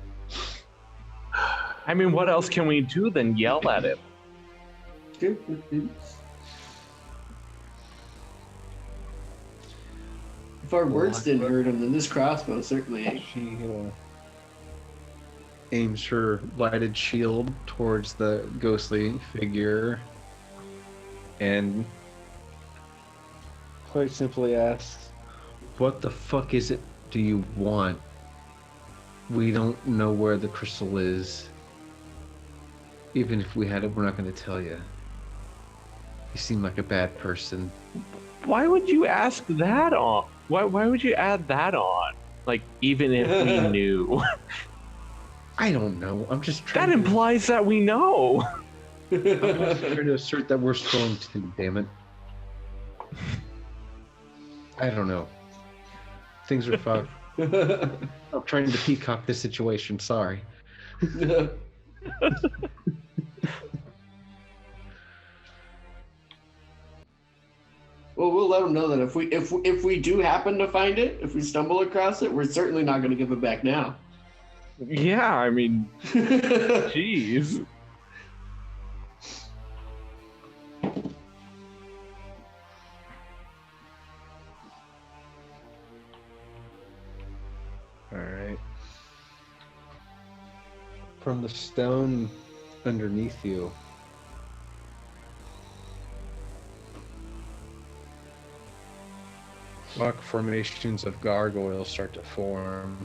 I mean, what else can we do than yell at him? If our words didn't hurt him, then this crossbow certainly ain't. She aims her lighted shield towards the ghostly figure and quite simply asks, "What the fuck is it do you want? We don't know where the crystal is. Even if we had it, we're not going to tell you. You seem like a bad person." Why would you ask that on? Why would you add that on? Like, even if we knew. I don't know. I'm just That trying implies that we know. I'm just trying to assert that we're strong too, damn it. I don't know. Things are fucked. I'm trying to peacock this situation, sorry. Well, we'll let them know that if we do happen to find it, if we stumble across it, we're certainly not going to give it back now. Yeah, I mean, jeez. Alright. From the stone underneath you, rock formations of gargoyles start to form.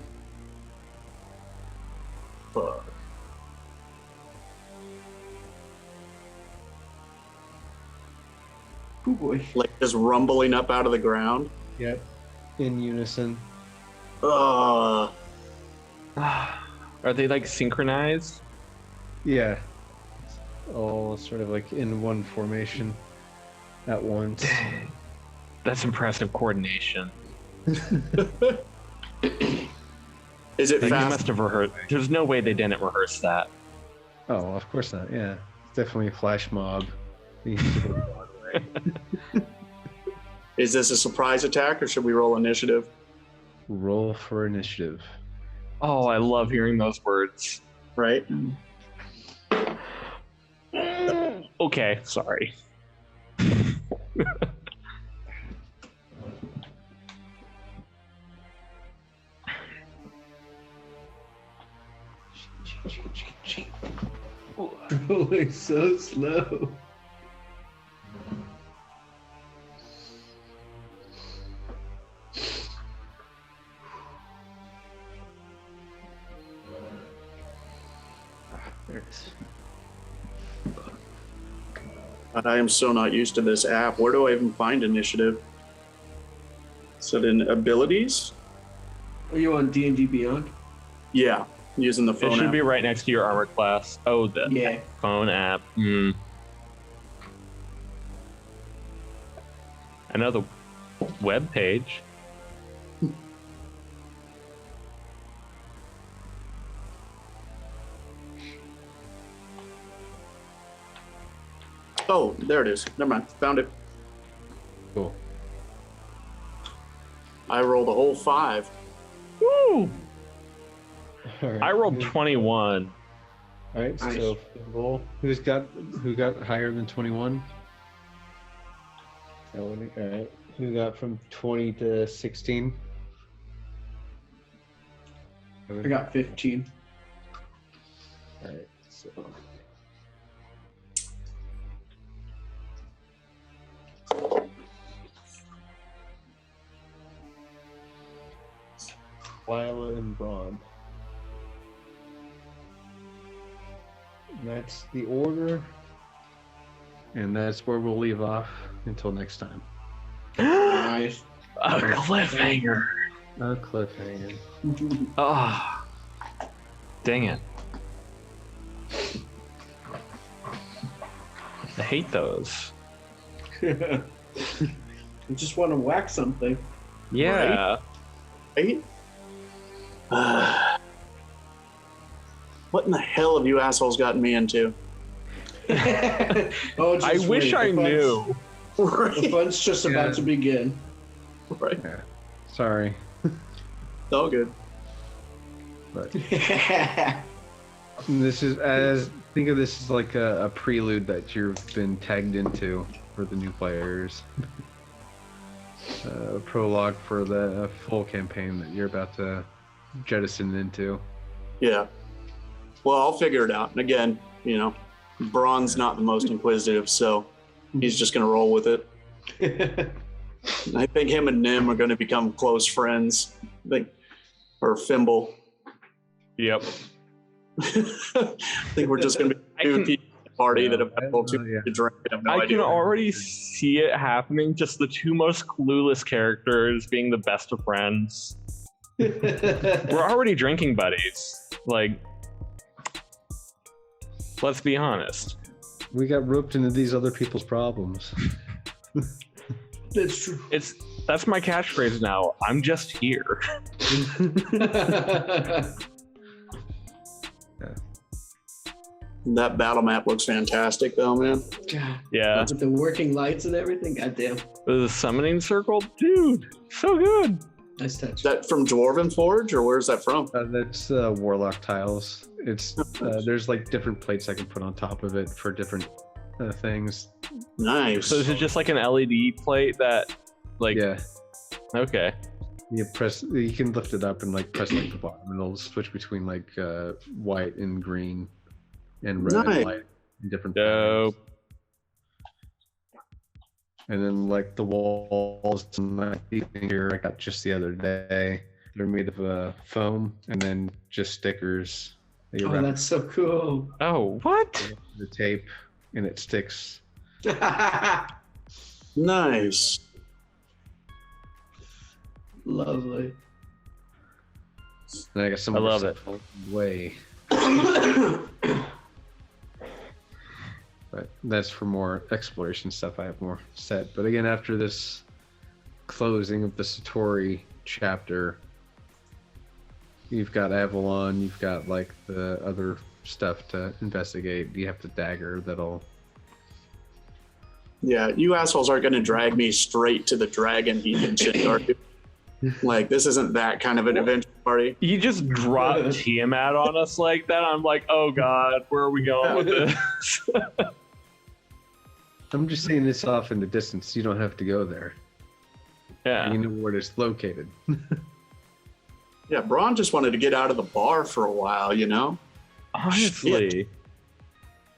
Fuck. Oh boy. Like just rumbling up out of the ground. Yep. In unison. Ugh. Are they like synchronized? Yeah. All sort of like in one formation at once. That's impressive coordination. Is it Like, you fast? must have rehearsed. There's no way they didn't rehearse that. Oh, of course not. Yeah. It's definitely a flash mob. Is this a surprise attack or should we roll initiative? Roll for initiative. Oh, I love hearing those words. Right? Okay, sorry. Rolling so slow. There it is. I am so not used to this app. Where do I even find initiative? Is it in abilities? Are you on D&D Beyond? Yeah, using the It phone should app. be right next to your armor class. Oh, the Yeah. phone app. I know the web page. Oh, there it is. Never mind. Found it. Cool. I rolled a whole 5. Woo! All right. I rolled 21. All right. Nice. So roll. Who got higher than 21? All right. Who got from 20 to 16? I got 15. All right. So. Lila and Braun. That's the order. And that's where we'll leave off until next time. Nice. A cliffhanger. A cliffhanger. Oh, dang it. I hate those. I just want to whack something. Yeah. Right? What in the hell have you assholes gotten me into? Oh, just I wish wait. I The fun's- knew. The fun's just about to begin. Right. Yeah. Sorry. It's all good. But this is think of this as like a prelude that you've been tagged into for the new players. A prologue for the full campaign that you're about to jettison into. Yeah. Well, I'll figure it out. And again, Braun's not the most inquisitive, so he's just going to roll with it. I think him and Nim are going to become close friends. Or Fimble. Yep. I think we're just going to be two people at the party that have had a little too much to drink. I have no I idea. can already see it happening. Just the two most clueless characters being the best of friends. We're already drinking buddies. Like, let's be honest. We got roped into these other people's problems. That's true. That's my catchphrase now. I'm just here. That battle map looks fantastic, though, man. God, Yeah. with the working lights and everything. Goddamn. The summoning circle, dude, so good. Nice touch. Is that from Dwarven Forge, or where's that from? That's Warlock tiles. It's there's like different plates I can put on top of it for different things. Nice. So is it just like an LED plate that, like, Yeah, okay. you can lift it up and like press like the bottom, and it'll switch between like white and green and red Nice. light in different Dope. patterns. And then like the walls and like these things here I got just the other day. They're made of foam and then just stickers. That you Oh, wrap that's so cool. Oh, what? the tape and it sticks. Nice. Lovely. And I got some I more love stuff along the way. But that's for more exploration stuff. I have more set. But again, after this closing of the Satori chapter, you've got Avalon, you've got like the other stuff to investigate. You have the dagger that'll. Yeah, you assholes aren't going to drag me straight to the dragon and shit, are you? Like, this isn't that kind of an adventure party. You just dropped Tiamat on us like that. I'm like, oh god, where are we going with this? I'm just saying this off in the distance. You don't have to go there. Yeah. You know where it's located. Yeah, Braun just wanted to get out of the bar for a while, Honestly.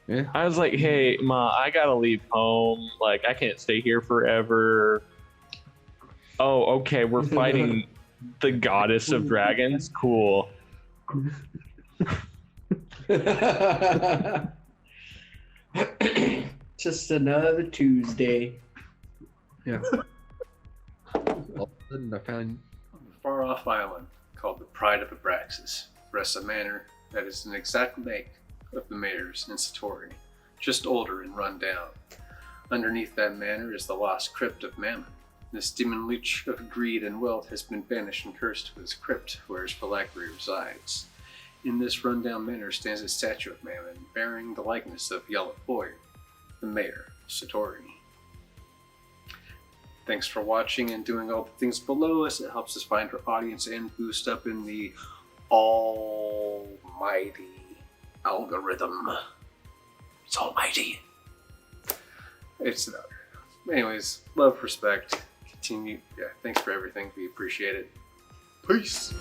Yeah. I was like, hey, Ma, I gotta leave home. Like, I can't stay here forever. Oh, okay, we're fighting the goddess of dragons. Cool. Just another Tuesday. Yeah. All of a sudden I found On a far-off island called the Pride of Abraxas rests a manor that is an exact make of the mayor's in Satori, just older and run down. Underneath that manor is the lost crypt of Mammon. This demon leech of greed and wealth has been banished and cursed to his crypt, where his phylactery resides. In this rundown manor stands a statue of Mammon, bearing the likeness of Yellow Boy, the mayor of Satori. Thanks for watching and doing all the things below us. It helps us find our audience and boost up in the almighty algorithm. It's almighty. It's not. Anyways, love, respect, continue. Yeah, thanks for everything. We appreciate it. Peace.